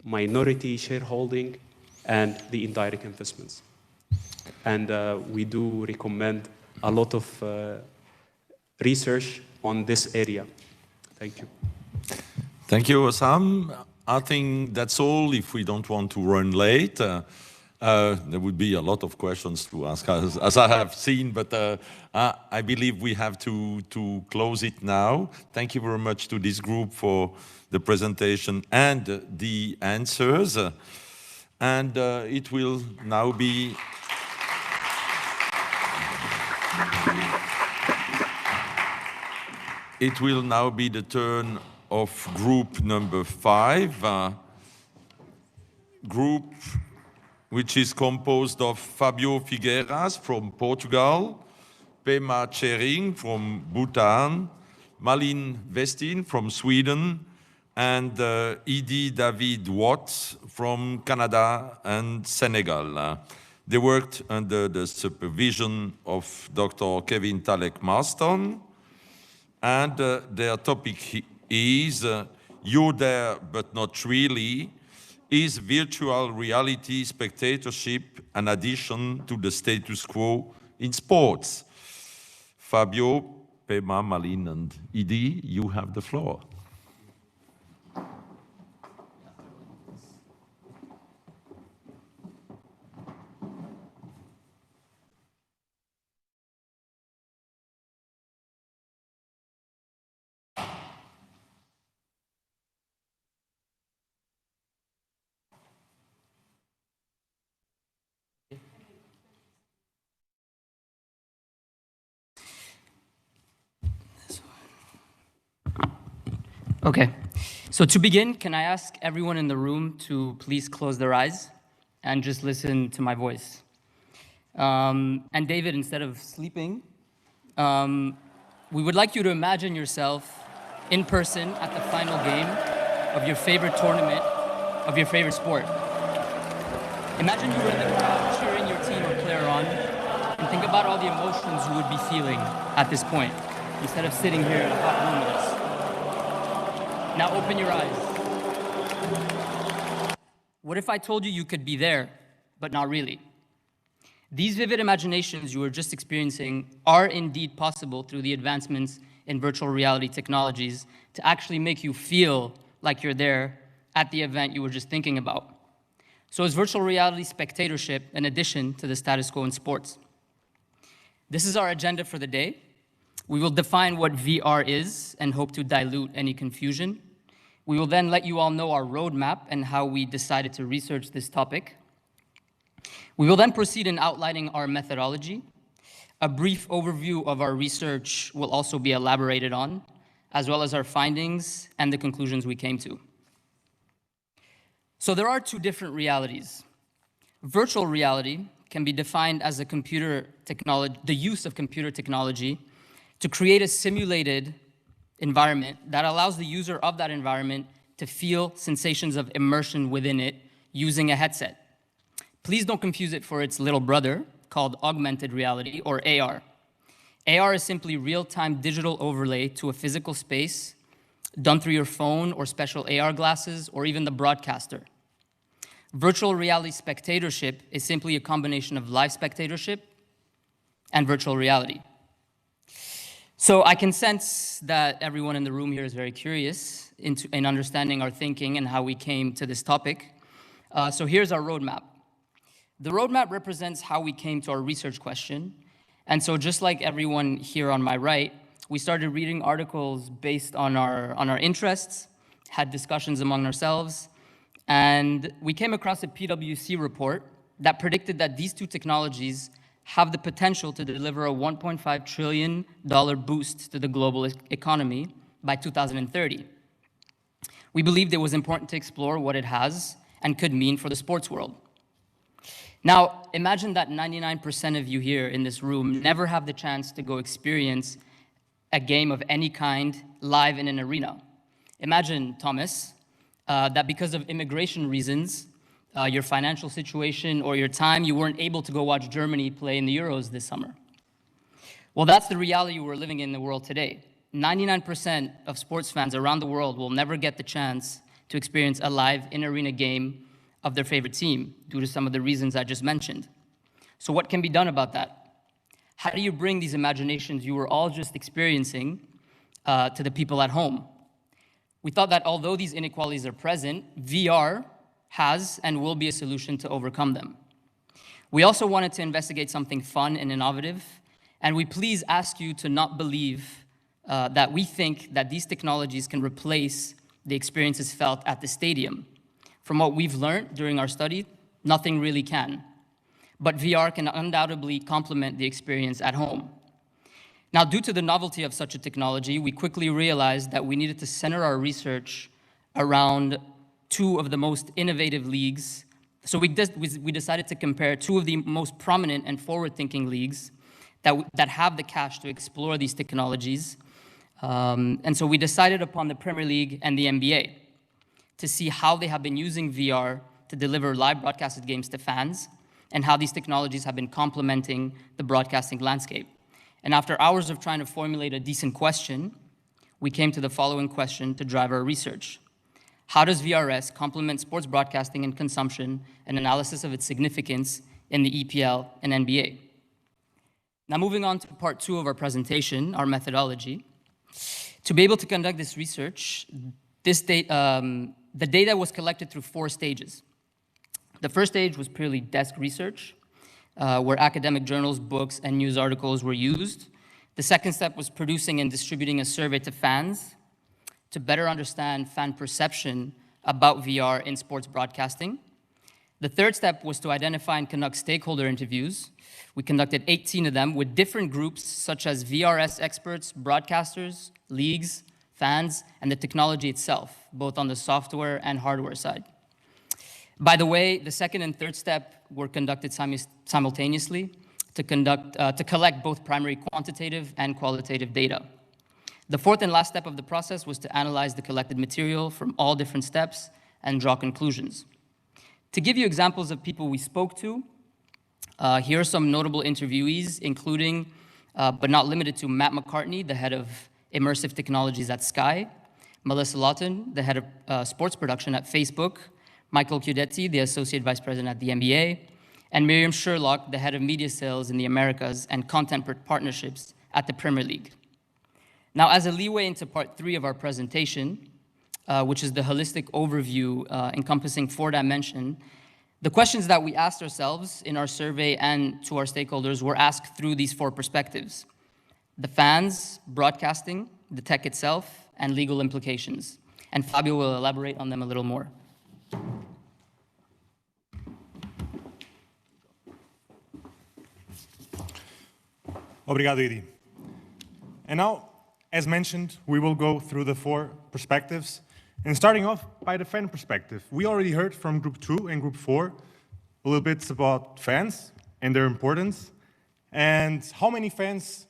minority shareholding, and the indirect investments. And we do recommend a lot of research on this area. Thank you. Thank you, Hossam. I think that's all if we don't want to run late. There would be a lot of questions to ask, as I have seen, but I believe we have to close it now. Thank you very much to this group for the presentation and the answers. And it will now be... It will now be the turn of group number 5. Group which is composed of Fábio Figueiras from Portugal, Pema TSHERING from Bhutan, Malin VESTIN from Sweden, and Idy David WATT from Canada and Senegal. They worked under the supervision of Dr. Kevin Talek Marston, and their topic is You're There But Not Really. Is virtual reality spectatorship an addition to the status quo in sports? Fábio, Pema, Malin, and Idy, you have the floor. Okay, so to begin, can I ask everyone in the room to please close their eyes and just listen to my voice? And David, instead of sleeping, we would like you to imagine yourself in person at the final game of your favorite tournament, of your favorite sport. Imagine you were in the crowd cheering your team or player on, and think about all the emotions you would be feeling at this point, instead of sitting here in a hot room with us. Now open your eyes. What if I told you you could be there, but not really? These vivid imaginations you were just experiencing are indeed possible through the advancements in virtual reality technologies to actually make you feel like you're there at the event you were just thinking about. So is virtual reality spectatorship an addition to the status quo in sports? This is our agenda for the day. We will define what VR is and hope to dilute any confusion. We will then let you all know our roadmap and how we decided to research this topic. We will then proceed in outlining our methodology. A brief overview of our research will also be elaborated on, as well as our findings and the conclusions we came to. So there are two different realities. Virtual reality can be defined as the use of computer technology to create a simulated environment that allows the user of that environment to feel sensations of immersion within it using a headset. Please don't confuse it for its little brother called augmented reality, or AR. AR is simply real-time digital overlay to a physical space done through your phone or special AR glasses or even the broadcaster. Virtual reality spectatorship is simply a combination of live spectatorship and virtual reality. So I can sense that everyone in the room here is very curious in understanding our thinking and how we came to this topic. So here's our roadmap. The roadmap represents how we came to our research question. And so just like everyone here on my right, we started reading articles based on our interests, had discussions among ourselves, and we came across a PwC report that predicted that these two technologies have the potential to deliver a $1.5 trillion boost to the global economy by 2030. We believed it was important to explore what it has and could mean for the sports world. Now, imagine that 99% of you here in this room never have the chance to go experience a game of any kind live in an arena. Imagine, Thomas, that because of immigration reasons, your financial situation or your time, you weren't able to go watch Germany play in the Euros this summer. Well, that's the reality we're living in the world today. 99% of sports fans around the world will never get the chance to experience a live in-arena game of their favorite team due to some of the reasons I just mentioned. So what can be done about that? How do you bring these imaginations you were all just experiencing to the people at home? We thought that although these inequalities are present, VR has and will be a solution to overcome them. We also wanted to investigate something fun and innovative, and we please ask you to not believe that we think that these technologies can replace the experiences felt at the stadium. From what we've learned during our study, nothing really can. But VR can undoubtedly complement the experience at home. Now, due to the novelty of such a technology, we quickly realized that we needed to center our research around two of the most innovative leagues. So we decided to compare two of the most prominent and forward-thinking leagues that have the cash to explore these technologies. And so we decided upon the Premier League and the NBA to see how they have been using VR to deliver live broadcasted games to fans and how these technologies have been complementing the broadcasting landscape. And after hours of trying to formulate a decent question, we came to the following question to drive our research. How does VRS complement sports broadcasting and consumption and analysis of its significance in the EPL and NBA? Now moving on to part 2 of our presentation, our methodology. To be able to conduct this research, the data was collected through 4 stages. The first stage was purely desk research, where academic journals, books, and news articles were used. The second step was producing and distributing a survey to fans to better understand fan perception about VR in sports broadcasting. The third step was to identify and conduct stakeholder interviews. We conducted 18 of them with different groups such as VRS experts, broadcasters, leagues, fans, and the technology itself, both on the software and hardware side. By the way, the second and third step were conducted simultaneously to collect both primary quantitative and qualitative data. The fourth and last step of the process was to analyze the collected material from all different steps and draw conclusions. To give you examples of people we spoke to, here are some notable interviewees, including, but not limited to, Matt McCartney, the head of immersive technologies at Sky, Melissa Lawton, the head of sports production at Facebook, Michael Chiudetti, the associate vice president at the NBA, and Miriam Sherlock, the head of media sales in the Americas and content partnerships at the Premier League. Now, as a leeway into part 3 of our presentation, which is the holistic overview encompassing 4 dimensions, the questions that we asked ourselves in our survey and to our stakeholders were asked through these 4 perspectives: the fans, broadcasting, the tech itself, and legal implications. And Fabio will elaborate on them a little more. Obrigado, Idy. And now, as mentioned, we will go through the 4 perspectives. And starting off by the fan perspective, we already heard from Group 2 and Group 4 a little bit about fans and their importance. And how many fans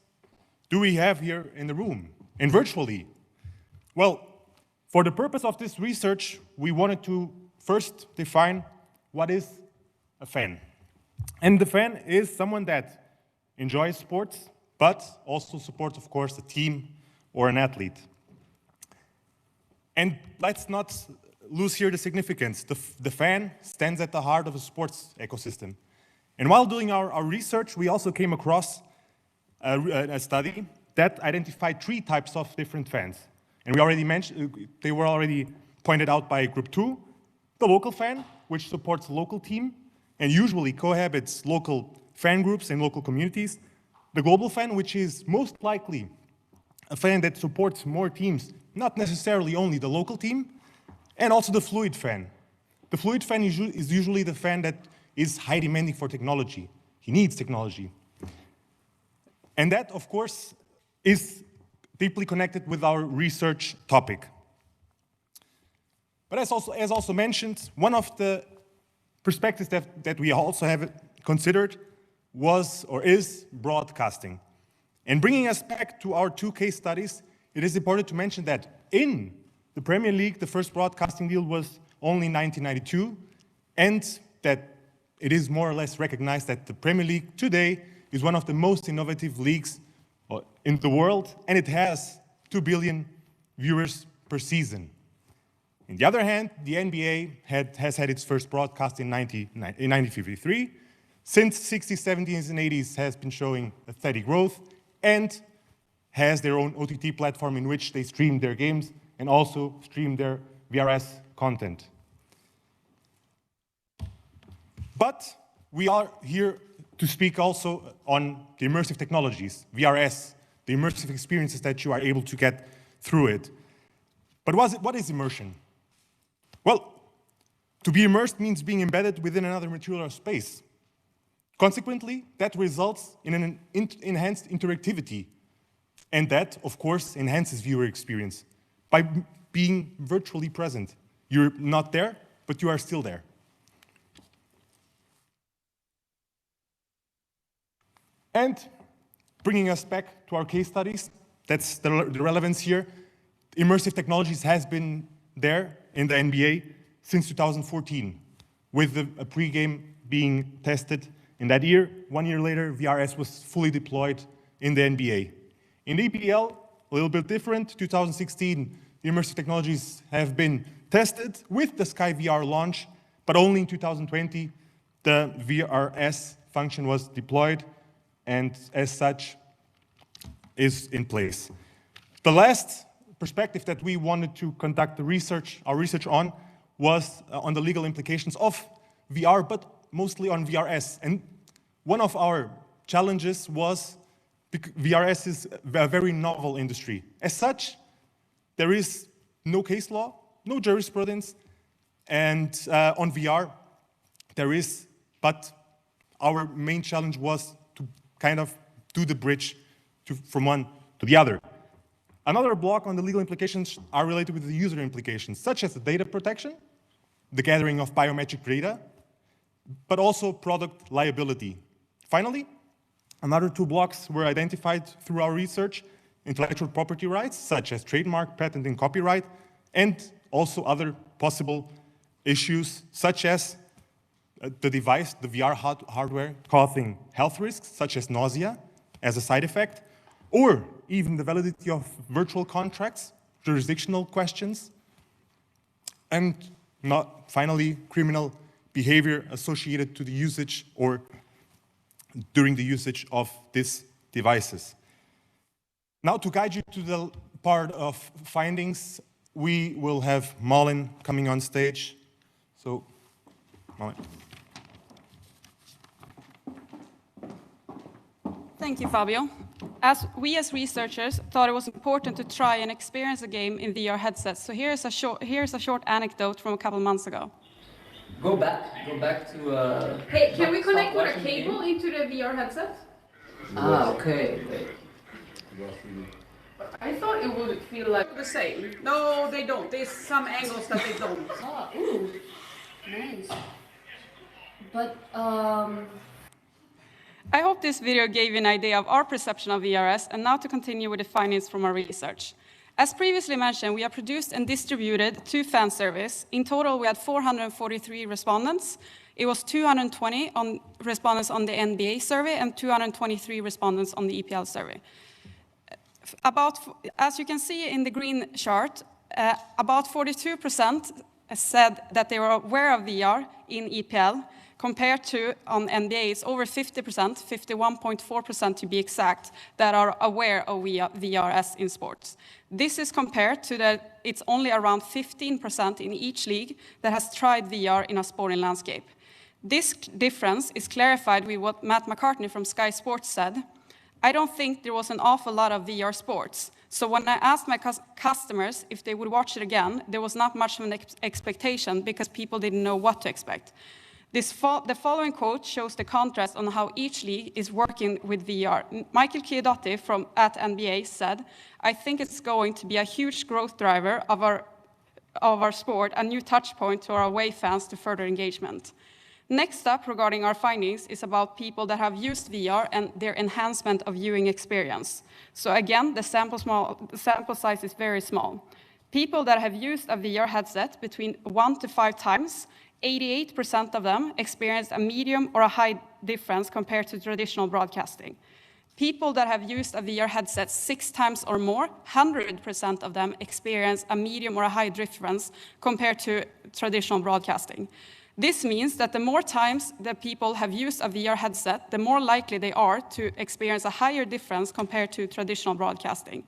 do we have here in the room and virtually? Well, for the purpose of this research, we wanted to first define what is a fan. And the fan is someone that enjoys sports, but also supports, of course, a team or an athlete. And let's not lose here the significance. The fan stands at the heart of a sports ecosystem. And while doing our research, we also came across a study that identified 3 types of different fans. And we already mentioned, they were already pointed out by Group 2, the local fan, which supports a local team and usually cohabits local fan groups and local communities. The global fan, which is most likely a fan that supports more teams, not necessarily only the local team, and also the fluid fan. The fluid fan is usually the fan that is high demanding for technology. He needs technology. And that, of course, is deeply connected with our research topic. But as also mentioned, one of the perspectives that we also have considered was or is broadcasting. And bringing us back to our 2 case studies, it is important to mention that in the Premier League, the first broadcasting deal was only in 1992, and that it is more or less recognized that the Premier League today is one of the most innovative leagues in the world, and it has 2 billion viewers per season. On the other hand, the NBA has had its first broadcast in 1953. Since 60s, 70s, and 80s has been showing a steady growth and has their own OTT platform in which they stream their games and also stream their VRS content. But we are here to speak also on the immersive technologies, VRS, the immersive experiences that you are able to get through it. But what is immersion? Well, to be immersed means being embedded within another material or space. Consequently, that results in an enhanced interactivity. And that, of course, enhances viewer experience by being virtually present. You're not there, but you are still there. And bringing us back to our case studies, that's the relevance here. Immersive technologies has been there in the NBA since 2014, with a pre-game being tested in that year. 1 year later, VRS was fully deployed in the NBA. In the EPL, a little bit different. 2016, the immersive technologies have been tested with the Sky VR launch, but only in 2020, the VRS function was deployed and as such is in place. The last perspective that we wanted to conduct our research on was on the legal implications of VR, but mostly on VRS. And one of our challenges was VRS is a very novel industry. As such, there is no case law, no jurisprudence, and on VR there is, but our main challenge was to kind of do the bridge from one to the other. Another block on the legal implications are related with the user implications, such as the data protection, the gathering of biometric data, but also product liability. Finally, another 2 blocks were identified through our research: intellectual property rights, such as trademark, patent, and copyright, and also other possible issues, such as the device, the VR hardware, causing health risks, such as nausea as a side effect, or even the validity of virtual contracts, jurisdictional questions, and finally, criminal behavior associated to the usage or during the usage of these devices. Now, to guide you to the part of findings, we will have Malin coming on stage. So, Malin. Thank you, Fabio. As researchers thought it was important to try and experience a game in VR headsets. So here's a short anecdote from a couple months ago. Go back to... Hey, can we connect with a cable into the VR headset? Okay. I thought it would feel like The same. No, they don't. There's some angles that they don't. Ooh, nice. But, I hope this video gave you an idea of our perception of VRS, and now to continue with the findings from our research. As previously mentioned, we have produced and distributed 2 fan surveys. In total, we had 443 respondents. It was 220 respondents on the NBA survey and 223 respondents on the EPL survey. As you can see in the green chart, about 42% said that they were aware of VR in EPL, compared to on NBA, it's over 50%, 51.4% to be exact, that are aware of VRS in sports. This is compared to that it's only around 15% in each league that has tried VR in a sporting landscape. This difference is clarified with what Matt McCartney from Sky Sports said. I don't think there was an awful lot of VR sports. So when I asked my customers if they would watch it again, there was not much of an expectation because people didn't know what to expect. The following quote shows the contrast on how each league is working with VR. Michael Chiodotti from at NBA said, I think it's going to be a huge growth driver of our sport, a new touch point to our away fans to further engagement. Next up regarding our findings is about people that have used VR and their enhancement of viewing experience. So again, the sample size is very small. People that have used a VR headset between 1 to 5 times, 88% of them experienced a medium or a high difference compared to traditional broadcasting. People that have used a VR headset 6 times or more, 100% of them experience a medium or a high difference compared to traditional broadcasting. This means that the more times that people have used a VR headset, the more likely they are to experience a higher difference compared to traditional broadcasting.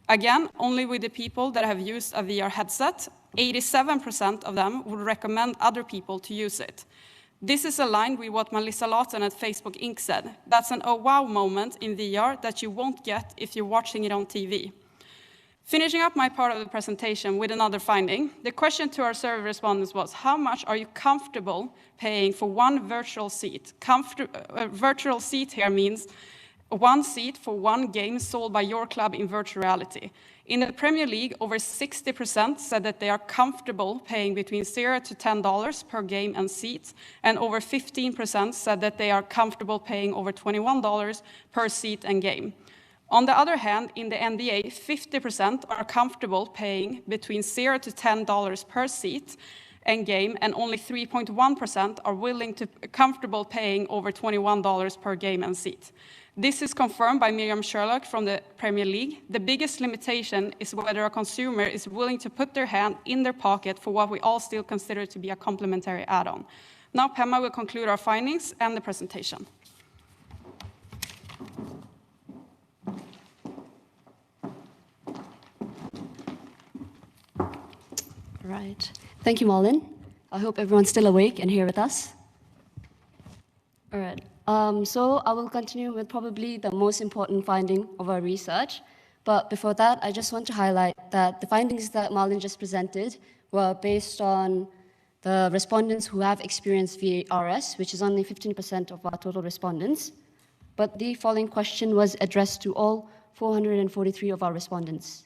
Again, only with the people that have used a VR headset, 87% of them would recommend other people to use it. This is aligned with what Melissa Lawton at Facebook Inc. said. That's an oh wow moment in VR that you won't get if you're watching it on TV. Finishing up my part of the presentation with another finding, the question to our survey respondents was, how much are you comfortable paying for one virtual seat? A virtual seat here means 1 seat for 1 game sold by your club in virtual reality. In the Premier League, over 60% said that they are comfortable paying between $0 to $10 per game and seat, and over 15% said that they are comfortable paying over $21 per seat and game. On the other hand, in the NBA, 50% are comfortable paying between $0 to $10 per seat and game, and only 3.1% are comfortable paying over $21 per game and seat. This is confirmed by Miriam Sherlock from the Premier League. The biggest limitation is whether a consumer is willing to put their hand in their pocket for what we all still consider to be a complementary add-on. Now Pema will conclude our findings and the presentation. right. Thank you, Malin. I hope everyone's still awake and here with us. All right. So I will continue with probably the most important finding of our research. But before that, I just want to highlight that the findings that Malin just presented were based on the respondents who have experienced VRS, which is only 15% of our total respondents. But the following question was addressed to all 443 of our respondents.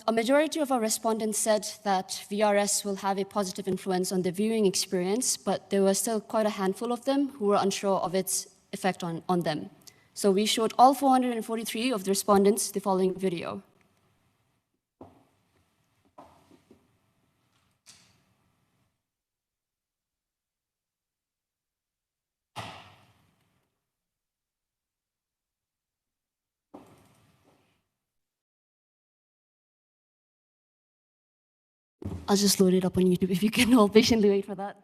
A majority of our respondents said that VRS will have a positive influence on the viewing experience, but there were still quite a handful of them who were unsure of its effect on them. So we showed all 443 of the respondents the following video. I'll just load it up on YouTube if you can all patiently wait for that.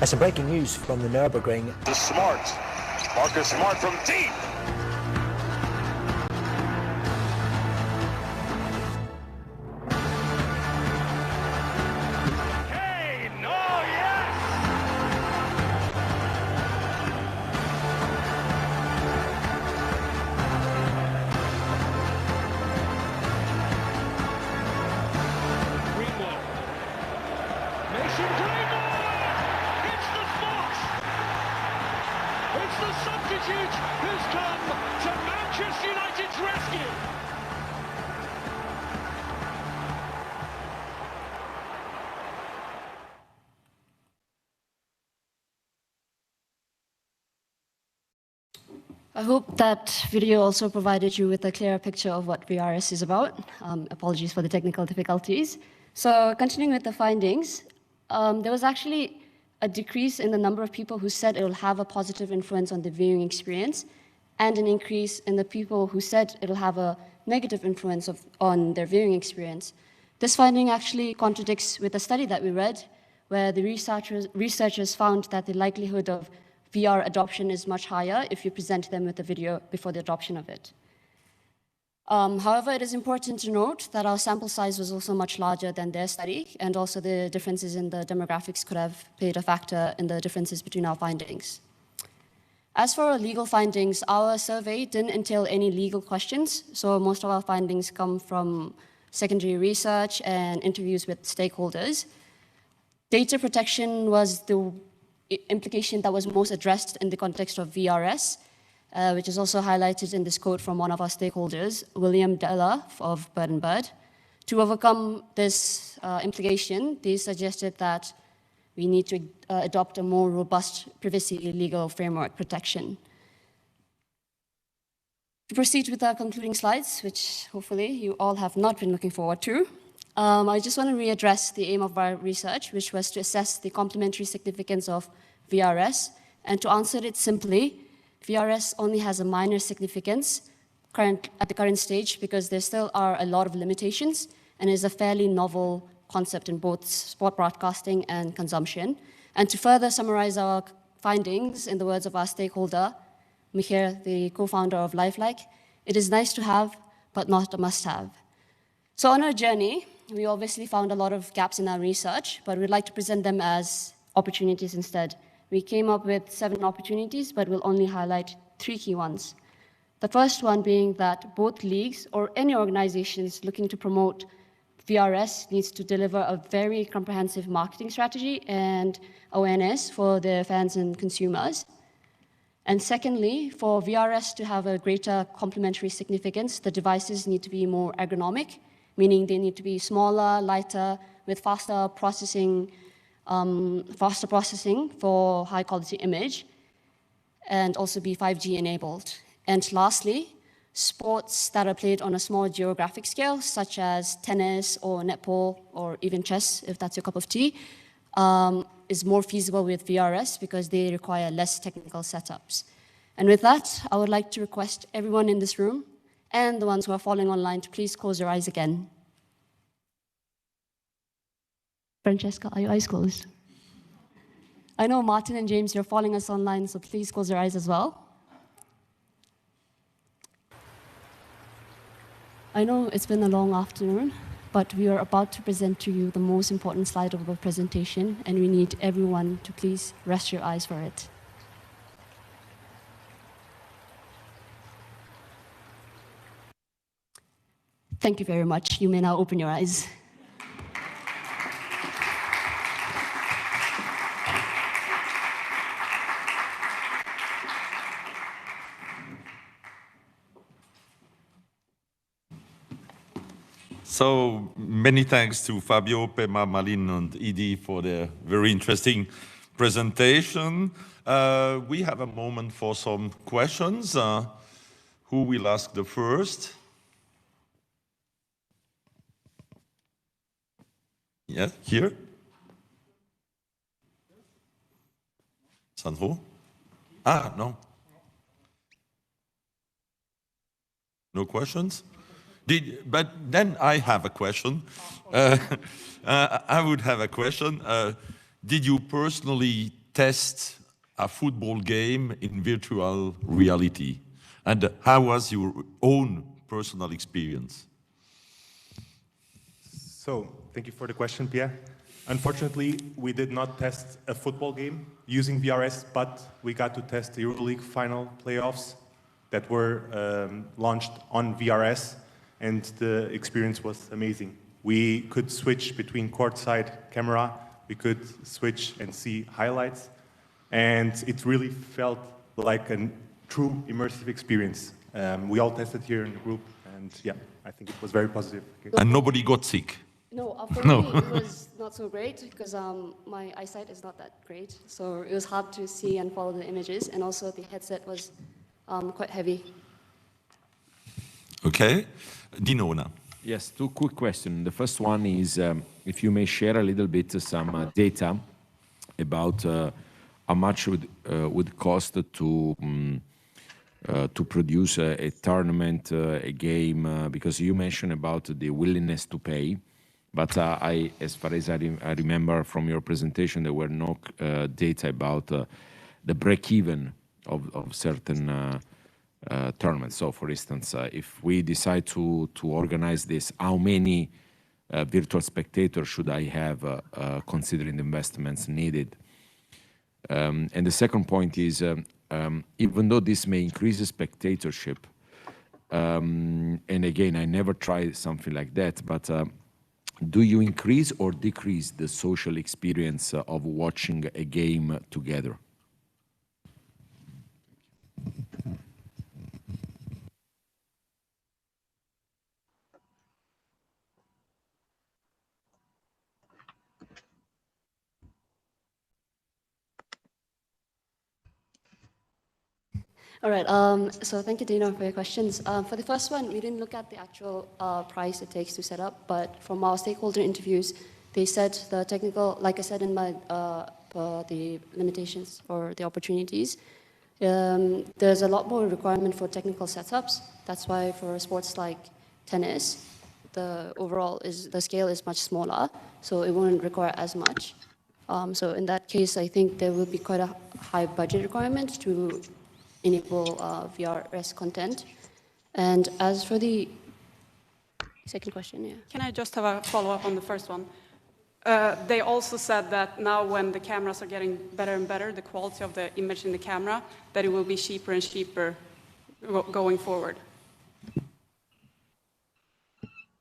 That's a breaking news from the Nürburgring. Smart. Marcus Smart from deep. I hope that video also provided you with a clearer picture of what VRS is about. Apologies for the technical difficulties. So continuing with the findings, there was actually a decrease in the number of people who said it will have a positive influence on the viewing experience, and an increase in the people who said it will have a negative influence on their viewing experience. This finding actually contradicts with a study that we read, where the researchers found that the likelihood of VR adoption is much higher if you present them with a video before the adoption of it. However, it is important to note that our sample size was also much larger than their study, and also the differences in the demographics could have played a factor in the differences between our findings. As for our legal findings, our survey didn't entail any legal questions, so most of our findings come from secondary research and interviews with stakeholders. Data protection was the implication that was most addressed in the context of VRS, which is also highlighted in this quote from one of our stakeholders, William Della of Bird and Bird. To overcome this implication, they suggested that we need to adopt a more robust privacy legal framework protection. To proceed with our concluding slides, which hopefully you all have not been looking forward to, I just want to readdress the aim of our research, which was to assess the complementary significance of VRS. And to answer it simply, VRS only has a minor significance at the current stage because there still are a lot of limitations and is a fairly novel concept in both sport broadcasting and consumption. And to further summarize our findings, in the words of our stakeholder, Michael, the co-founder of Lifelike, it is nice to have, but not a must-have. So on our journey, we obviously found a lot of gaps in our research, but we'd like to present them as opportunities instead. We came up with 7 opportunities, but we'll only highlight 3 key ones. The first one being that both leagues or any organizations looking to promote VRS needs to deliver a very comprehensive marketing strategy and awareness for their fans and consumers. And secondly, for VRS to have a greater complementary significance, the devices need to be more ergonomic, meaning they need to be smaller, lighter, with faster processing for high-quality image, and also be 5G enabled. And lastly, sports that are played on a small geographic scale, such as tennis or netball or even chess, if that's your cup of tea, is more feasible with VRS because they require less technical setups. And with that, I would like to request everyone in this room and the ones who are following online to please close your eyes again. Francesca, are your eyes closed? I know Martin and James, you're following us online, so please close your eyes as well. I know it's been a long afternoon, but we are about to present to you the most important slide of our presentation, and we need everyone to please rest your eyes for it. Thank you very much. You may now open your eyes. So many thanks to Fábio, Pema, Malin, and Idy for their very interesting presentation. We have a moment for some questions. Who will ask the first? Yeah, here. Sandro? Ah, no. No questions? But then I have a question. I would have a question. Did you personally test a football game in virtual reality? And how was your own personal experience? So, thank you for the question, Pierre. Unfortunately, we did not test a football game using VRS, but we got to test the EuroLeague final playoffs that were launched on VRS, and the experience was amazing. We could switch between courtside camera, we could switch and see highlights, and it really felt like a true immersive experience. We all tested here in the group, and yeah, I think it was very positive. And nobody got sick? No, for me it was not so great because my eyesight is not that great. So it was hard to see and follow the images, and also the headset was quite heavy. Okay. Dinona. Yes, two quick questions. The first one is if you may share a little bit some data about how much would cost to produce a tournament, a game, because you mentioned about the willingness to pay. But as far as I remember from your presentation, there were no data about the break-even of certain tournaments. So, for instance, if we decide to organize this, how many virtual spectators should I have considering the investments needed? And the second point is, even though this may increase the spectatorship, and again, I never tried something like that, but do you increase or decrease the social experience of watching a game together? All right, so thank you, Dino, for your questions. For the first one, we didn't look at the actual price it takes to set up, but from our stakeholder interviews, they said the technical, like I said in my, the limitations or the opportunities, there's a lot more requirement for technical setups. That's why for sports like tennis, the scale is much smaller, so it won't require as much. So in that case, I think there will be quite a high budget requirement to enable VRS content. And as for the second question, yeah. Can I just have a follow-up on the first one? They also said that now when the cameras are getting better and better, the quality of the image in the camera, that it will be cheaper and cheaper going forward.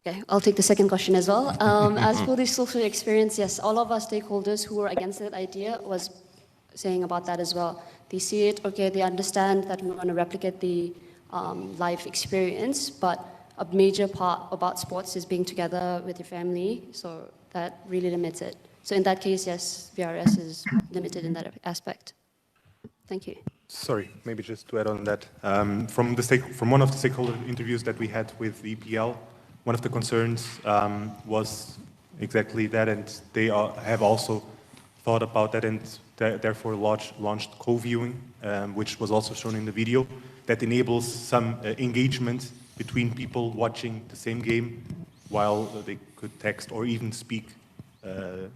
Okay, I'll take the second question as well. As for the social experience, yes, all of our stakeholders who were against that idea was saying about that as well. They see it, okay, they understand that we want to replicate the live experience, but a major part about sports is being together with your family, so that really limits it. So in that case, yes, VRS is limited in that aspect. Thank you. Sorry, maybe just to add on that. From one of the stakeholder interviews that we had with the EPL, one of the concerns was exactly that, and they have also thought about that and therefore launched co-viewing, which was also shown in the video, that enables some engagement between people watching the same game while they could text or even speak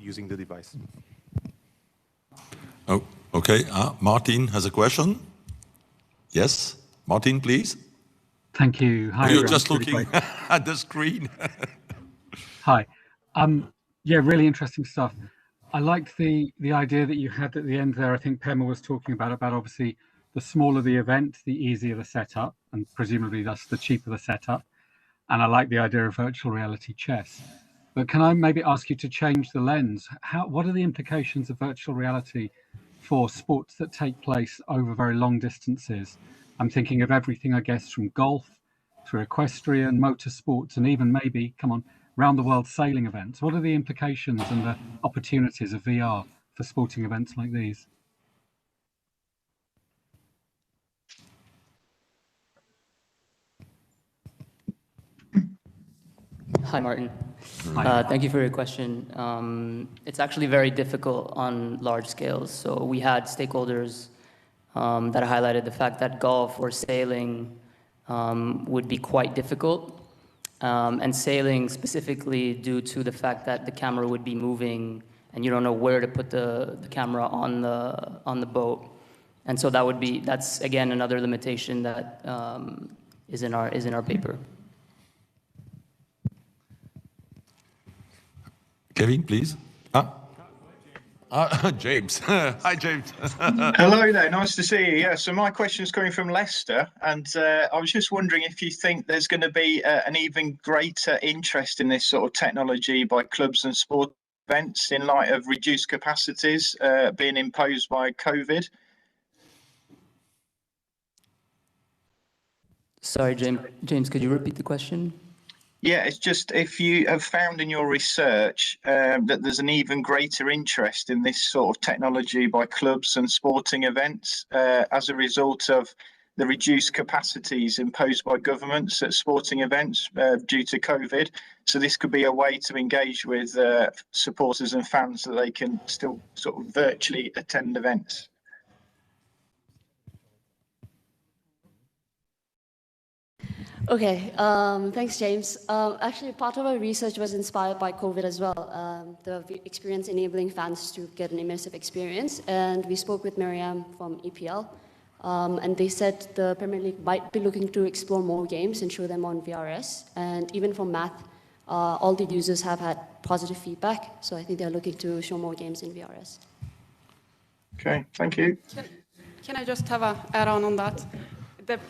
using the device. Oh, okay. Martin has a question. Yes, Martin, please. Thank you. Hi. You're just looking at the screen. Hi. Yeah, really interesting stuff. I liked the idea that you had at the end there. I think Pema was talking about obviously the smaller the event, the easier the setup, and presumably thus the cheaper the setup. And I like the idea of virtual reality chess. But can I maybe ask you to change the lens? What are the implications of virtual reality for sports that take place over very long distances? I'm thinking of everything, I guess, from golf through equestrian, motorsports, and even maybe, round-the-world sailing events. What are the implications and the opportunities of VR for sporting events like these? Hi, Martin. Hi. Thank you for your question. It's actually very difficult on large scales. So we had stakeholders that highlighted the fact that golf or sailing would be quite difficult. And sailing specifically due to the fact that the camera would be moving and you don't know where to put the camera on the boat. And so that's again another limitation that is in our paper. Kevin, please. James. Hi, James. Hello there, nice to see you. Yeah, so my question is coming from Leicester, and I was just wondering if you think there's going to be an even greater interest in this sort of technology by clubs and sport events in light of reduced capacities being imposed by COVID. Sorry, James, could you repeat the question? Yeah, it's just if you have found in your research that there's an even greater interest in this sort of technology by clubs and sporting events as a result of the reduced capacities imposed by governments at sporting events due to COVID. So this could be a way to engage with supporters and fans so they can still sort of virtually attend events. Okay, thanks, James. Actually, part of our research was inspired by COVID as well, the experience enabling fans to get an immersive experience. And we spoke with Miriam from EPL, and they said the Premier League might be looking to explore more games and show them on VRS. And even for math, all the users have had positive feedback, so I think they're looking to show more games in VRS. Okay, thank you. Can I just have an add-on on that? The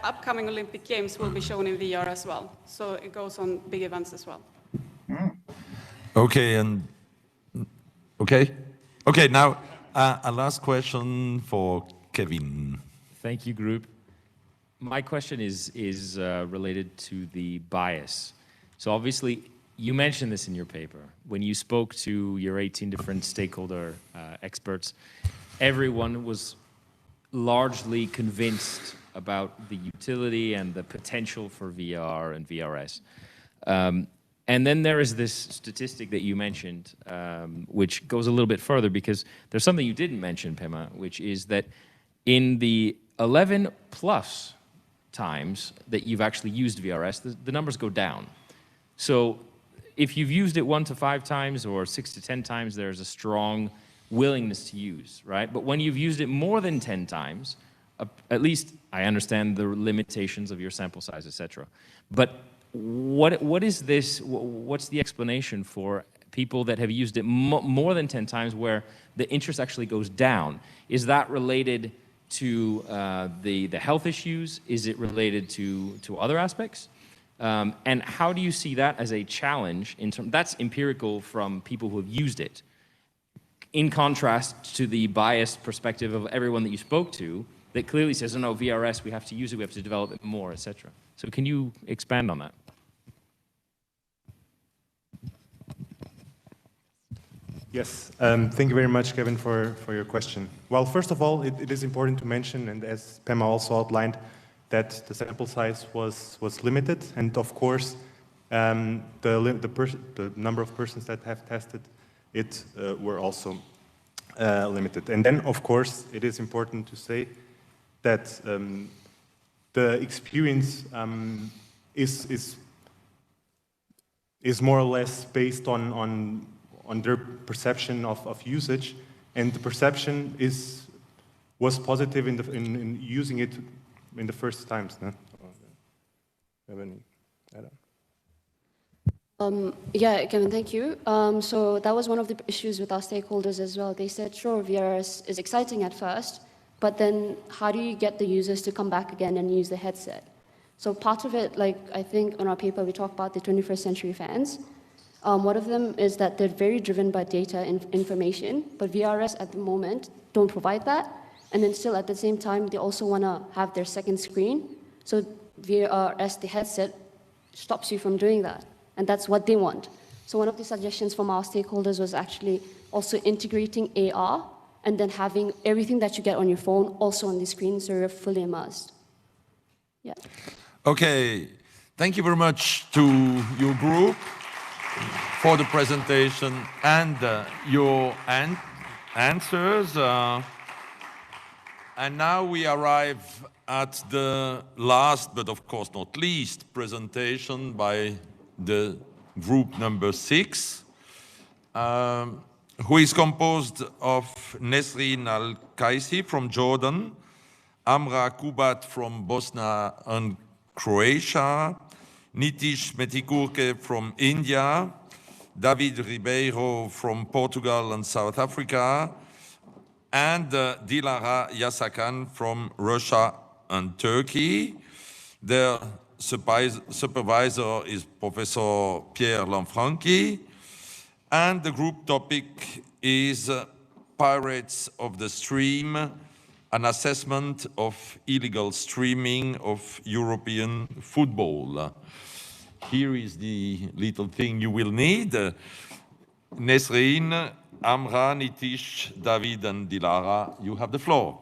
upcoming Olympic Games will be shown in VR as well, so it goes on big events as well. Okay, now a last question for Kevin. Thank you, group. My question is related to the bias. So obviously, you mentioned this in your paper. When you spoke to your 18 different stakeholder experts, everyone was largely convinced about the utility and the potential for VR and VRS. And then there is this statistic that you mentioned, which goes a little bit further, because there's something you didn't mention, Pema, which is that in the 11 plus times that you've actually used VRS, the numbers go down. So if you've used it 1 to 5 times or 6 to 10 times, there's a strong willingness to use, right? But when you've used it more than 10 times, at least I understand the limitations of your sample size, etc. But what is this? What's the explanation for people that have used it more than 10 times where the interest actually goes down? Is that related to the health issues? Is it related to other aspects? And how do you see that as a challenge? That's empirical from people who have used it, in contrast to the biased perspective of everyone that you spoke to, that clearly says, oh no, VRS, we have to use it, we have to develop it more, etc. So can you expand on that? Yes, thank you very much, Kevin, for your question. Well, first of all, it is important to mention, and as Pema also outlined, that the sample size was limited, and of course, the number of persons that have tested it were also limited. And then, of course, it is important to say that the experience is more or less based on their perception of usage, and the perception was positive in using it in the first times. No? Have any add-on? Yeah, Kevin, thank you. So that was one of the issues with our stakeholders as well. They said, sure, VRS is exciting at first, but then how do you get the users to come back again and use the headset? So part of it, like I think on our paper, we talk about the 21st century fans. One of them is that they're very driven by data and information, but VRS at the moment don't provide that. And then still at the same time, they also want to have their second screen. So VRS, the headset, stops you from doing that. And that's what they want. So one of the suggestions from our stakeholders was actually also integrating AR and then having everything that you get on your phone also on the screen so you're fully immersed. Yeah. Okay, thank you very much to your group for the presentation and your answers. And now we arrive at the last, but of course not least, presentation by the group number 6. who is composed of Nisrein Al-Qaisi from Jordan, Amra Kubat from Bosnia and Croatia, Nitish Metikurke from India, David Ribeiro from Portugal and South Africa, and Dilara Yasakan from Russia and Turkey. Their supervisor is Professor Pierre Lanfranchi, and the group topic is Pirates of the Stream, an assessment of illegal streaming of European football. Here is the little thing you will need. Nisrein, Amra, Nitish, David, and Dilara, you have the floor.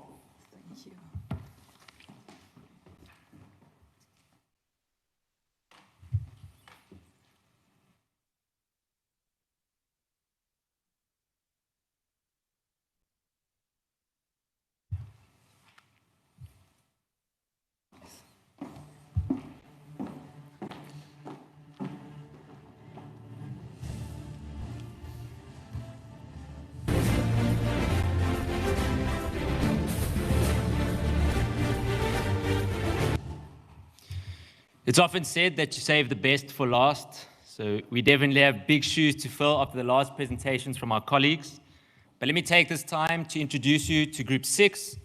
It's often said that you save the best for last, so we definitely have big shoes to fill after the last presentations from our colleagues. But let me take this time to introduce you to Group 6,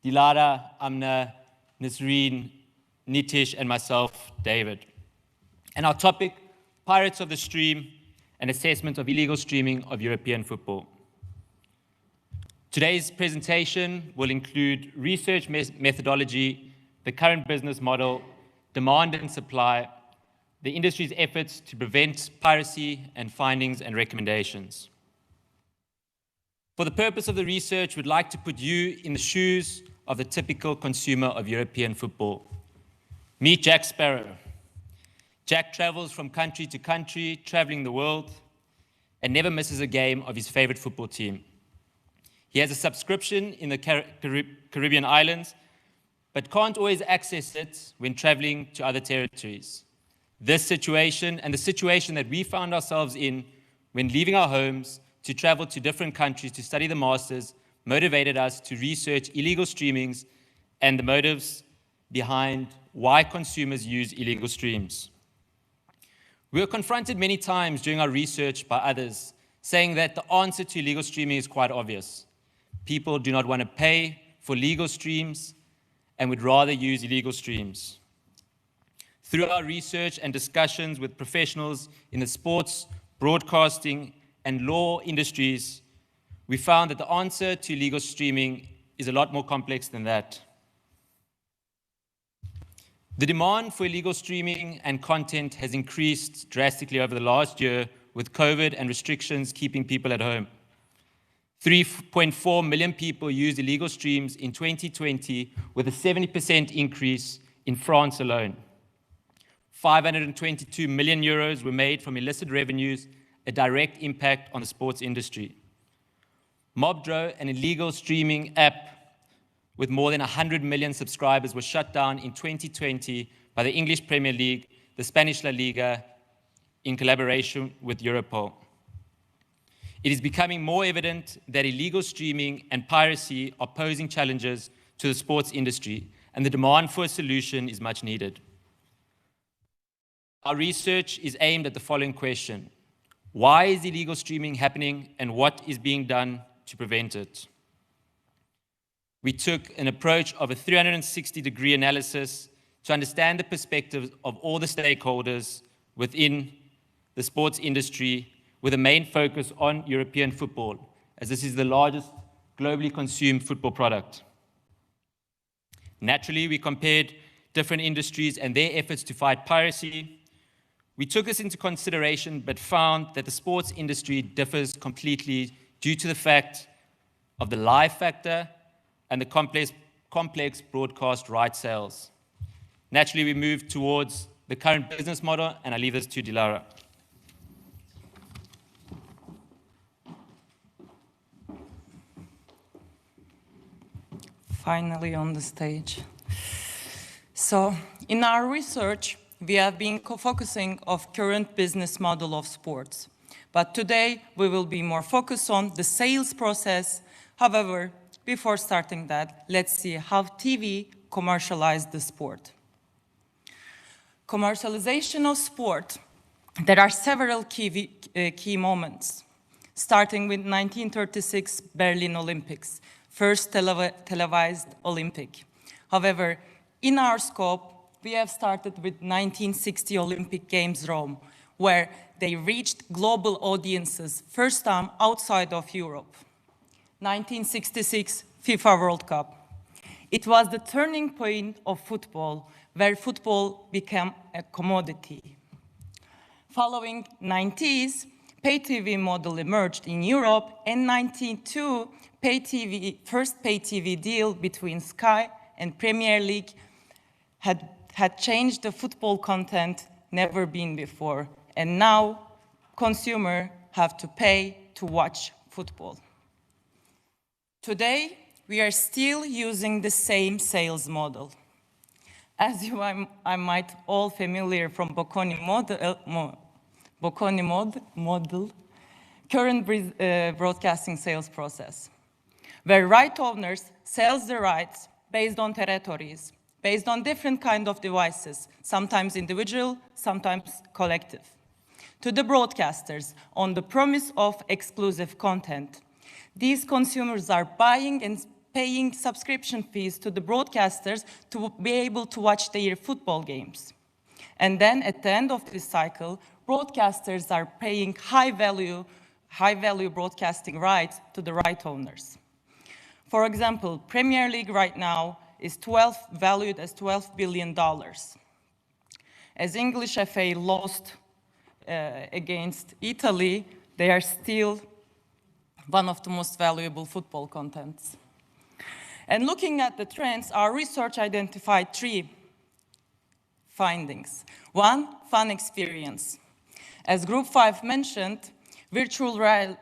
Dilara, Amna, Nisrein, Nitish, and myself, David. And our topic, Pirates of the Stream, an assessment of illegal streaming of European football. Today's presentation will include research methodology, the current business model, demand and supply, the industry's efforts to prevent piracy, and findings and recommendations. For the purpose of the research, we'd like to put you in the shoes of the typical consumer of European football. Meet Jack Sparrow. Jack travels from country to country, traveling the world, and never misses a game of his favorite football team. He has a subscription in the Caribbean islands, but can't always access it when traveling to other territories. This situation, and the situation that we found ourselves in when leaving our homes to travel to different countries to study the masters, motivated us to research illegal streamings and the motives behind why consumers use illegal streams. We were confronted many times during our research by others saying that the answer to illegal streaming is quite obvious. People do not want to pay for legal streams and would rather use illegal streams. Through our research and discussions with professionals in the sports, broadcasting, and law industries, we found that the answer to illegal streaming is a lot more complex than that. The demand for illegal streaming and content has increased drastically over the last year with COVID and restrictions keeping people at home. 3.4 million people used illegal streams in 2020, with a 70% increase in France alone. 522 million euros were made from illicit revenues, a direct impact on the sports industry. Mobdro, an illegal streaming app with more than 100 million subscribers, was shut down in 2020 by the English Premier League, the Spanish La Liga, in collaboration with Europol. It is becoming more evident that illegal streaming and piracy are posing challenges to the sports industry, and the demand for a solution is much needed. Our research is aimed at the following question: why is illegal streaming happening, and what is being done to prevent it? We took an approach of a 360-degree analysis to understand the perspectives of all the stakeholders within the sports industry, with a main focus on European football, as this is the largest globally consumed football product. Naturally, we compared different industries and their efforts to fight piracy. We took this into consideration, but found that the sports industry differs completely due to the fact of the live factor and the complex broadcast rights sales. Naturally, we moved towards the current business model, and I leave this to Dilara. Finally on the stage. So in our research, we have been focusing on current business model of sports. But today, we will be more focused on the sales process. However, before starting that, let's see how TV commercialized the sport. Commercialization of sport. There are several key moments, starting with 1936 Berlin Olympics, first televised Olympic. However, in our scope, we have started with 1960 Olympic Games Rome, where they reached global audiences, first time outside of Europe. 1966 FIFA World Cup. It was the turning point of football, where football became a commodity. Following 90s, pay TV model emerged in Europe, and 1992, first pay TV deal between Sky and Premier League had changed the football content never been before. And now, consumers have to pay to watch football. Today, we are still using the same sales model. As you I might all familiar from Bocconi model, current broadcasting sales process, where right owners sells the rights based on territories, based on different kind of devices, sometimes individual, sometimes collective, to the broadcasters on the promise of exclusive content. These consumers are buying and paying subscription fees to the broadcasters to be able to watch their football games. And then at the end of this cycle, broadcasters are paying high value broadcasting rights to the right owners. For example, Premier League right now is valued as $12 billion. As English FA lost against Italy, they are still one of the most valuable football contents. And looking at the trends, our research identified 3 findings. 1, fun experience. As Group 5 mentioned, virtual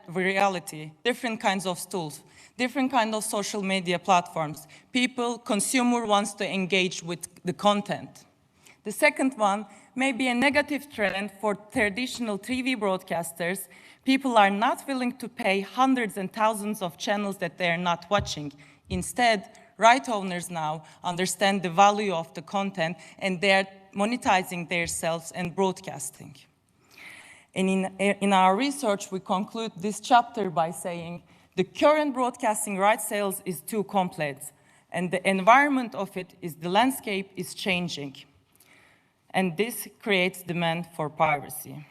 reality, different kinds of tools, different kinds of social media platforms. Consumer wants to engage with the content. The second one may be a negative trend for traditional TV broadcasters. People are not willing to pay hundreds and thousands of channels that they are not watching. Instead, right owners now understand the value of the content, and they're monetizing themselves and broadcasting. And in our research, we conclude this chapter by saying the current broadcasting rights sales is too complex, and the environment of it is the landscape is changing. And this creates demand for piracy.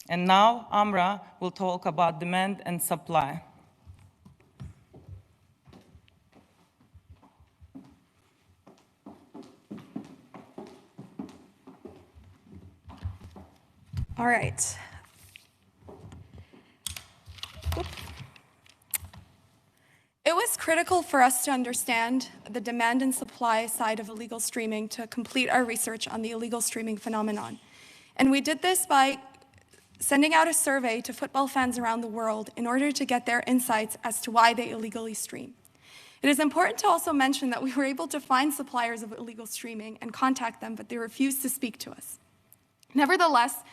And now Amra will talk about demand and supply. All right. It was critical for us to understand the demand and supply side of illegal streaming to complete our research on the illegal streaming phenomenon. And we did this by sending out a survey to football fans around the world in order to get their insights as to why they illegally stream. It is important to also mention that we were able to find suppliers of illegal streaming and contact them, but they refused to speak to us. Nevertheless,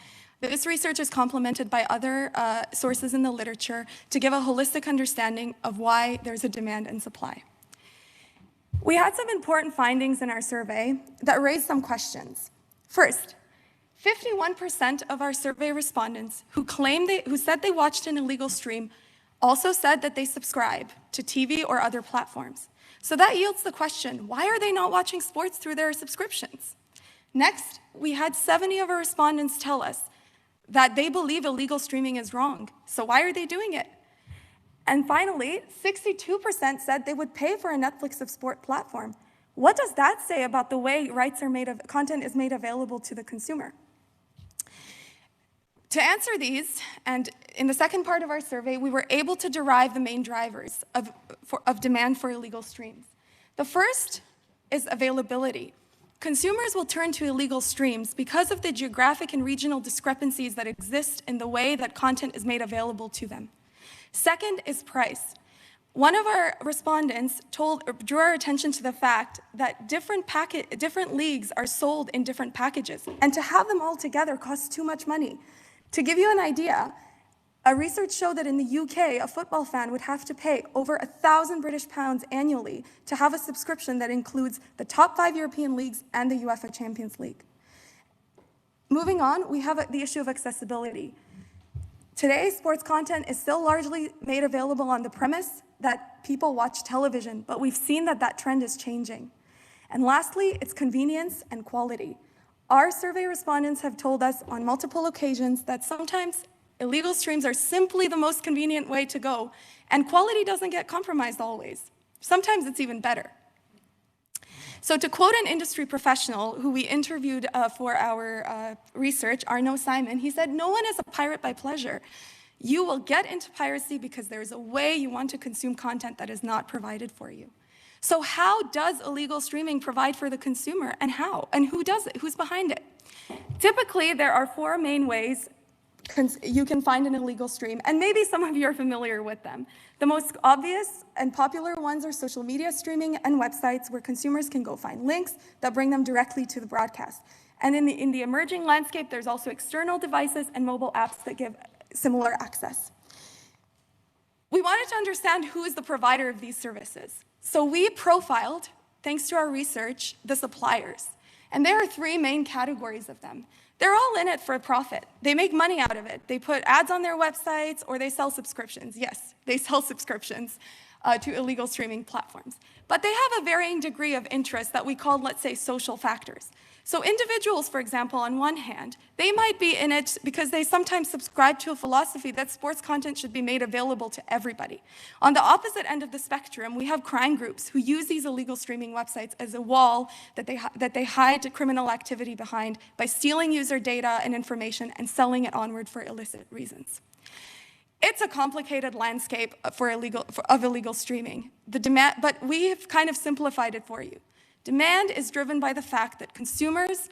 this research is complemented by other sources in the literature to give a holistic understanding of why there's a demand and supply. We had some important findings in our survey that raised some questions. First, 51% of our survey respondents who said they watched an illegal stream also said that they subscribe to TV or other platforms. So that yields the question, why are they not watching sports through their subscriptions? Next, we had 70 of our respondents tell us that they believe illegal streaming is wrong. So why are they doing it? And finally, 62% said they would pay for a Netflix of sport platform. What does that say about the way content is made available to the consumer? To answer these, and in the second part of our survey, we were able to derive the main drivers of demand for illegal streams. The first is availability. Consumers will turn to illegal streams because of the geographic and regional discrepancies that exist in the way that content is made available to them. Second is price. One of our respondents drew our attention to the fact that different leagues are sold in different packages, and to have them all together costs too much money. To give you an idea, Research showed that in the UK, a football fan would have to pay over 1,000 British pounds annually to have a subscription that includes the top 5 European leagues and the UEFA Champions League. Moving on, we have the issue of accessibility. Today, sports content is still largely made available on the premise that people watch television, but we've seen that that trend is changing. And lastly, it's convenience and quality. Our survey respondents have told us on multiple occasions that sometimes illegal streams are simply the most convenient way to go, and quality doesn't get compromised always. Sometimes it's even better. So to quote an industry professional who we interviewed for our research, Arnaud Simon, he said, "No one is a pirate by pleasure. You will get into piracy because there's a way you want to consume content that is not provided for you." So how does illegal streaming provide for the consumer, and how? And who does it? Who's behind it? Typically, there are 4 main ways you can find an illegal stream, and maybe some of you are familiar with them. The most obvious and popular ones are social media streaming and websites where consumers can go find links that bring them directly to the broadcast. And in the emerging landscape, there's also external devices and mobile apps that give similar access. We wanted to understand who is the provider of these services. So we profiled, thanks to our research, the suppliers. And there are 3 main categories of them. They're all in it for profit. They make money out of it. They put ads on their websites or they sell subscriptions. Yes, they sell subscriptions to illegal streaming platforms. But they have a varying degree of interest that we call, let's say, social factors. So individuals, for example, on one hand, they might be in it because they sometimes subscribe to a philosophy that sports content should be made available to everybody. On the opposite end of the spectrum, we have crime groups who use these illegal streaming websites as a wall that they hide criminal activity behind by stealing user data and information and selling it onward for illicit reasons. It's a complicated landscape of illegal streaming. But we've kind of simplified it for you. Demand is driven by the fact that consumers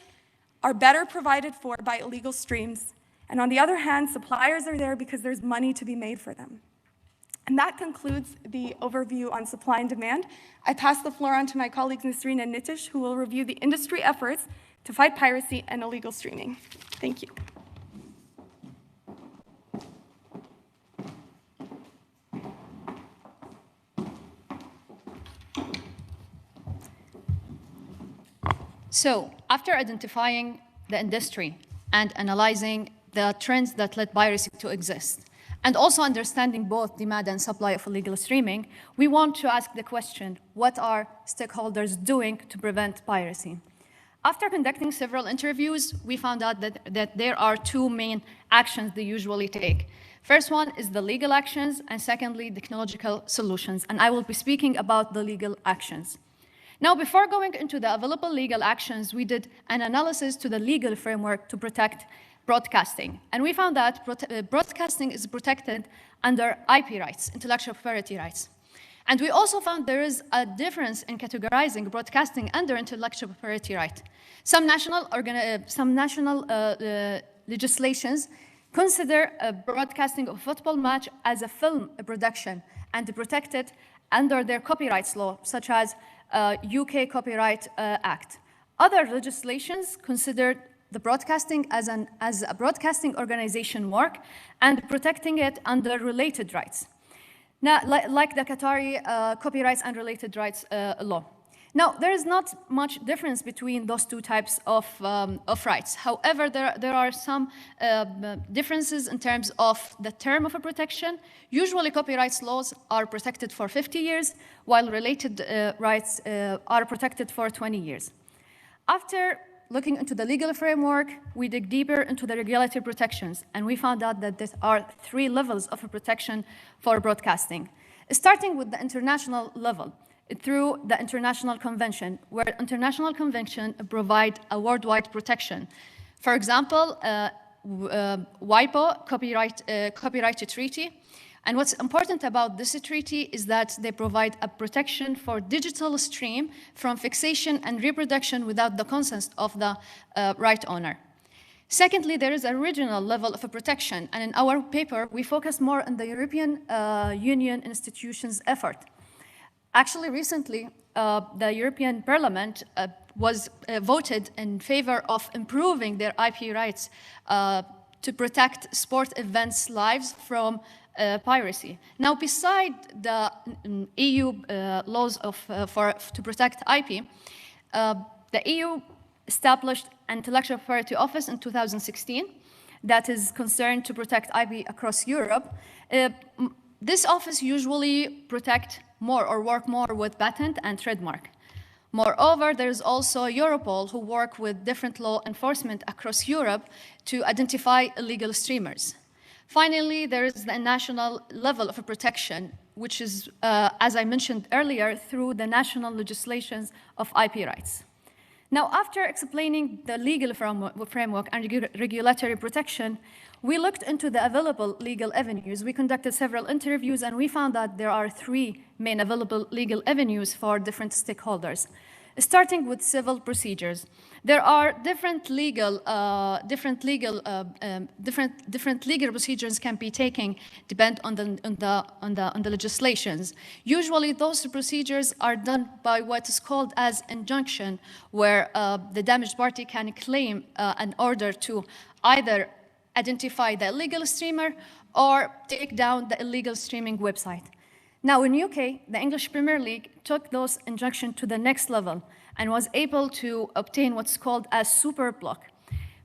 are better provided for by illegal streams, and on the other hand, suppliers are there because there's money to be made for them. And that concludes the overview on supply and demand. I pass the floor on to my colleagues Nisrein and Nitish, who will review the industry efforts to fight piracy and illegal streaming. Thank you. So, after identifying the industry and analyzing the trends that led piracy to exist, and also understanding both demand and supply of illegal streaming, we want to ask the question, what are stakeholders doing to prevent piracy? After conducting several interviews, we found out that there are 2 main actions they usually take. First one is the legal actions, and secondly, technological solutions. And I will be speaking about the legal actions. Now, before going into the available legal actions, we did an analysis to the legal framework to protect broadcasting. And we found that broadcasting is protected under IP rights, intellectual property rights. And we also found there is a difference in categorizing broadcasting under intellectual property right. Some national legislations consider broadcasting of a football match as a film production and protect it under their copyrights law, such as UK Copyright Act. Other legislations consider the broadcasting as a broadcasting organization work and protecting it under related rights. Now, like the Qatari copyrights and related rights law. Now, there is not much difference between those 2 types of rights. However, there are some differences in terms of the term of a protection. Usually, copyrights laws are protected for 50 years, while related rights are protected for 20 years. After looking into the legal framework, we dig deeper into the regulatory protections, and we found out that there are 3 levels of protection for broadcasting. Starting with the international level, through the International Convention, where International Convention provide a worldwide protection. For example, WIPO, Copyright Treaty. And what's important about this treaty is that they provide a protection for digital stream from fixation and reproduction without the consent of the right owner. Secondly, there is a regional level of protection, and in our paper, we focus more on the European Union institutions' effort. Actually, recently, the European Parliament was voted in favor of improving their IP rights to protect sport events lives from piracy. Now, beside the EU laws to protect IP, the EU established an intellectual property office in 2016 that is concerned to protect IP across Europe. This office usually protect more or work more with patent and trademark. Moreover, there is also Europol who work with different law enforcement across Europe to identify illegal streamers. Finally, there is the national level of protection, which is, as I mentioned earlier, through the national legislations of IP rights. Now, after explaining the legal framework and regulatory protection, we looked into the available legal avenues. We conducted several interviews, and we found that there are 3 main available legal avenues for different stakeholders. Starting with civil procedures, there are different legal procedures can be taken depend on the legislations. Usually, those procedures are done by what is called as injunction, where the damaged party can claim an order to either identify the illegal streamer or take down the illegal streaming website. Now, in UK, the English Premier League took those injunctions to the next level and was able to obtain what's called a super block.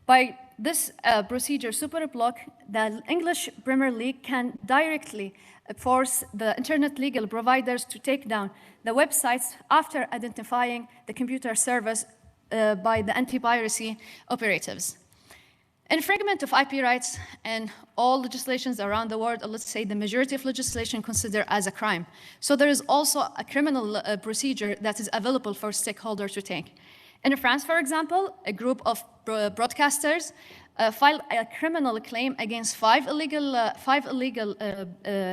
By this procedure, super block, the English Premier League can directly force the internet legal providers to take down the websites after identifying the computer service by the anti-piracy operatives. Infringement of IP rights and all legislations around the world, or let's say the majority of legislation, consider as a crime. So there is also a criminal procedure that is available for stakeholders to take. In France, for example, a group of broadcasters filed a criminal claim against 5 illegal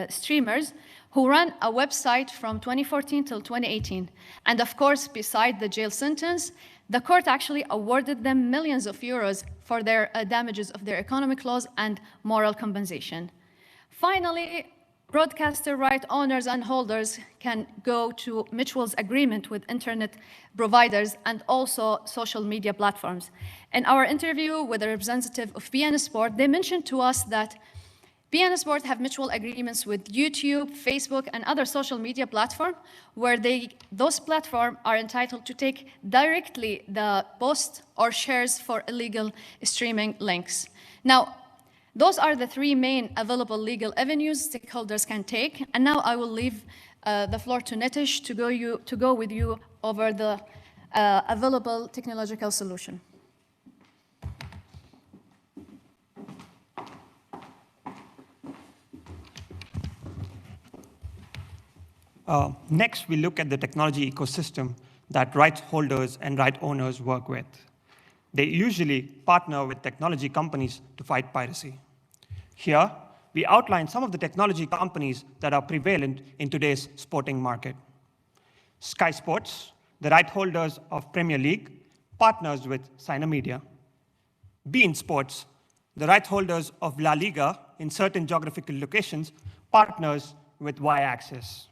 streamers who ran a website from 2014 till 2018. And of course, beside the jail sentence, the court actually awarded them millions of euros for their damages of their economic loss and moral compensation. Finally, broadcaster right owners and holders can go to mutual agreement with internet providers and also social media platforms. In our interview with a representative of BN Sport, they mentioned to us that BN Sport have mutual agreements with YouTube, Facebook, and other social media platforms where those platforms are entitled to take directly the post or shares for illegal streaming links. Now, those are the 3 main available legal avenues stakeholders can take. And now I will leave the floor to Nitish to go with you over the available technological solution. Next, we look at the technology ecosystem that rights holders and right owners work with. They usually partner with technology companies to fight piracy. Here, we outline some of the technology companies that are prevalent in today's sporting market. Sky Sports, the right holders of Premier League, partners with Synamedia. beIN Sports, the right holders of La Liga in certain geographical locations, partners with Y-Axis.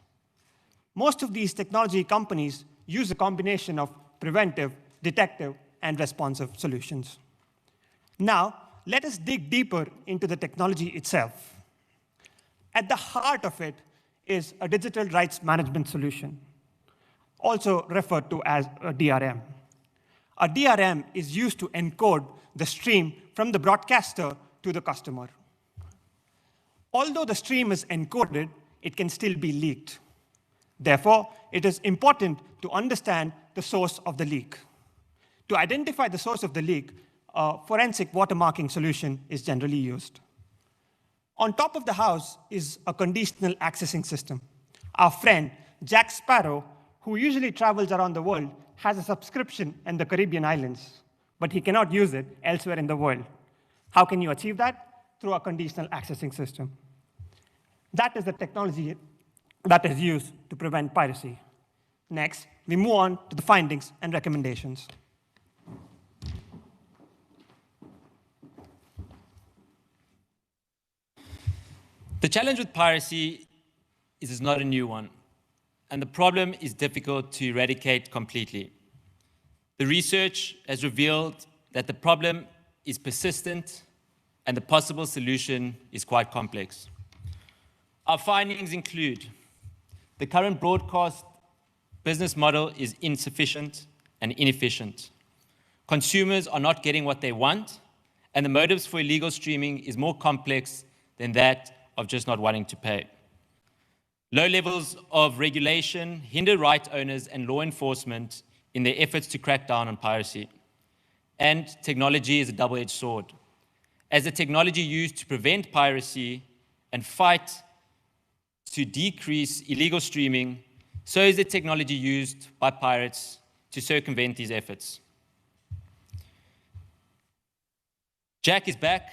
Most of these technology companies use a combination of preventive, detective, and responsive solutions. Now, let us dig deeper into the technology itself. At the heart of it is a digital rights management solution, also referred to as a DRM. A DRM is used to encode the stream from the broadcaster to the customer. Although the stream is encoded, it can still be leaked. Therefore, it is important to understand the source of the leak. To identify the source of the leak, a forensic watermarking solution is generally used. On top of the house is a conditional accessing system. Our friend, Jack Sparrow, who usually travels around the world, has a subscription in the Caribbean islands, but he cannot use it elsewhere in the world. How can you achieve that? Through a conditional accessing system. That is the technology that is used to prevent piracy. Next, we move on to the findings and recommendations. The challenge with piracy is it's not a new one, and the problem is difficult to eradicate completely. The research has revealed that the problem is persistent, and the possible solution is quite complex. Our findings include the current broadcast business model is insufficient and inefficient. Consumers are not getting what they want, and the motives for illegal streaming is more complex than that of just not wanting to pay. Low levels of regulation hinder right owners and law enforcement in their efforts to crack down on piracy. And technology is a double-edged sword. As the technology used to prevent piracy and fight to decrease illegal streaming, so is the technology used by pirates to circumvent these efforts. Jack is back,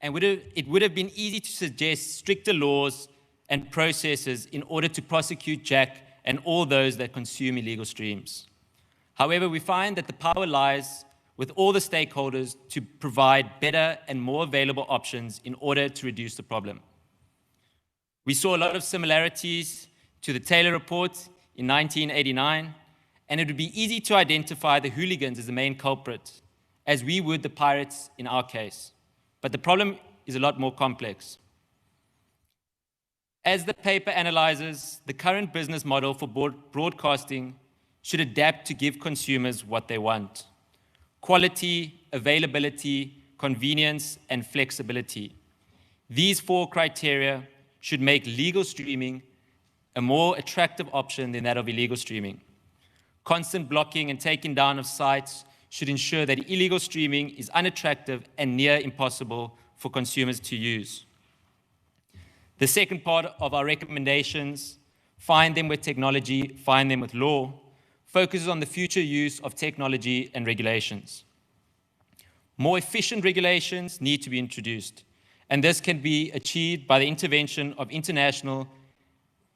and it would have been easy to suggest stricter laws and processes in order to prosecute Jack and all those that consume illegal streams. However, we find that the power lies with all the stakeholders to provide better and more available options in order to reduce the problem. We saw a lot of similarities to the Taylor Report in 1989, and it would be easy to identify the hooligans as the main culprit, as we would the pirates in our case. But the problem is a lot more complex. As the paper analyzes, the current business model for broadcasting should adapt to give consumers what they want: quality, availability, convenience, and flexibility. These 4 criteria should make legal streaming a more attractive option than that of illegal streaming. Constant blocking and taking down of sites should ensure that illegal streaming is unattractive and near impossible for consumers to use. The second part of our recommendations, find them with technology, find them with law, focuses on the future use of technology and regulations. More efficient regulations need to be introduced, and this can be achieved by the intervention of international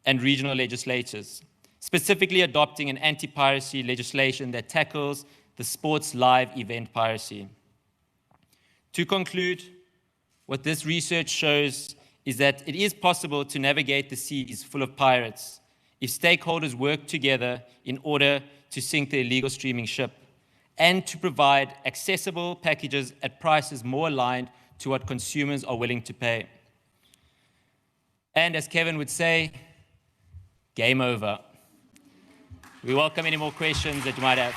and regional legislators, specifically adopting an anti-piracy legislation that tackles the sports live event piracy. To conclude, what this research shows is that it is possible to navigate the seas full of pirates if stakeholders work together in order to sink the illegal streaming ship and to provide accessible packages at prices more aligned to what consumers are willing to pay. And as Kevin would say, game over. We welcome any more questions that you might have.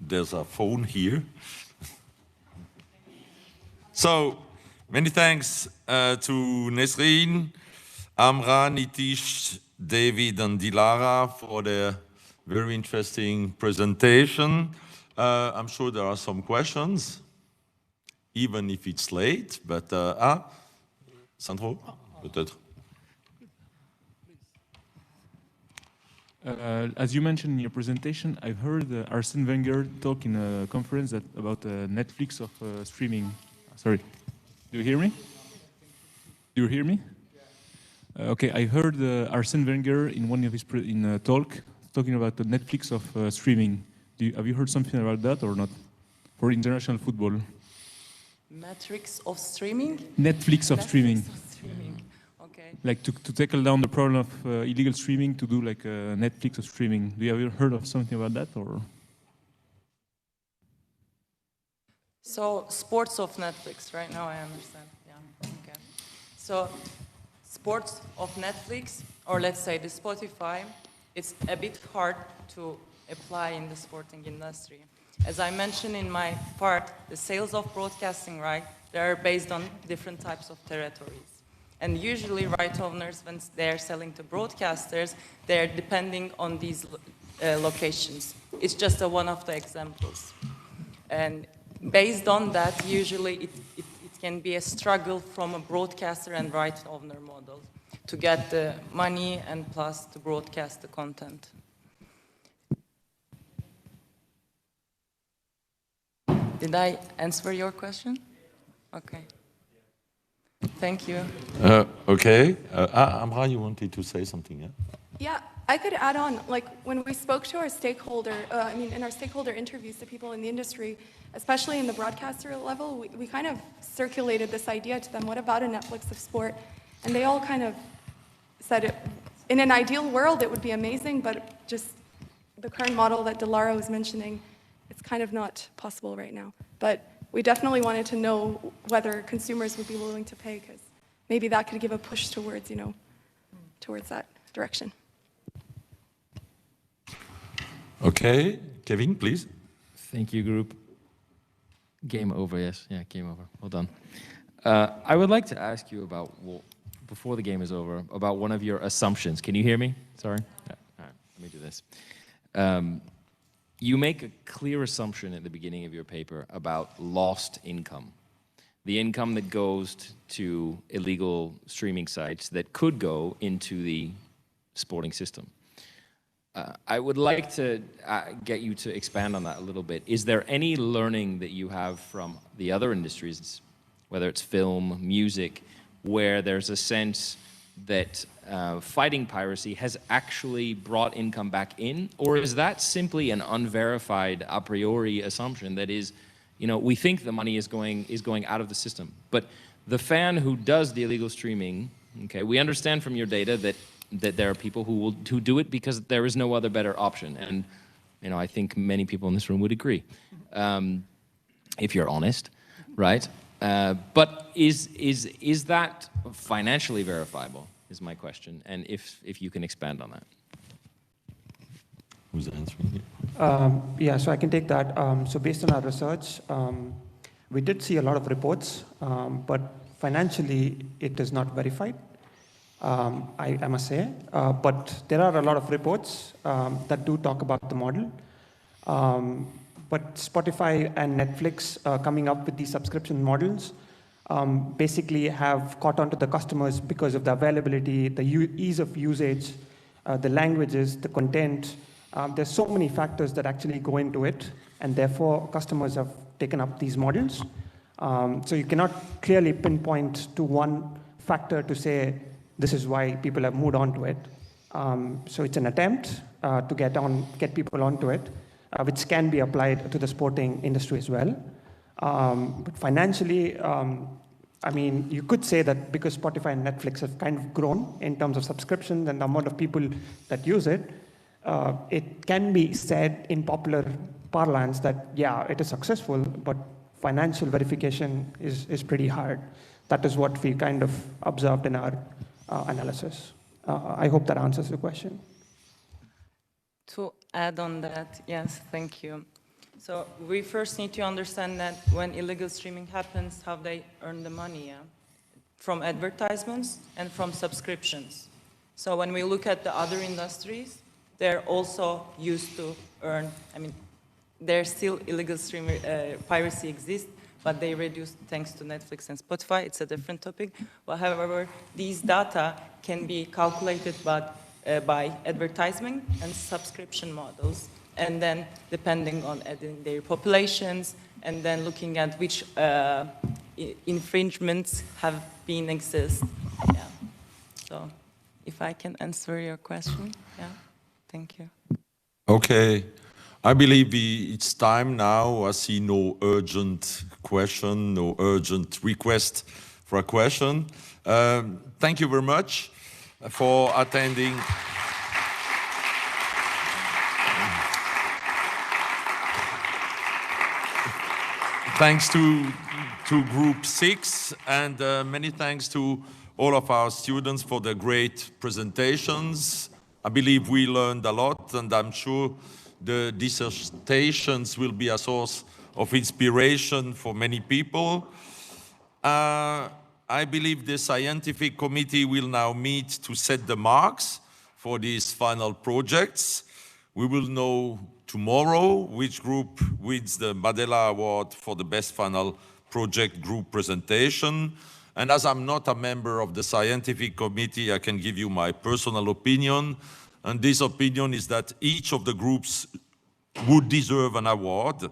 There's a phone here. So, many thanks to Nisrein, Amran, Nitish, David, and Dilara for their very interesting presentation. I'm sure there are some questions, even if it's late, but Sandro, peut-être. As you mentioned in your presentation, I've heard Arsene Wenger talk in a conference about Netflix of streaming. Sorry, do you hear me? Do you hear me? Okay, I heard Arsene Wenger in one of his talk talking about the Netflix of streaming. Have you heard something about that or not? For international football. Matrix of streaming? Netflix of streaming. Okay. Like to tackle down the problem of illegal streaming, to do like a Netflix of streaming. Do you have heard of something about that or? So sports of Netflix, right now I understand. Yeah. Okay. So sports of Netflix, or let's say the Spotify, it's a bit hard to apply in the sporting industry. As I mentioned in my part, the sales of broadcasting rights, they are based on different types of territories. And usually right owners, when they're selling to broadcasters, they're depending on these locations. It's just one of the examples. And based on that, usually it can be a struggle from a broadcaster and right owner model to get the money and plus to broadcast the content. Did I answer your question? Okay. Thank you. Okay. Amra, you wanted to say something, yeah? Yeah, I could add on, like when we spoke to our stakeholder, in our stakeholder interviews to people in the industry, especially in the broadcaster level, we kind of circulated this idea to them, what about a Netflix of sport? And they all kind of said, in an ideal world, it would be amazing, but just the current model that Delara was mentioning, it's kind of not possible right now. But we definitely wanted to know whether consumers would be willing to pay, because maybe that could give a push towards, towards that direction. Okay, Kevin, please. Thank you, group. Game over, yes. Yeah, game over. Well done. I would like to ask you about, well, before the game is over, about one of your assumptions. Can you hear me? Sorry. Yeah. All right, let me do this. You make a clear assumption at the beginning of your paper about lost income. The income that goes to illegal streaming sites that could go into the sporting system. I would like to get you to expand on that a little bit. Is there any learning that you have from the other industries, whether it's film, music, where there's a sense that fighting piracy has actually brought income back in? Or is that simply an unverified a priori assumption that is, we think the money is going out of the system? But the fan who does the illegal streaming, okay, we understand from your data that there are people who do it because there is no other better option, and I think many people in this room would agree, if you're honest, right? But is that financially verifiable? Is my question, and if you can expand on that. Who's answering it? Yeah, so I can take that. So based on our research, we did see a lot of reports, but financially it is not verified. I must say, but there are a lot of reports that do talk about the model. But Spotify and Netflix coming up with these subscription models basically have caught on to the customers because of the availability, the ease of usage, the languages, the content. There's so many factors that actually go into it, and therefore customers have taken up these models. So you cannot clearly pinpoint to one factor to say, this is why people have moved on to it. So it's an attempt to get people onto it, which can be applied to the sporting industry as well. But financially, you could say that because Spotify and Netflix have kind of grown in terms of subscriptions and the amount of people that use it, it can be said in popular parlance that, yeah, it is successful, but financial verification is pretty hard. That is what we kind of observed in our analysis. I hope that answers the question. To add on that, yes, thank you. So we first need to understand that when illegal streaming happens, how they earn the money, yeah? From advertisements and from subscriptions. So when we look at the other industries, they're also used to earn, there's still illegal streaming, piracy exists, but they reduced thanks to Netflix and Spotify. It's a different topic. But however, these data can be calculated by advertising and subscription models, and then depending on their populations, and then looking at which infringements have been exist. Yeah. So if I can answer your question, yeah, thank you. Okay. I believe it's time now. I see no urgent question, no urgent request for a question. Thank you very much for attending. Thanks to Group 6, and many thanks to all of our students for the great presentations. I believe we learned a lot, and I'm sure the dissertations will be a source of inspiration for many people. I believe the scientific committee will now meet to set the marks for these final projects. We will know tomorrow which group wins the Mandela Award for the best final project group presentation. And as I'm not a member of the scientific committee, I can give you my personal opinion. And this opinion is that each of the groups would deserve an award.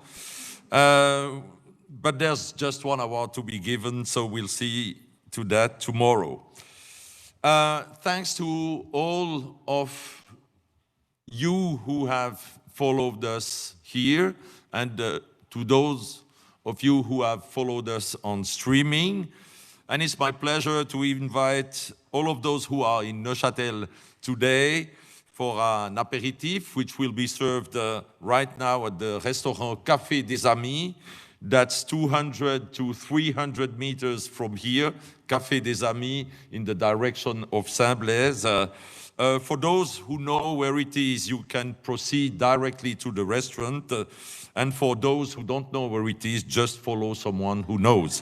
But there's just one award to be given, so we'll see to that tomorrow. Thanks to all of you who have followed us here, and to those of you who have followed us on streaming. And it's my pleasure to invite all of those who are in Neuchâtel today for an aperitif, which will be served right now at the restaurant Café des Amis. That's 200 to 300 meters from here, Café des Amis, in the direction of Saint-Blaise. For those who know where it is, you can proceed directly to the restaurant. And for those who don't know where it is, just follow someone who knows.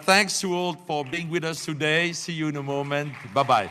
Thanks to all for being with us today. See you in a moment. Bye-bye.